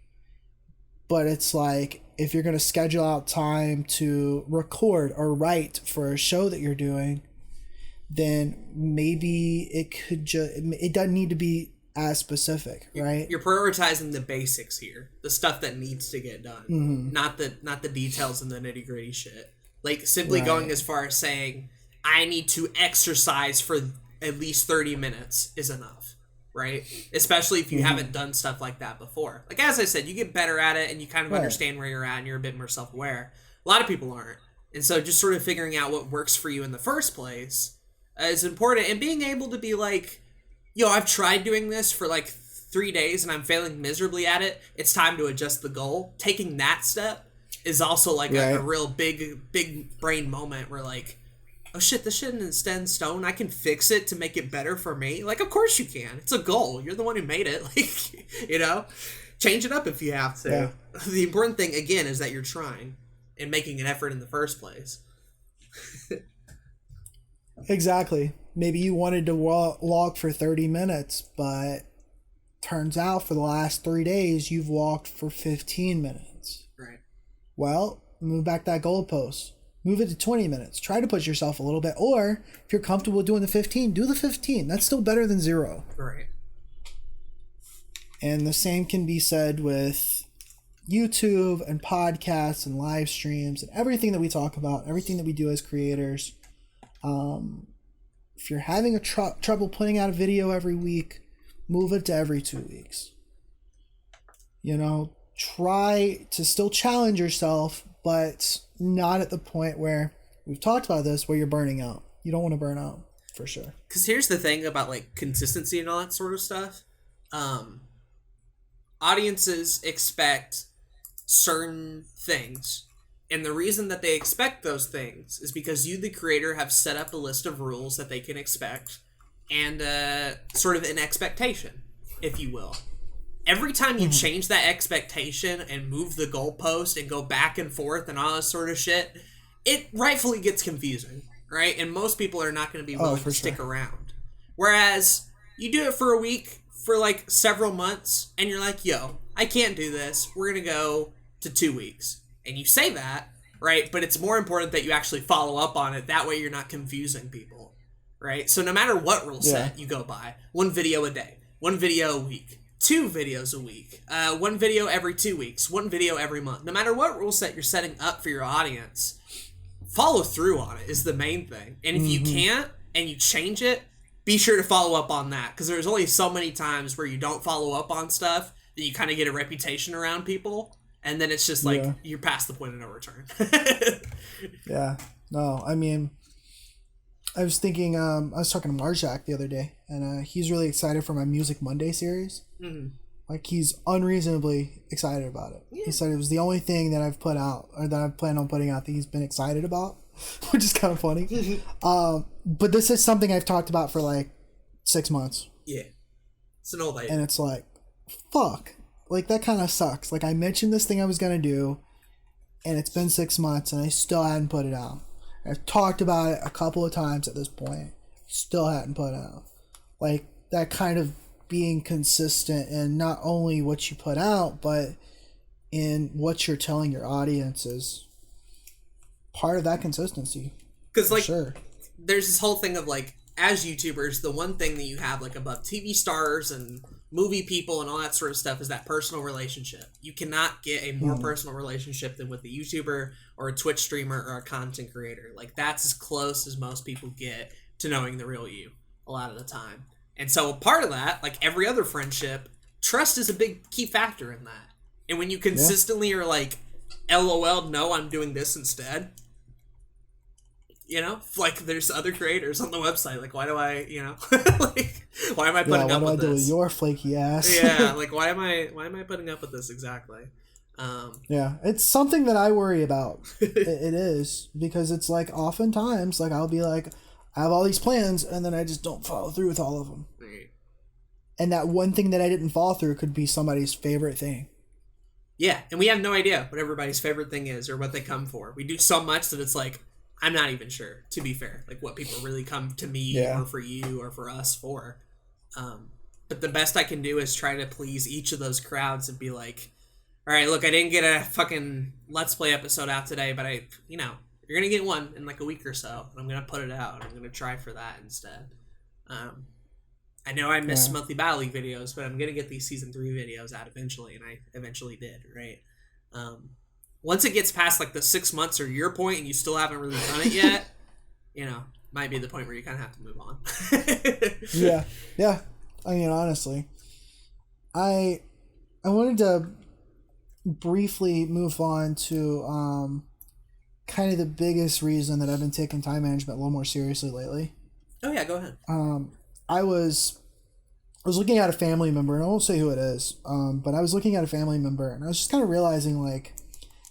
But it's like, if you're going to schedule out time to record or write for a show that you're doing, then maybe it doesn't need to be as specific, right? You're prioritizing the basics here, the stuff that needs to get done, not the details and the nitty gritty shit. Like, simply going as far as saying, I need to exercise for at least 30 minutes is enough, right? Especially if you haven't done stuff like that before. Like, as I said, you get better at it and you kind of understand where you're at and you're a bit more self-aware. A lot of people aren't. And so just sort of figuring out what works for you in the first place is important, and being able to be like, yo, I've tried doing this for like 3 days and I'm failing miserably at it. It's time to adjust the goal. Taking that step is also like a real big brain moment where like, oh shit, this shit isn't set in stone. I can fix it to make it better for me. Like, of course you can. It's a goal. You're the one who made it. Like, you know, change it up if you have to. Yeah. The important thing, again, is that you're trying and making an effort in the first place. Exactly. Maybe you wanted to walk for 30 minutes, but turns out for the last 3 days, you've walked for 15 minutes. Right. Well, move back that goalpost. Move it to 20 minutes. Try to push yourself a little bit. Or if you're comfortable doing the 15, do the 15. That's still better than 0. Right. And the same can be said with YouTube and podcasts and live streams and everything that we talk about, everything that we do as creators. If you're having trouble putting out a video every week, move it to every 2 weeks. You know, try to still challenge yourself, but not at the point where, we've talked about this, where you're burning out. You don't want to burn out, for sure. Because here's the thing about, like, consistency and all that sort of stuff. Audiences expect certain things. And the reason that they expect those things is because you, the creator, have set up a list of rules that they can expect and sort of an expectation, if you will. Every time you change that expectation and move the goalpost and go back and forth and all this sort of shit, it rightfully gets confusing, right? And most people are not going to be willing to stick around. Whereas you do it for a week, for like several months, and you're like, yo, I can't do this. We're going to go to 2 weeks. And you say that, right? But it's more important that you actually follow up on it. That way you're not confusing people, right? So no matter what rule set you go by, 1 video a day, 1 video a week, 2 videos a week, 1 video every 2 weeks, 1 video every month. No matter what rule set you're setting up for your audience, follow through on it is the main thing. And if you can't and you change it, be sure to follow up on that. Because there's only so many times where you don't follow up on stuff that you kind of get a reputation around people. And then it's just like, you're past the point of no return. Yeah. No, I mean, I was thinking, I was talking to Marjak the other day, and he's really excited for my Music Monday series. Mm-hmm. Like, he's unreasonably excited about it. Yeah. He said it was the only thing that I've put out, or that I've planned on putting out, that he's been excited about, which is kind of funny. But this is something I've talked about for like 6 months. Yeah. It's an old idea. And it's like, fuck. Like, that kind of sucks. Like, I mentioned this thing I was going to do, and it's been 6 months, and I still hadn't put it out. I've talked about it a couple of times at this point. Still hadn't put it out. Like, that kind of being consistent in not only what you put out, but in what you're telling your audience is part of that consistency. Because, like, there's this whole thing of, like, as YouTubers, the one thing that you have, like, above TV stars and movie people and all that sort of stuff is that personal relationship. You cannot get a more personal relationship than with a YouTuber or a Twitch streamer or a content creator. Like, that's as close as most people get to knowing the real you a lot of the time. And so part of that, like every other friendship, trust is a big key factor in that. And when you consistently are like, LOL, no, I'm doing this instead. You know, like there's other creators on the website. Like, why do I, you know, like, why am I putting up with this? What do I do with your flaky ass? Yeah, like why am I putting up with this exactly? Yeah, it's something that I worry about. It is, because it's like oftentimes, like I'll be like, I have all these plans, and then I just don't follow through with all of them. Right. And that one thing that I didn't follow through could be somebody's favorite thing. Yeah, and we have no idea what everybody's favorite thing is or what they come for. We do so much that it's like, I'm not even sure, to be fair, like what people really come to me or for you or for us for. But the best I can do is try to please each of those crowds and be like, all right, look, I didn't get a fucking Let's Play episode out today, but you're going to get one in like a week or so. And I'm going to put it out. And I'm going to try for that instead. I know I missed monthly Battle League videos, but I'm going to get these Season 3 videos out eventually. And I eventually did, right? Once it gets past like the 6 months or year point and you still haven't really done it yet, might be the point where you kind of have to move on. Yeah. I mean, honestly, I wanted to briefly move on to kind of the biggest reason that I've been taking time management a little more seriously lately. Oh yeah, go ahead. I was looking at a family member, and I won't say who it is, but I was looking at a family member, and I was just kind of realizing like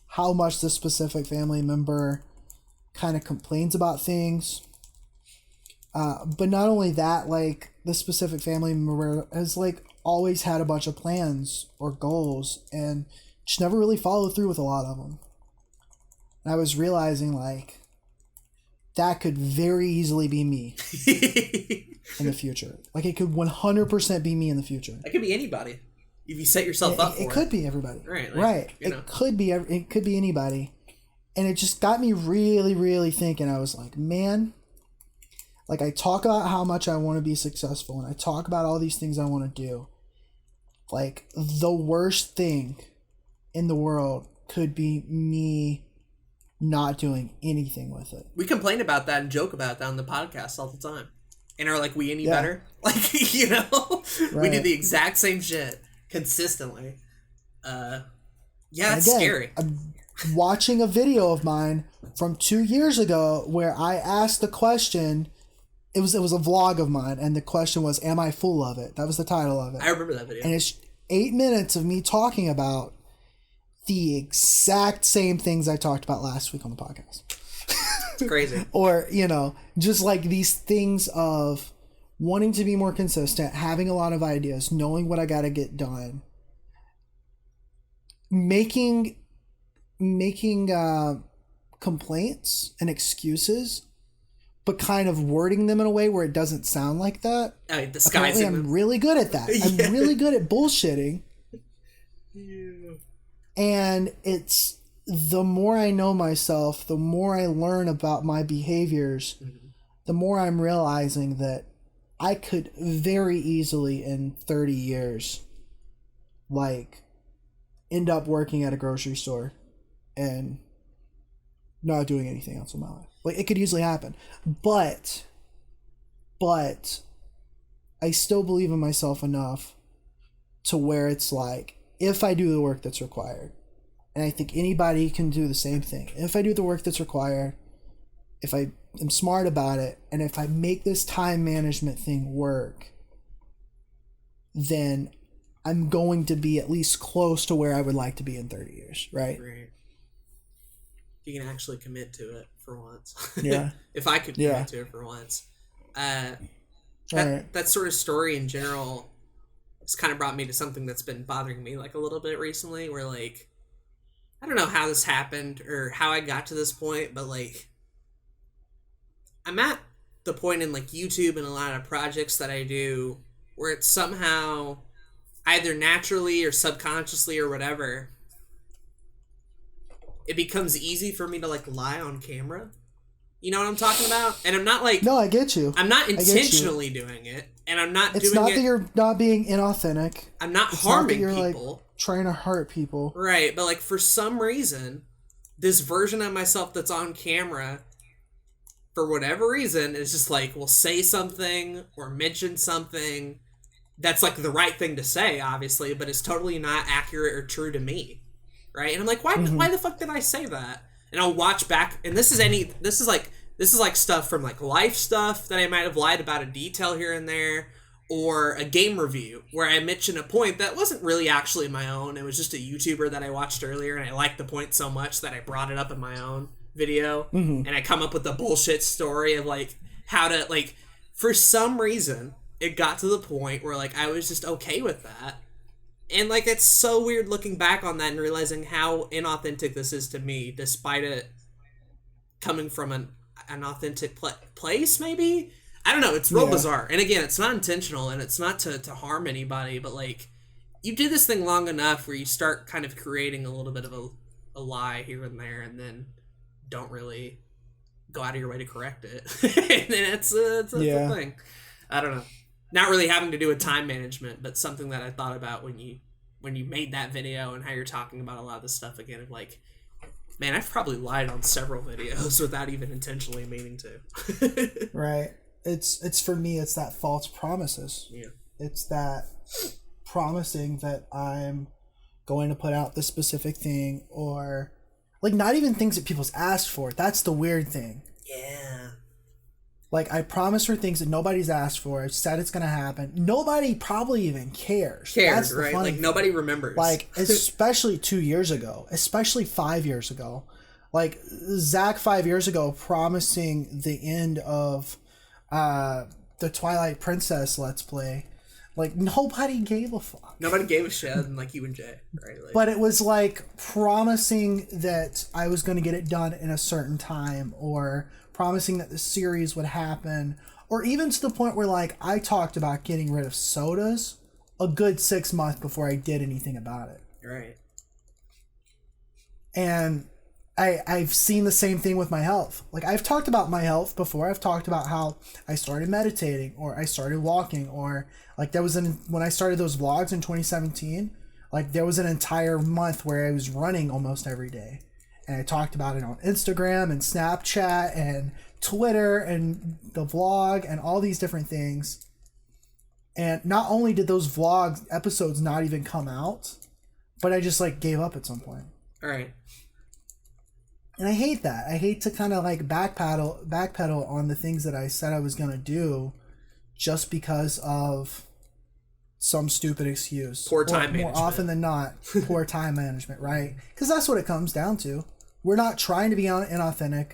how much this specific family member kind of complains about things, But not only that, like, the specific family member has, like, always had a bunch of plans or goals and just never really followed through with a lot of them. And I was realizing, like, that could very easily be me in the future. Like, it could 100% be me in the future. It could be anybody. If you set yourself up for it. It could be everybody. Right. Right. It could be anybody. And it just got me really, really thinking. I was like, man, like, I talk about how much I want to be successful and I talk about all these things I want to do. Like, the worst thing in the world could be me not doing anything with it. We complain about that and joke about that on the podcast all the time. And are like, we any better? Like, you know? Right. We do the exact same shit consistently. It's scary. I'm watching a video of mine from 2 years ago where I asked the question. It was a vlog of mine, and the question was, am I full of it? That was the title of it. I remember that video. And it's 8 minutes of me talking about the exact same things I talked about last week on the podcast. It's crazy. Or, you know, just like these things of wanting to be more consistent, having a lot of ideas, knowing what I got to get done, making complaints and excuses, but kind of wording them in a way where it doesn't sound like that. Disguising I'm really good at that. Yeah. I'm really good at bullshitting. Yeah. And it's, the more I know myself, the more I learn about my behaviors, the more I'm realizing that I could very easily in 30 years, like, end up working at a grocery store and not doing anything else in my life. Like, it could easily happen. But I still believe in myself enough to where it's like, if I do the work that's required, and I think anybody can do the same thing. If I do the work that's required, if I am smart about it, and if I make this time management thing work, then I'm going to be at least close to where I would like to be in 30 years, right? Right. You can actually commit to it for once. Yeah. If I could commit to it for once. That sort of story in general has kind of brought me to something that's been bothering me, like, a little bit recently, where, like, I don't know how this happened or how I got to this point, but, like, I'm at the point in, like, YouTube and a lot of projects that I do where it's somehow either naturally or subconsciously or whatever, it becomes easy for me to, like, lie on camera. You know what I'm talking about? And I'm not, like... No, I get you. I'm not intentionally doing it, and I'm not doing it... It's not that you're not being inauthentic. I'm not harming people. Like, trying to hurt people. Right, but, like, for some reason, this version of myself that's on camera, for whatever reason, is just like, will say something or mention something that's, like, the right thing to say, obviously, but it's totally not accurate or true to me. Right? And I'm like, why the fuck did I say that? And I'll watch back, and this is like stuff from, like, life stuff that I might have lied about a detail here and there, or a game review where I mentioned a point that wasn't really actually my own. It was just a YouTuber that I watched earlier, and I liked the point so much that I brought it up in my own video. And I come up with the bullshit story of, like, how to, like, for some reason, it got to the point where, like, I was just okay with that. And, like, it's so weird looking back on that and realizing how inauthentic this is to me, despite it coming from an authentic place, maybe? I don't know, it's real bizarre. And again, it's not intentional, and it's not to harm anybody, but, like, you do this thing long enough where you start kind of creating a little bit of a lie here and there, and then don't really go out of your way to correct it. And then it's a thing. I don't know. Not really having to do with time management, but something that I thought about when you made that video and how you're talking about a lot of this stuff again, of, like, man, I've probably lied on several videos without even intentionally meaning to. Right. It's for me, it's that false promises. Yeah. It's that promising that I'm going to put out this specific thing, or, like, not even things that people's asked for. That's the weird thing. Yeah. Like, I promised for things that nobody's asked for. I said it's going to happen. Nobody probably even cares. That's the right? funny Like, thing. nobody remembers. Like, especially 2 years ago. Especially 5 years ago. Like, Zach 5 years ago promising the end of the Twilight Princess Let's Play. Like, nobody gave a fuck. Nobody gave a shit, like you and Jay, right? Like, but it was like promising that I was going to get it done in a certain time, or promising that the series would happen, or even to the point where, like, I talked about getting rid of sodas a good 6 months before I did anything about it. Right. And I've seen the same thing with my health. Like, I've talked about my health before. I've talked about how I started meditating, or I started walking, or like when I started those vlogs in 2017, like there was an entire month where I was running almost every day. And I talked about it on Instagram and Snapchat and Twitter and the vlog and all these different things. And not only did those vlog episodes not even come out, but I just like gave up at some point. All right. And I hate that. I hate to kind of like backpedal on the things that I said I was going to do just because of some stupid excuse. Poor time management. More often than not, poor time management, right? Because that's what it comes down to. We're not trying to be inauthentic.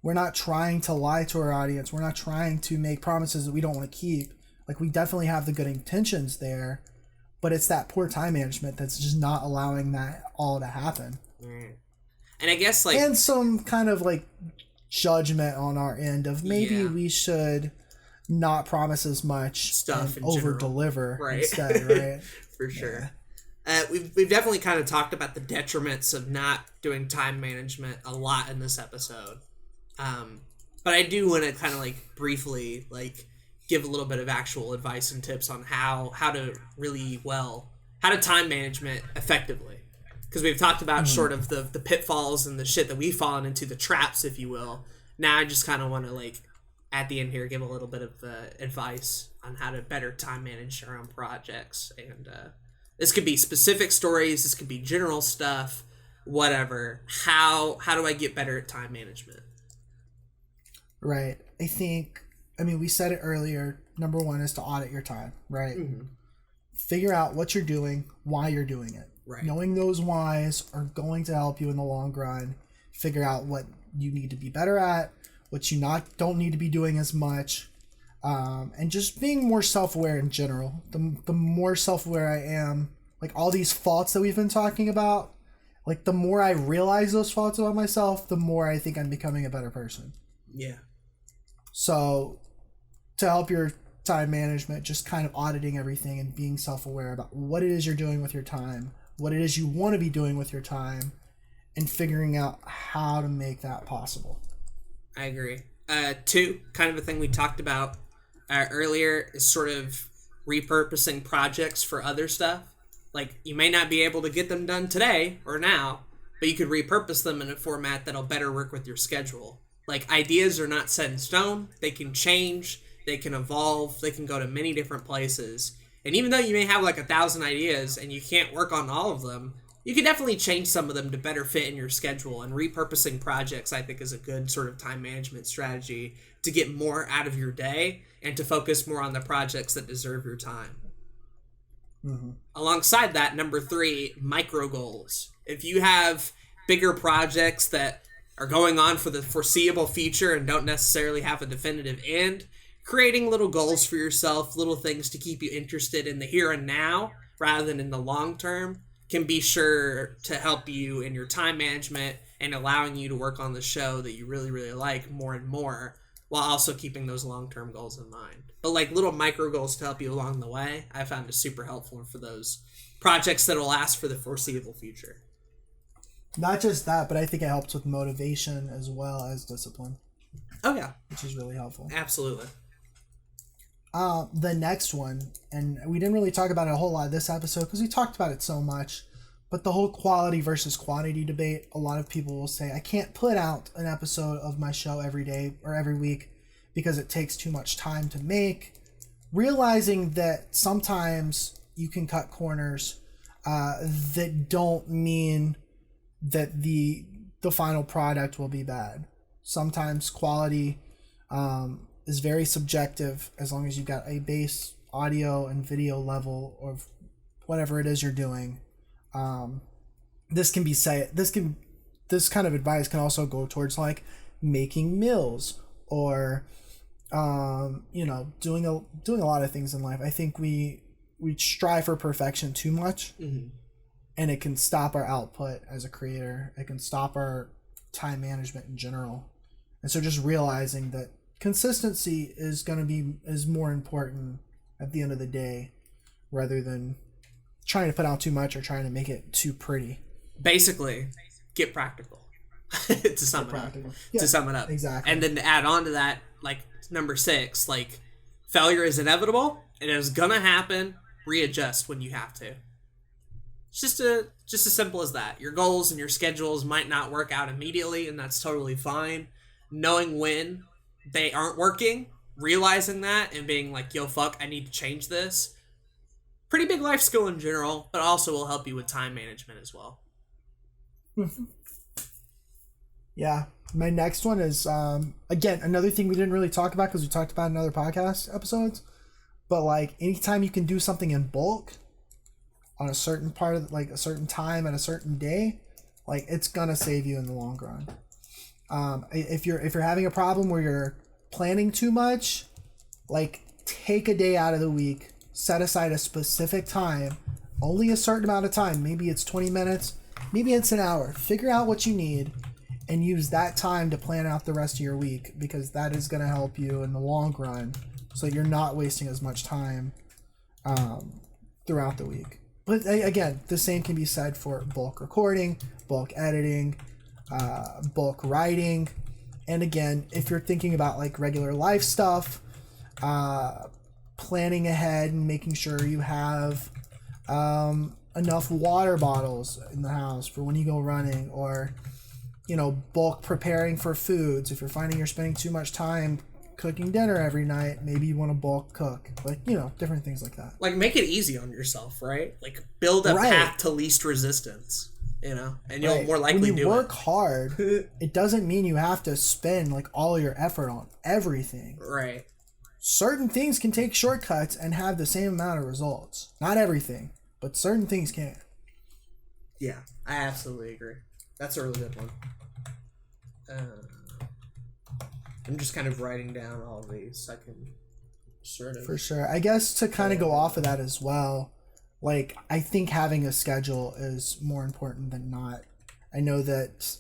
We're not trying to lie to our audience. We're not trying to make promises that we don't want to keep. Like, we definitely have the good intentions there, but it's that poor time management that's just not allowing that all to happen. Mm. And I guess, like... And some kind of, like, judgment on our end of maybe we should not promise as much stuff and over-deliver instead, right? For sure. Yeah. We've definitely kind of talked about the detriments of not doing time management a lot in this episode. But I do want to kind of, like, briefly, like, give a little bit of actual advice and tips on how to time management effectively. Because we've talked about sort of the pitfalls and the shit that we've fallen into, the traps, if you will. Now I just kind of want to, like, at the end here, give a little bit of advice on how to better time manage our own projects. And this could be specific stories, this could be general stuff, whatever. How do I get better at time management? Right. I mean, we said it earlier. Number one is to audit your time, right? Mm-hmm. Figure out what you're doing, why you're doing it. Right. Knowing those whys are going to help you in the long run. Figure out what you need to be better at, what you don't need to be doing as much, and just being more self-aware in general. The more self-aware I am, like all these faults that we've been talking about, like the more I realize those faults about myself, the more I think I'm becoming a better person. Yeah. So, to help your time management, just kind of auditing everything and being self-aware about what it is you're doing with your time, what it is you want to be doing with your time, and figuring out how to make that possible. I agree. Two, kind of a thing we talked about earlier, is sort of repurposing projects for other stuff. Like, you may not be able to get them done today or now, but you could repurpose them in a format that'll better work with your schedule. Like, ideas are not set in stone. They can change. They can evolve. They can go to many different places. And even though you may have like 1,000 ideas and you can't work on all of them, you can definitely change some of them to better fit in your schedule. And repurposing projects, I think, is a good sort of time management strategy to get more out of your day and to focus more on the projects that deserve your time. Mm-hmm. Alongside that, number 3, micro goals. If you have bigger projects that are going on for the foreseeable future and don't necessarily have a definitive end, creating little goals for yourself, little things to keep you interested in the here and now rather than in the long term, can be sure to help you in your time management and allowing you to work on the show that you really, really like more and more, while also keeping those long-term goals in mind. But like little micro goals to help you along the way, I found it super helpful for those projects that will last for the foreseeable future. Not just that, but I think it helps with motivation as well as discipline. Oh, yeah. Which is really helpful. Absolutely. The next one, and we didn't really talk about it a whole lot this episode because we talked about it so much, but the whole quality versus quantity debate, a lot of people will say, I can't put out an episode of my show every day or every week because it takes too much time to make. Realizing that sometimes you can cut corners that don't mean that the final product will be bad. Sometimes quality is very subjective as long as you've got a base audio and video level of whatever it is you're doing. This kind of advice can also go towards like making meals or doing a lot of things in life. I think we strive for perfection too much, and it can stop our output as a creator. It can stop our time management in general. And so just realizing that consistency is more important at the end of the day, rather than trying to put out too much or trying to make it too pretty. Basically, get practical. To sum it up. Exactly. And then to add on to that, like number 6, like failure is inevitable. It is gonna happen. Readjust when you have to. It's just as simple as that. Your goals and your schedules might not work out immediately, and that's totally fine. Knowing when they aren't working, realizing that, and being like, yo, fuck, I need to change this. Pretty big life skill in general, but also will help you with time management as well. Yeah. My next one is, again, another thing we didn't really talk about because we talked about in other podcast episodes. But, like, anytime you can do something in bulk on a certain part of, like, a certain time at a certain day, like, it's going to save you in the long run. If you're having a problem where you're planning too much, like, take a day out of the week, set aside a specific time, only a certain amount of time. Maybe it's 20 minutes, maybe it's an hour. Figure out what you need and use that time to plan out the rest of your week, because that is going to help you in the long run, so you're not wasting as much time throughout the week. But again, the same can be said for bulk recording, bulk editing, bulk writing. And again, if you're thinking about like regular life stuff, planning ahead and making sure you have enough water bottles in the house for when you go running, or bulk preparing for foods. If you're finding you're spending too much time cooking dinner every night, maybe you want to bulk cook, like different things like that. Like, make it easy on yourself, right? Like, build a path to least resistance, and you'll more likely do it. When you work hard, it doesn't mean you have to spend like all your effort on everything. Right. Certain things can take shortcuts and have the same amount of results. Not everything, but certain things can. Yeah, I absolutely agree. That's a really good one. I'm just kind of writing down all of these so I can sort of... For sure. I guess to kind of go off of that as well, like, I think having a schedule is more important than not. I know that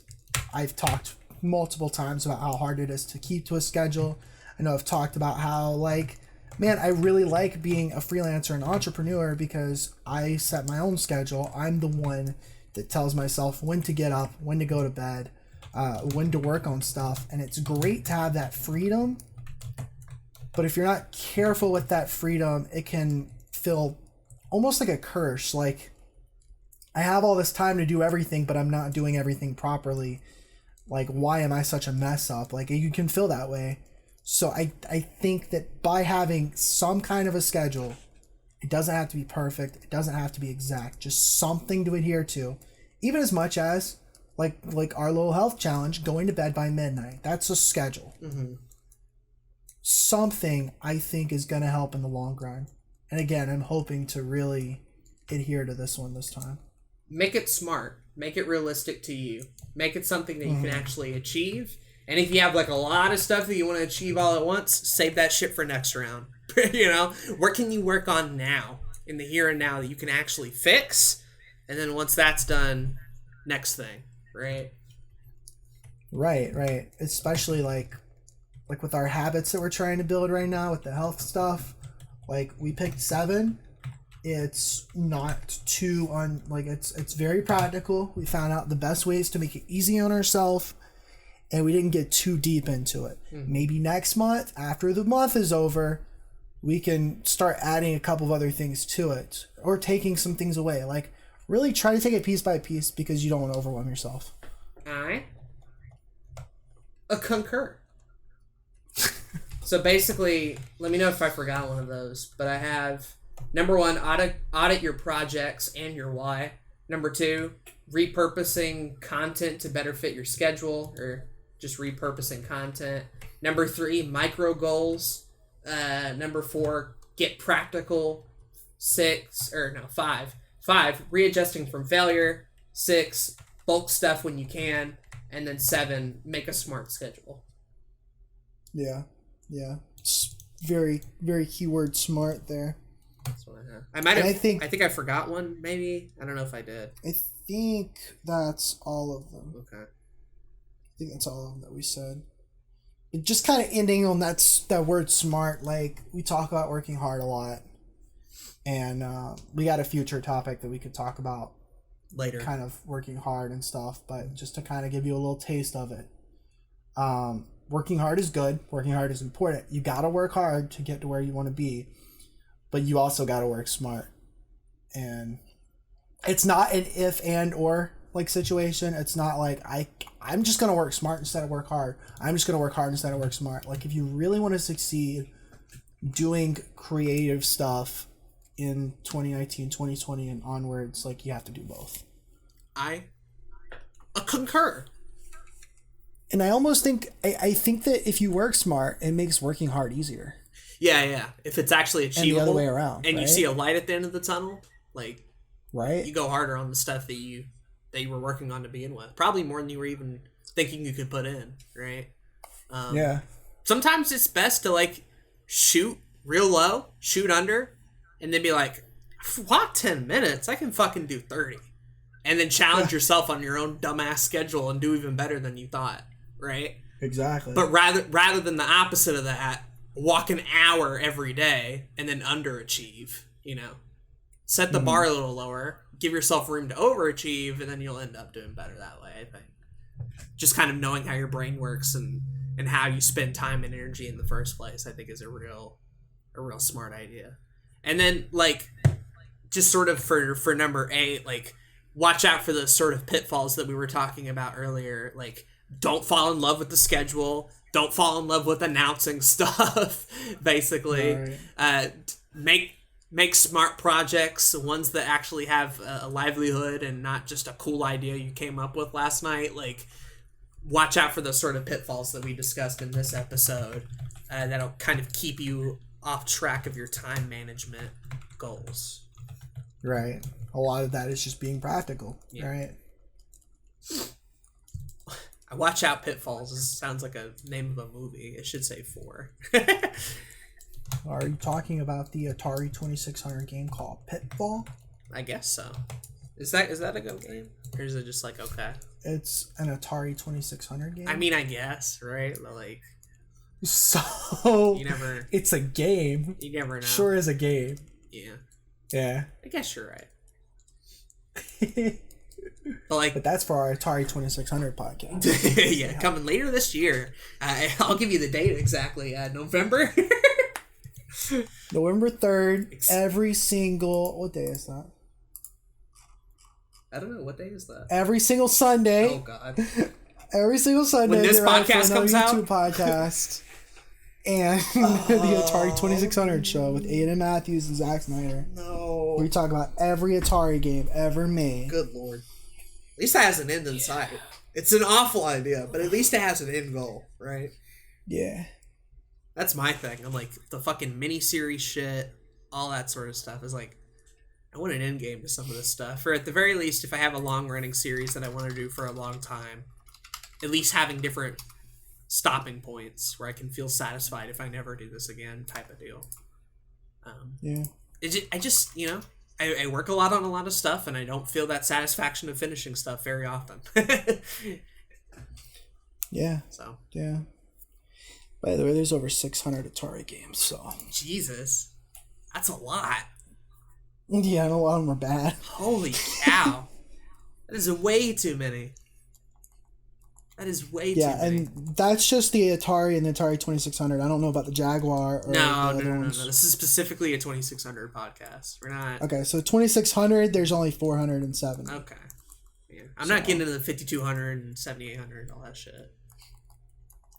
I've talked multiple times about how hard it is to keep to a schedule. I know I've talked about how, like, man, I really like being a freelancer and entrepreneur because I set my own schedule. I'm the one that tells myself when to get up, when to go to bed, when to work on stuff. And it's great to have that freedom. But if you're not careful with that freedom, it can feel almost like a curse. Like, I have all this time to do everything, but I'm not doing everything properly. Like, why am I such a mess up? Like, you can feel that way. So I think that by having some kind of a schedule, it doesn't have to be perfect. It doesn't have to be exact. Just something to adhere to. Even as much as, like our little health challenge, going to bed by midnight. That's a schedule. Mm-hmm. Something I think is going to help in the long run. And again, I'm hoping to really adhere to this one this time. Make it smart. Make it realistic to you. Make it something that you can actually achieve. And if you have like a lot of stuff that you want to achieve all at once, save that shit for next round. What can you work on now, in the here and now, that you can actually fix? And then once that's done, next thing, right? Right. Especially like with our habits that we're trying to build right now with the health stuff. Like, we picked 7. It's not too it's very practical. We found out the best ways to make it easy on ourselves, and we didn't get too deep into it. Mm-hmm. Maybe next month, after the month is over, we can start adding a couple of other things to it, or taking some things away. Like, really try to take it piece by piece, because you don't want to overwhelm yourself. I concur. So basically, let me know if I forgot one of those, but I have... Number 1, audit your projects and your why. Number 2, repurposing content to better fit your schedule, or just repurposing content. Number 3, micro goals. Number 4, get practical. 5, readjusting from failure. 6, bulk stuff when you can. And then 7, make a smart schedule. Yeah. very, very keyword smart there. That's what I have. I think I forgot one, maybe. I don't know if I did. I think that's all of them. Okay. I think that's all of them that we said. But just kind of ending on that word smart, like, we talk about working hard a lot. And we got a future topic that we could talk about later. Kind of working hard and stuff, but just to kind of give you a little taste of it. Working hard is good. Working hard is important. You got to work hard to get to where you want to be. But you also got to work smart. And it's not an if and or like situation. It's not like I'm just going to work smart instead of work hard. I'm just going to work hard instead of work smart. Like, if you really want to succeed doing creative stuff in 2019, 2020 and onwards, like, you have to do both. I concur. And I almost think I think that if you work smart, it makes working hard easier. Yeah. If it's actually achievable, and the other way around, and right? you see a light at the end of the tunnel, like, right, you go harder on the stuff that you were working on to begin with. Probably more than you were even thinking you could put in, right? Yeah. Sometimes it's best to, like, shoot real low, shoot under, and then be like, "What, 10 minutes? I can fucking do 30." And then challenge yourself on your own dumbass schedule and do even better than you thought, right? Exactly. But rather than the opposite of that, walk an hour every day and then underachieve, you know? Set the bar a little lower, give yourself room to overachieve, and then you'll end up doing better that way, I think. Just kind of knowing how your brain works and how you spend time and energy in the first place, I think, is a real smart idea. And then, like, just sort of for number 8, like, watch out for the sort of pitfalls that we were talking about earlier. Like, don't fall in love with the schedule. Don't fall in love with announcing stuff, basically. Right. Make smart projects, ones that actually have a livelihood and not just a cool idea you came up with last night. Like, watch out for those sort of pitfalls that we discussed in this episode. That'll kind of keep you off track of your time management goals. Right. A lot of that is just being practical, right? Watch out pitfalls. This sounds like a name of a movie. It should say 4. Are you talking about the Atari 2600 game called Pitfall? I guess so. Is that a good game? Or is it just like, okay? It's an Atari 2600 game. I mean, I guess, right? Like, so you never. It's a game. You never know. Sure is a game. Yeah. Yeah. I guess you're right. But that's for our Atari 2600 podcast. Yeah, coming later this year. I'll give you the date exactly. November. November 3rd. Every single. What day is that? I don't know. What day is that? Every single Sunday. Oh God. Every single Sunday. When this podcast comes out. YouTube podcast. And the Atari 2600 show with Aden Matthews and Zach Snyder. No. We talk about every Atari game ever made. Good Lord. At least it has an end in sight. It's an awful idea, but at least it has an end goal, right? Yeah. That's my thing. I'm like, the fucking mini-series shit, all that sort of stuff is like, I want an end game to some of this stuff. Or at the very least, if I have a long-running series that I want to do for a long time, at least having different stopping points where I can feel satisfied if I never do this again, type of deal. Yeah. I just, you know, I work a lot on a lot of stuff, and I don't feel that satisfaction of finishing stuff very often. Yeah. So. Yeah. By the way, there's over 600 Atari games, so. Jesus. That's a lot. Yeah, and a lot of them are bad. Holy cow. That is way too many. That is way too many. Yeah, and that's just the Atari and the Atari 2600. I don't know about the Jaguar or no. ones. This is specifically a 2600 podcast. We're not... Okay, so 2600, there's only 407. Okay. Yeah. I'm not getting into the 5200 and 7800 and all that shit.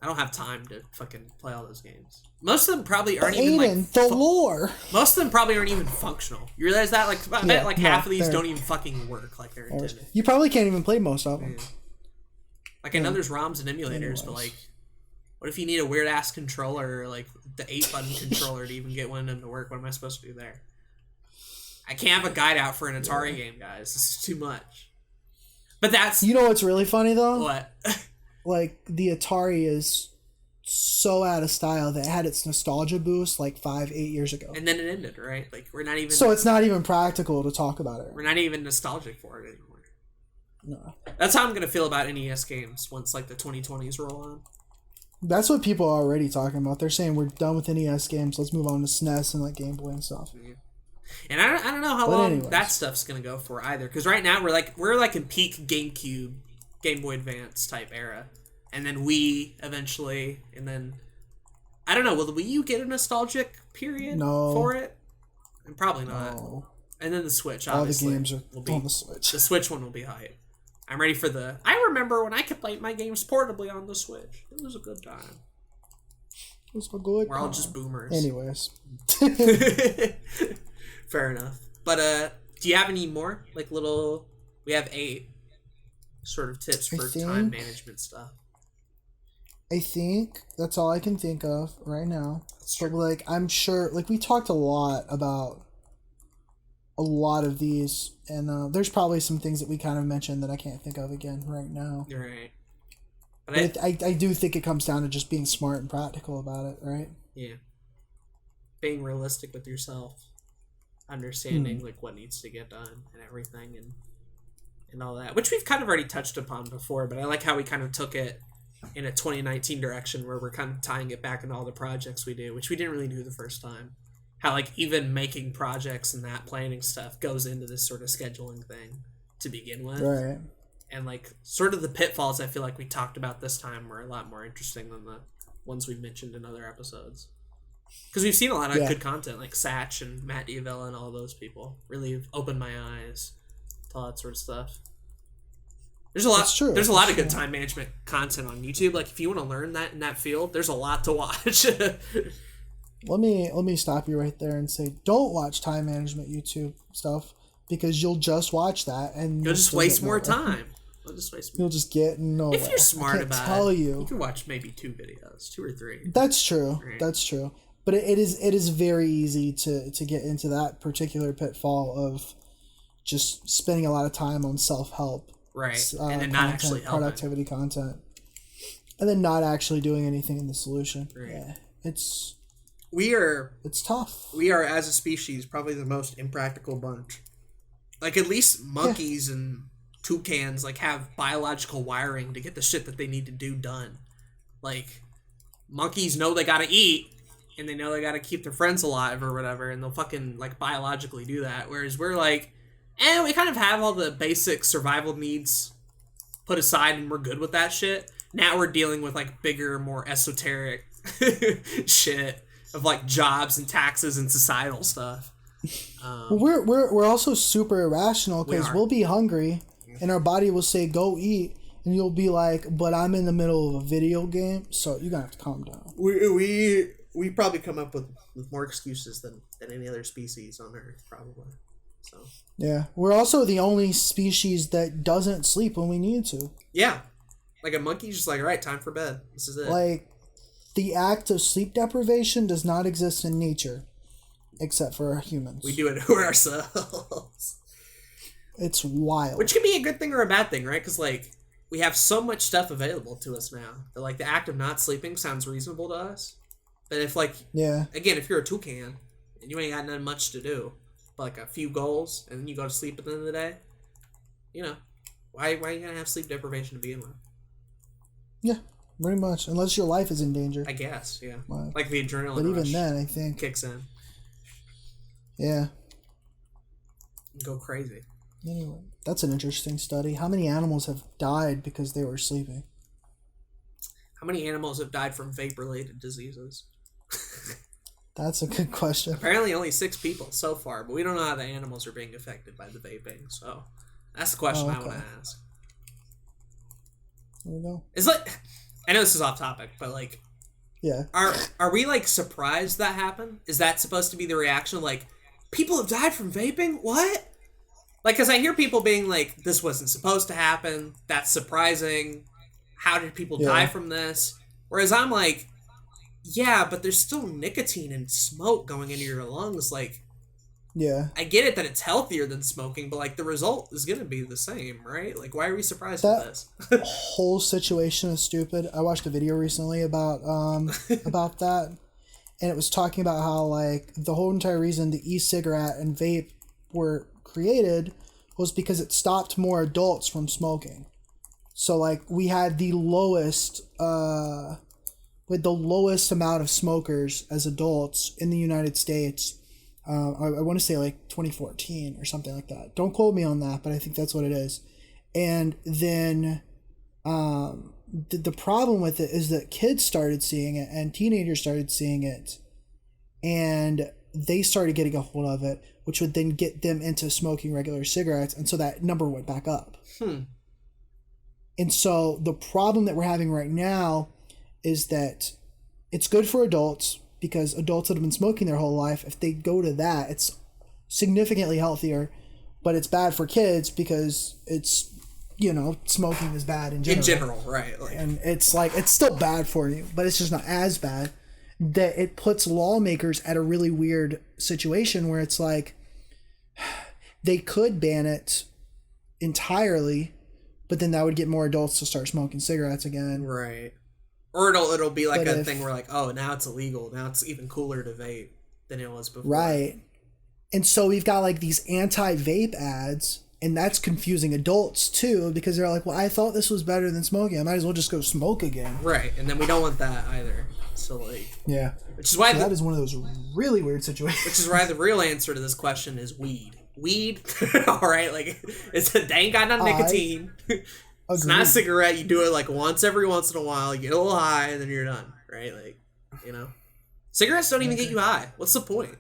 I don't have time to fucking play all those games. Most of them probably aren't even like... the lore! Most of them probably aren't even functional. You realize that? Like, I bet like half of these don't even fucking work like they're intended. You probably can't even play most of them. Yeah. Like, I know there's ROMs and emulators, but like, what if you need a weird ass controller, or like the 8-button controller to even get one of them to work? What am I supposed to do there? I can't have a guide out for an Atari game, guys. This is too much. But that's... You know what's really funny, though? What? Like, the Atari is so out of style that it had its nostalgia boost like 5-8 years ago. And then it ended, right? Like, we're not even... So it's not even practical to talk about it. We're not even nostalgic for it anymore. No. That's how I'm going to feel about NES games once, like, the 2020s roll on. That's what people are already talking about. They're saying we're done with NES games. Let's move on to SNES and like Game Boy and stuff. Yeah. And I don't know how long that stuff's going to go for either. Because right now, we're in peak GameCube, Game Boy Advance type era. And then Wii eventually, and then I don't know. Will the Wii U get a nostalgic period for it? And probably not. No. And then the Switch, obviously, all the games are on the Switch. The Switch one will be hype. I'm ready for the. I remember when I could play my games portably on the Switch. It was a good time. It was a good. We're all just boomers. Anyways. Fair enough. But do you have any more little? We have 8 sort of tips for time management stuff. I think that's all I can think of right now. But I'm sure we talked a lot about a lot of these, and there's probably some things that we kind of mentioned that I can't think of again right now. Right. But I do think it comes down to just being smart and practical about it, right? Yeah. Being realistic with yourself, understanding what needs to get done and everything, and all that, which we've kind of already touched upon before. But I like how we kind of took it in a 2019 direction where we're kind of tying it back into all the projects we do, which we didn't really do the first time. How even making projects and that planning stuff goes into this sort of scheduling thing to begin with. Right. And sort of the pitfalls I feel like we talked about this time were a lot more interesting than the ones we've mentioned in other episodes. Because we've seen a lot of good content, like Satch and Matt Diavella and all those people really have opened my eyes to all that sort of stuff. There's a lot. That's true. There's a lot of good time management content on YouTube. If you want to learn that in that field, there's a lot to watch. Let me stop you right there and say, don't watch time management YouTube stuff, because you'll just watch that and you'll just waste more time. You'll just get nowhere. If you're smart about it, you can watch maybe 2 videos, 2 or 3. That's true. Right. That's true. But it is very easy to get into that particular pitfall of just spending a lot of time on self-help. Right. And then not actually helping. Productivity content. And then not actually doing anything in the solution. Right. Yeah. It's tough. We are, as a species, probably the most impractical bunch. At least monkeys and toucans, have biological wiring to get the shit that they need to do done. Monkeys know they gotta eat, and they know they gotta keep their friends alive or whatever, and they'll fucking, biologically do that. Whereas we're we kind of have all the basic survival needs put aside, and we're good with that shit. Now we're dealing with, bigger, more esoteric shit of, jobs and taxes and societal stuff. We're also super irrational, because we'll be hungry, and our body will say, go eat, and you'll be like, but I'm in the middle of a video game, so you're gonna have to calm down. We probably come up with more excuses than any other species on Earth, probably. So yeah, we're also the only species that doesn't sleep when we need to. Yeah, a monkey's just all right, time for bed. This is it. The act of sleep deprivation does not exist in nature, except for humans. We do it to ourselves. It's wild. Which can be a good thing or a bad thing, right? Because we have so much stuff available to us now that the act of not sleeping sounds reasonable to us. But if again, if you're a toucan and you ain't got nothing much to do, but a few goals, and then you go to sleep at the end of the day, why are you gonna have sleep deprivation to begin with? Yeah, pretty much. Unless your life is in danger. I guess, yeah. The adrenaline but rush even then, I think kicks in. Yeah. Go crazy. Anyway, that's an interesting study. How many animals have died because they were sleeping? How many animals have died from vape-related diseases? That's a good question. Apparently only 6 people so far, but we don't know how the animals are being affected by the vaping, so that's the question I want to ask. There we go. I know this is off topic, but yeah. Are we surprised that happened? Is that supposed to be the reaction? People have died from vaping? What? Because I hear people being this wasn't supposed to happen. That's surprising. How did people die from this? Whereas I'm yeah, but there's still nicotine and smoke going into your lungs. Yeah. I get it that it's healthier than smoking, but like the result is gonna be the same, right? Like, why are we surprised at this? Whole situation is stupid. I watched a video recently about that, and it was talking about how like the whole entire reason the e-cigarette and vape were created was because it stopped more adults from smoking. So like we had the lowest amount of smokers as adults in the United States. I want to say like 2014 or something like that. Don't quote me on that, but I think that's what it is. And then the problem with it is that kids started seeing it and teenagers started seeing it, and they started getting a hold of it, which would then get them into smoking regular cigarettes, and so that number went back up. And so the problem that we're having right now is that it's good for adults, because adults that have been smoking their whole life, if they go to that, it's significantly healthier, but it's bad for kids because it's, smoking is bad in general. In general, right. Like, and it's like, it's still bad for you, but it's just not as bad. That it puts lawmakers at a really weird situation where it's like, they could ban it entirely, but then that would get more adults to start smoking cigarettes again. Right. Or it'll be like a thing where like, oh, now it's illegal. Now it's even cooler to vape than it was before. Right. And so we've got like these anti-vape ads, and that's confusing adults too, because they're like, well, I thought this was better than smoking. I might as well just go smoke again. Right. And then we don't want that either. So like, yeah. Which is why that is one of those really weird situations. Which is why the real answer to this question is weed. Weed, all right, like they ain't got no nicotine. It's not a cigarette. You do it like once every once in a while. You get a little high, and then you're done, right? Like, cigarettes don't even get you high. What's the point?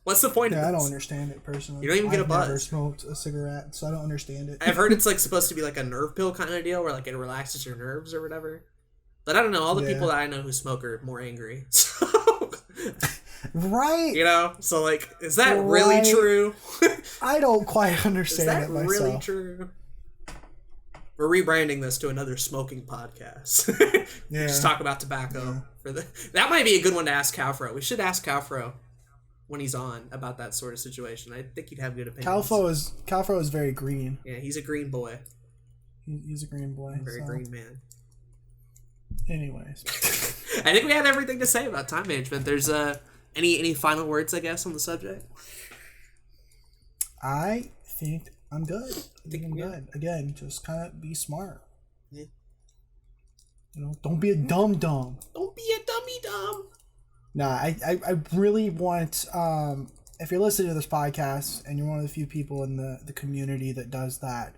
What's the point? Yeah, I don't understand it personally. You don't even get a buzz. I've never smoked a cigarette, so I don't understand it. I've heard it's like supposed to be like a nerve pill kind of deal, where like it relaxes your nerves or whatever. But I don't know. All the people that I know who smoke are more angry. So. Right. So like, is that really true? I don't quite understand it myself. Is that really true? We're rebranding this to another smoking podcast. Yeah. Just talk about tobacco. That might be a good one to ask Calfro. We should ask Calfro when he's on about that sort of situation. I think he'd have good opinions. Calfro is very green. Yeah, he's a green boy. He's a green boy. Very green man. Anyways. I think we had everything to say about time management. There's any final words, I guess, on the subject? I think I'm good. I think I'm good. Again, just kind of be smart. Yeah. Don't be a dum-dum. Don't be a dummy-dum. Nah, I really want, if you're listening to this podcast and you're one of the few people in the community that does that,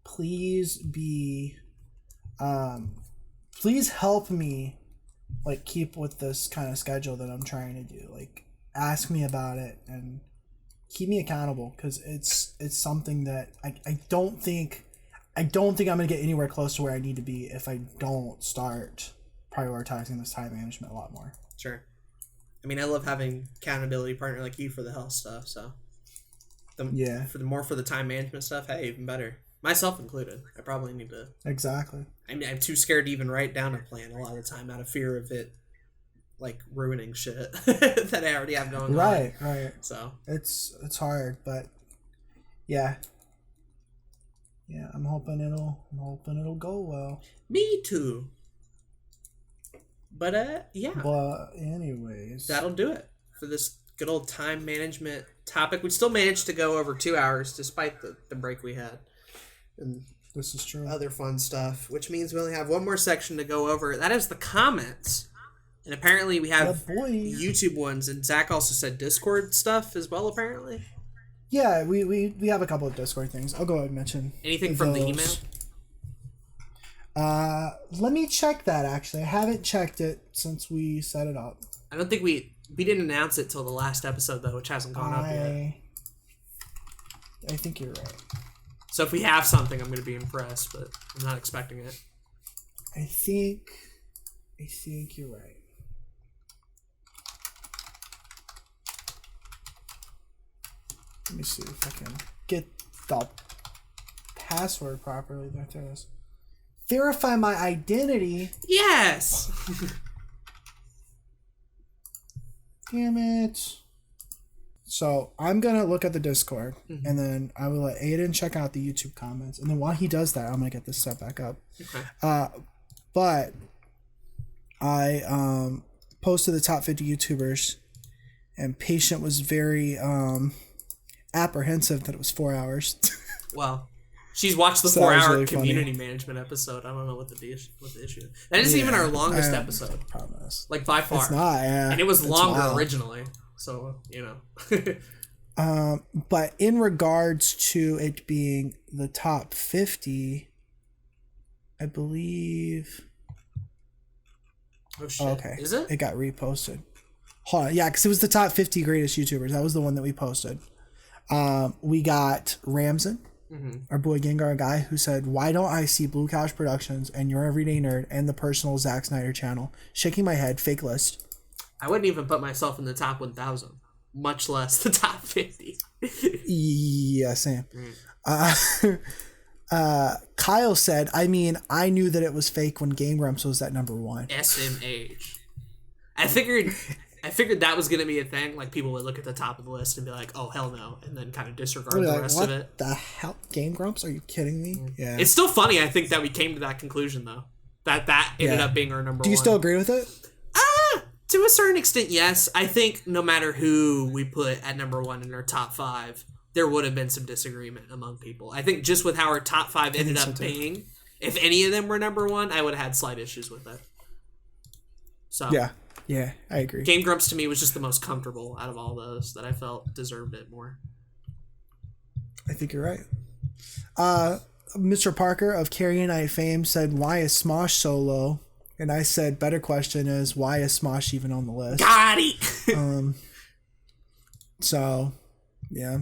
please help me like keep with this kind of schedule that I'm trying to do. Like, ask me about it and keep me accountable, because it's something that I don't think I'm gonna get anywhere close to where I need to be if I don't start prioritizing this time management a lot more. Sure. I mean, I love having accountability partner like you for the health stuff. So, for the time management stuff, hey, even better. Myself included. I probably need to. Exactly. I mean, I'm too scared to even write down a plan a lot of the time out of fear of it, like, ruining shit that I already have going on. Right. So it's hard, but yeah. Yeah, I'm hoping it'll go well. Me too. But yeah. But anyways, that'll do it for this good old time management topic. We still managed to go over 2 hours despite the break we had. And this is true. Other fun stuff, which means we only have one more section to go over. That is the comments. And apparently we have YouTube ones, and Zach also said Discord stuff as well, apparently. Yeah, we have a couple of Discord things. I'll go ahead and mention. Anything from the email? Let me check that, actually. I haven't checked it since we set it up. I don't think we didn't announce it till the last episode, though, which hasn't gone up yet. I think you're right. So if we have something, I'm going to be impressed, but I'm not expecting it. I think you're right. Let me see if I can get the password properly. There it is. Verify my identity. Yes! Damn it. So I'm gonna look at the Discord, and then I will let Aiden check out the YouTube comments, and then while he does that, I'm gonna get this set back up. Okay. But I posted the top 50 YouTubers, and Patient was very apprehensive that it was 4 hours. Well, she's watched the So 4 that was hour really community funny. management episode. I don't know what the issue is. That isn't even our longest episode. Promise. Like by far. It's not, yeah. And it was It's longer wild. originally. So, you know. But in regards to it being the top 50, I believe. Oh shit. Okay. Is it? It got reposted. Hold on. Yeah, because it was the top 50 greatest YouTubers. That was the one that we posted. We got Ramson, our boy Gengar guy, who said, "Why don't I see Blue Couch Productions and Your Everyday Nerd and the personal Zack Snyder channel?" Shaking my head. Fake list. I wouldn't even put myself in the top 1,000, much less the top 50. Yeah, same. Kyle said, "I mean, I knew that it was fake when Game Grumps was at number 1." SMH. I figured that was gonna be a thing. Like people would look at the top of the list and be like, "Oh hell no," and then kind of disregard the rest what of it. the hell? Game Grumps? Are you kidding me? Yeah. It's still funny. I think that we came to that conclusion though. That ended up being our number one. Do you still agree with it? To a certain extent, yes. I think no matter who we put at number 1 in our top 5, there would have been some disagreement among people. I think just with how our top 5 ended up being, if any of them were number 1, I would have had slight issues with it. So Yeah, I agree. Game Grumps to me was just the most comfortable out of all those that I felt deserved it more. I think you're right. Mr. Parker of Carrie and I fame said, "Why is Smosh so low?" And I said, better question is, why is Smosh even on the list? Got it! So, yeah.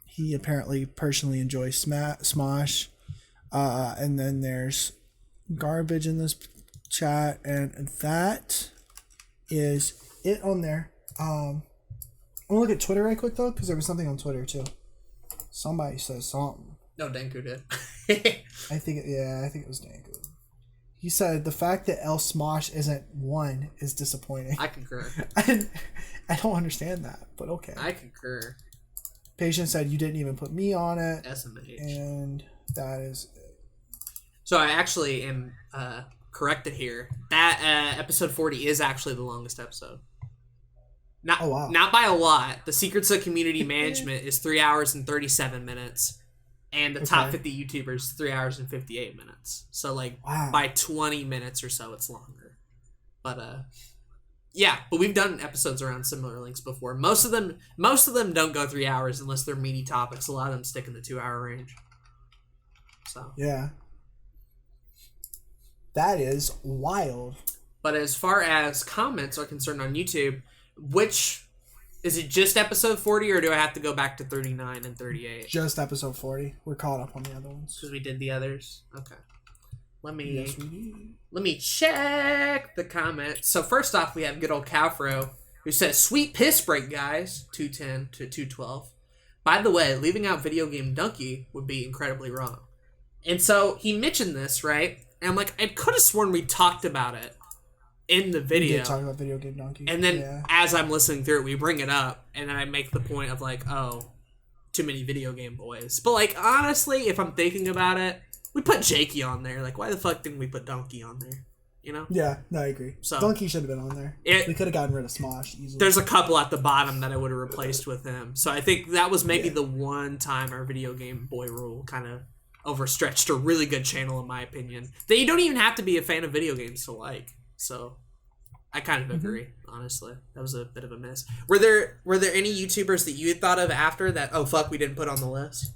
He apparently personally enjoys Smosh. And then there's garbage in this chat. And that is it on there. I'm going to look at Twitter right quick, though, because there was something on Twitter, too. Somebody says something. No, Denku did. I think it was Danku. He said the fact that El Smosh isn't 1 is disappointing. I concur. I don't understand that, but okay. I concur. Patient said you didn't even put me on it. SMH. And that is it. So I actually am corrected here. That episode 40 is actually the longest episode. Not by a lot. The Secrets of Community Management is 3 hours and 37 minutes. And the top 50 YouTubers, 3 hours and 58 minutes. So, like, by 20 minutes or so, it's longer. But, but we've done episodes around similar lengths before. Most of them don't go 3 hours unless they're meaty topics. A lot of them stick in the 2 hour range. So. Yeah. That is wild. But as far as comments are concerned on YouTube, is it just episode 40, or do I have to go back to 39 and 38? Just episode 40. We're caught up on the other ones. Because we did the others? Okay. Let me check the comments. So first off, we have good old Cowfro, who says, "Sweet piss break, guys." 210 to 212. By the way, leaving out Video Game Donkey would be incredibly wrong. And so he mentioned this, right? And I'm like, I could have sworn we talked about it in the video. We did talk about Video Game Donkey. And then as I'm listening through it, we bring it up, and then I make the point of like, oh, too many video game boys. But like, honestly, if I'm thinking about it, we put Jakey on there. Like, why the fuck didn't we put Donkey on there? You know? Yeah, no, I agree. So, Donkey should have been on there. We could have gotten rid of Smosh easily. There's a couple at the bottom that I would have replaced with him. So I think that was maybe the one time our video game boy rule kind of overstretched a really good channel, in my opinion. That you don't even have to be a fan of video games to like. So I kind of agree, honestly. That was a bit of a miss. Were there any YouTubers that you had thought of after that, oh fuck, we didn't put on the list?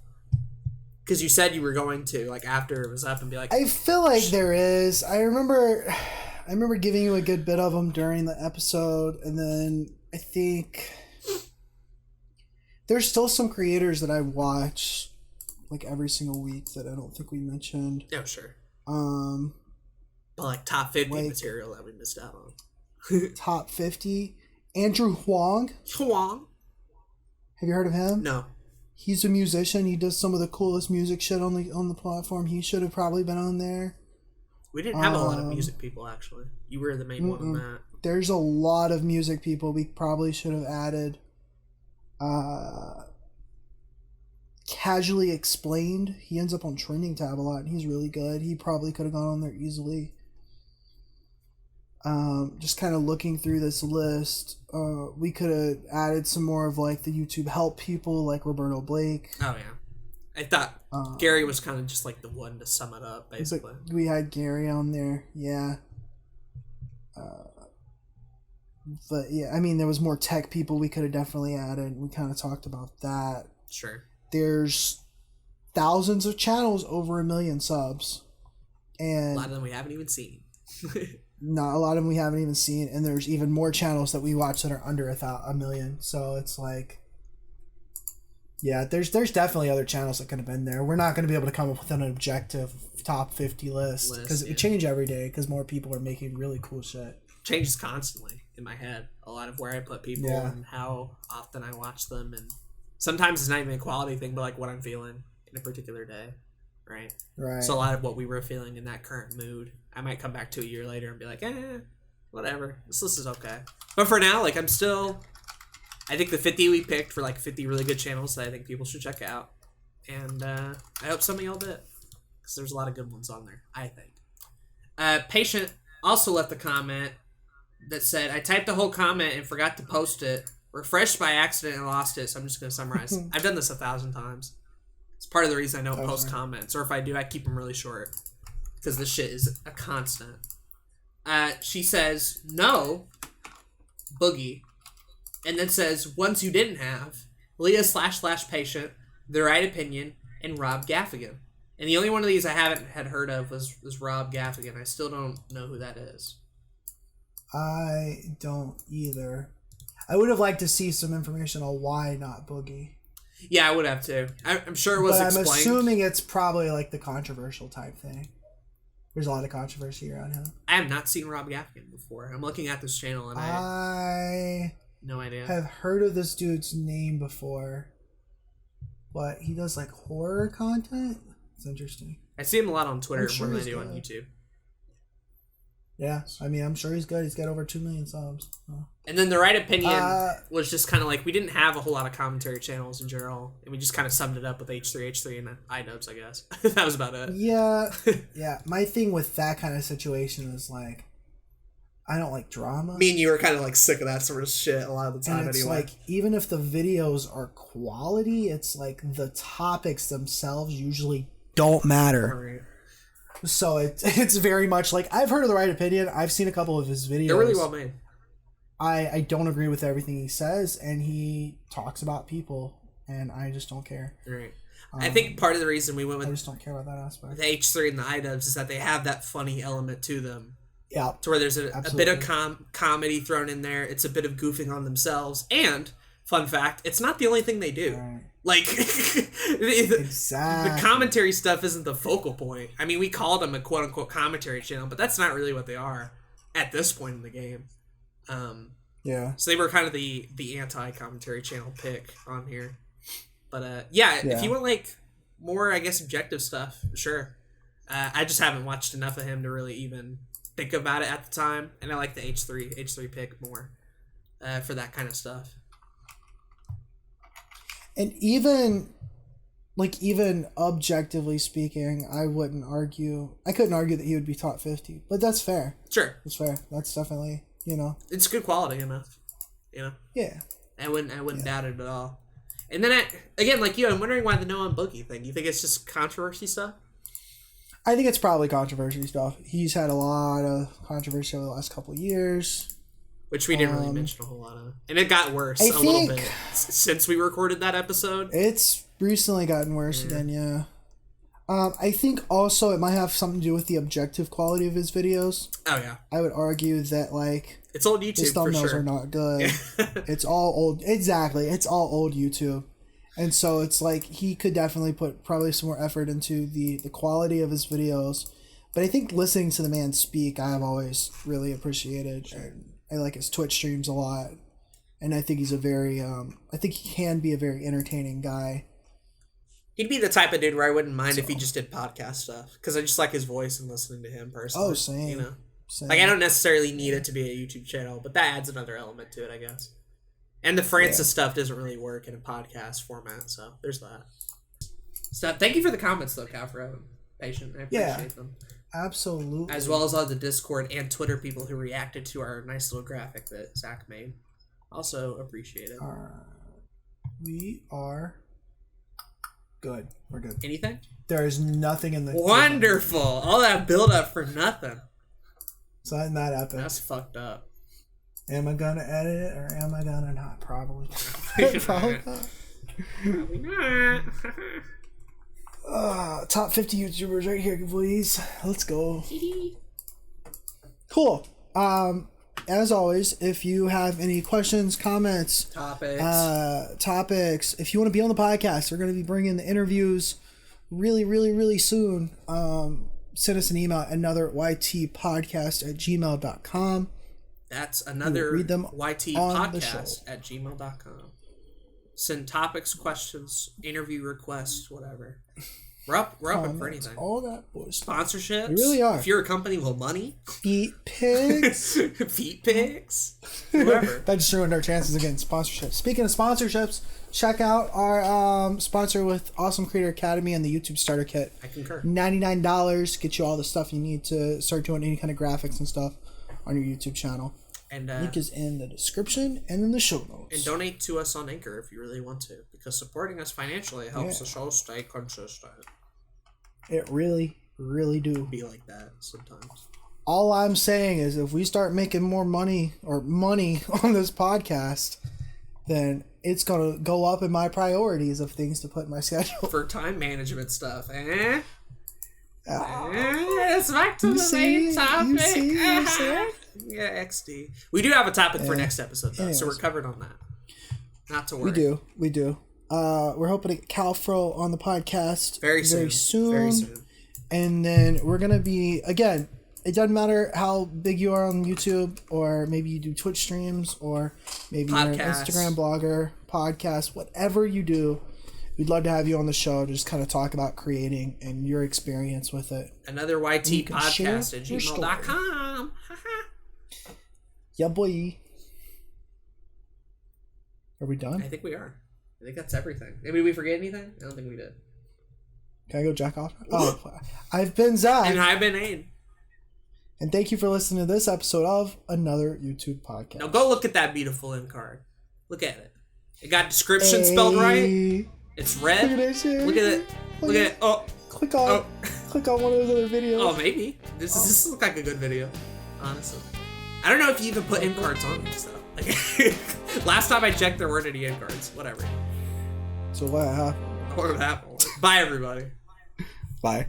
Because you said you were going to, like, after it was up and be like... I feel like there is. I remember giving you a good bit of them during the episode, and then I think there's still some creators that I watch, like, every single week that I don't think we mentioned. Yeah, sure. But, like, top 50 material that we missed out on. Top 50? Andrew Huang. Huang? Have you heard of him? No. He's a musician. He does some of the coolest music shit on the platform. He should have probably been on there. We didn't have a lot of music people, actually. You were the main one on that. There's a lot of music people we probably should have added. Casually Explained. He ends up on trending tab a lot, and he's really good. He probably could have gone on there easily. Just kind of looking through this list, we could have added some more of like the YouTube help people like Roberto Blake. Oh yeah, I thought Gary was kind of just like the one to sum it up, basically. We had Gary on there, yeah. But yeah, I mean, there was more tech people we could have definitely added. We kind of talked about that. Sure. There's thousands of channels over 1 million subs, and a lot of them we haven't even seen. Not a lot of them we haven't even seen, and there's even more channels that we watch that are under 1 million. So it's like, yeah, there's definitely other channels that could have been there. We're not going to be able to come up with an objective top 50 list because it changes every day because more people are making really cool shit. Changes constantly in my head. A lot of where I put people and how often I watch them, and sometimes it's not even a quality thing, but like what I'm feeling in a particular day, right? Right. So a lot of what we were feeling in that current mood, I might come back to a year later and be like, whatever. This list is okay. But for now, like I think the 50 we picked for like 50 really good channels that I think people should check out, and I hope some of y'all did, because there's a lot of good ones on there, I think. Patient also left a comment that said, I typed the whole comment and forgot to post it. Refreshed by accident and lost it, so I'm just going to summarize. I've done this 1,000 times. It's part of the reason I don't post comments, or if I do, I keep them really short, because this shit is a constant. She says, no, Boogie, and then says, ones you didn't have, Leah / Patient, The Right Opinion, and Rob Gaffigan. And the only one of these I haven't had heard of was Rob Gaffigan. I still don't know who that is. I don't either. I would have liked to see some information on why not Boogie. Yeah, I would have too. I'm sure it was explained. I'm assuming it's probably like the controversial type thing. There's a lot of controversy around him. I have not seen Rob Gaffigan before. I'm looking at this channel and I no idea. Have heard of this dude's name before, but he does like horror content. It's interesting. I see him a lot on Twitter more than I do on YouTube. Yeah, I mean, I'm sure he's good. He's got over 2 million subs. Oh. And then The Right Opinion was just kind of like, we didn't have a whole lot of commentary channels in general, and we just kind of summed it up with H3 and iDubbbz, I guess. That was about it. Yeah, yeah. My thing with that kind of situation is like, I don't like drama. Me and you are kind of like sick of that sort of shit a lot of the time and it's anyway. Like, even if the videos are quality, it's like the topics themselves usually don't matter. Right. So it's very much like, I've heard of The Right Opinion. I've seen a couple of his videos. They're really well made. I don't agree with everything he says, and he talks about people, and I just don't care. Right. I think part of the reason we went with... I just don't care about that aspect. The H3 and the iDubbbz is that they have that funny element to them. Yeah. To where there's a bit of comedy thrown in there. It's a bit of goofing on themselves. And, fun fact, it's not the only thing they do. Right. Like, the commentary stuff isn't the focal point. I mean, we called them a quote-unquote commentary channel, but that's not really what they are at this point in the game. Yeah. So they were kind of the anti-commentary channel pick on here. But, yeah, if you want, like, more, I guess, objective stuff, sure. I just haven't watched enough of him to really even think about it at the time. And I like the H3 pick more for that kind of stuff. And even objectively speaking, I couldn't argue that he would be top 50, but that's fair. Sure. That's fair. That's definitely, it's good quality enough, Yeah. I wouldn't doubt it at all. And then again, like you, I'm wondering why the no on Boogie thing. You think it's just controversy stuff? I think it's probably controversy stuff. He's had a lot of controversy over the last couple of years. Which we didn't really mention a whole lot of. And it got worse a little bit since we recorded that episode. It's recently gotten worse again, yeah. I think also it might have something to do with the objective quality of his videos. Oh, yeah. I would argue that, like... It's old YouTube, his thumbnails are not good. It's all old... Exactly. It's all old YouTube. And so it's like he could definitely put probably some more effort into the quality of his videos. But I think listening to the man speak, I have always really appreciated. Sure. And I like his Twitch streams a lot. And I think he's a very... I think he can be a very entertaining guy. He'd be the type of dude where I wouldn't mind if he just did podcast stuff. Because I just like his voice and listening to him personally. Oh, same. Same. Like, I don't necessarily need it to be a YouTube channel, but that adds another element to it, I guess. And the Francis stuff doesn't really work in a podcast format, so there's that. So thank you for the comments, though, Cal, for having patient. I appreciate them. Absolutely. As well as all the Discord and Twitter people who reacted to our nice little graphic that Zach made. Also appreciate it. We are good. We're good. Anything? There is nothing in the... Wonderful! All that build-up for nothing. It's not that epic. That's fucked up. Am I gonna edit it or am I gonna not? Probably. Probably not. Probably not. Top 50 YouTubers right here, please. Let's go. Cool. As always, if you have any questions, comments, topics, if you want to be on the podcast, we're going to be bringing the interviews really soon. Send us an email at anotherytpodcast@gmail.com. That's another read them ytpodcast@gmail.com. Send topics, questions, interview requests, whatever. We're up for anything. All that boys. Sponsorships. We really are. If you're a company with money. Feet pics. Feet pics. Whatever. That just ruined our chances again. Sponsorships. Speaking of sponsorships, check out our sponsor with Awesome Creator Academy and the YouTube Starter Kit. I concur. $99 get you all the stuff you need to start doing any kind of graphics and stuff on your YouTube channel. And link is in the description and in the show notes. And donate to us on Anchor if you really want to, because supporting us financially helps the show stay consistent. It really do. Be like that sometimes. All I'm saying is if we start making more money on this podcast, then it's going to go up in my priorities of things to put in my schedule. For time management stuff, it's back to the main topic. Yeah, XD. We do have a topic for next episode, though, so we're covered on that. Not to worry. We do. We're hoping to get Calfro on the podcast very soon. And then we're going to be, again, it doesn't matter how big you are on YouTube, or maybe you do Twitch streams, or maybe you're an Instagram blogger, podcast, whatever you do. We'd love to have you on the show to just kind of talk about creating and your experience with it. Another YT podcast at gmail.com. Yeah, boy. Are we done? I think we are. I think that's everything. Did we forget anything? I don't think we did. Can I go jack off? Oh, I've been Zach. And I've been Aden. And thank you for listening to this episode of Another YouTube Podcast. Now go look at that beautiful end card. Look at it. It got description spelled right. It's red. Look at that shit. Look at it. Look at it. Oh. Click on one of those other videos. Oh, maybe. This looks like a good video, honestly. I don't know if you even put end cards on these, though. Like, last time I checked, there weren't any end cards. Whatever. So what happened? What happened? Bye, everybody. Bye.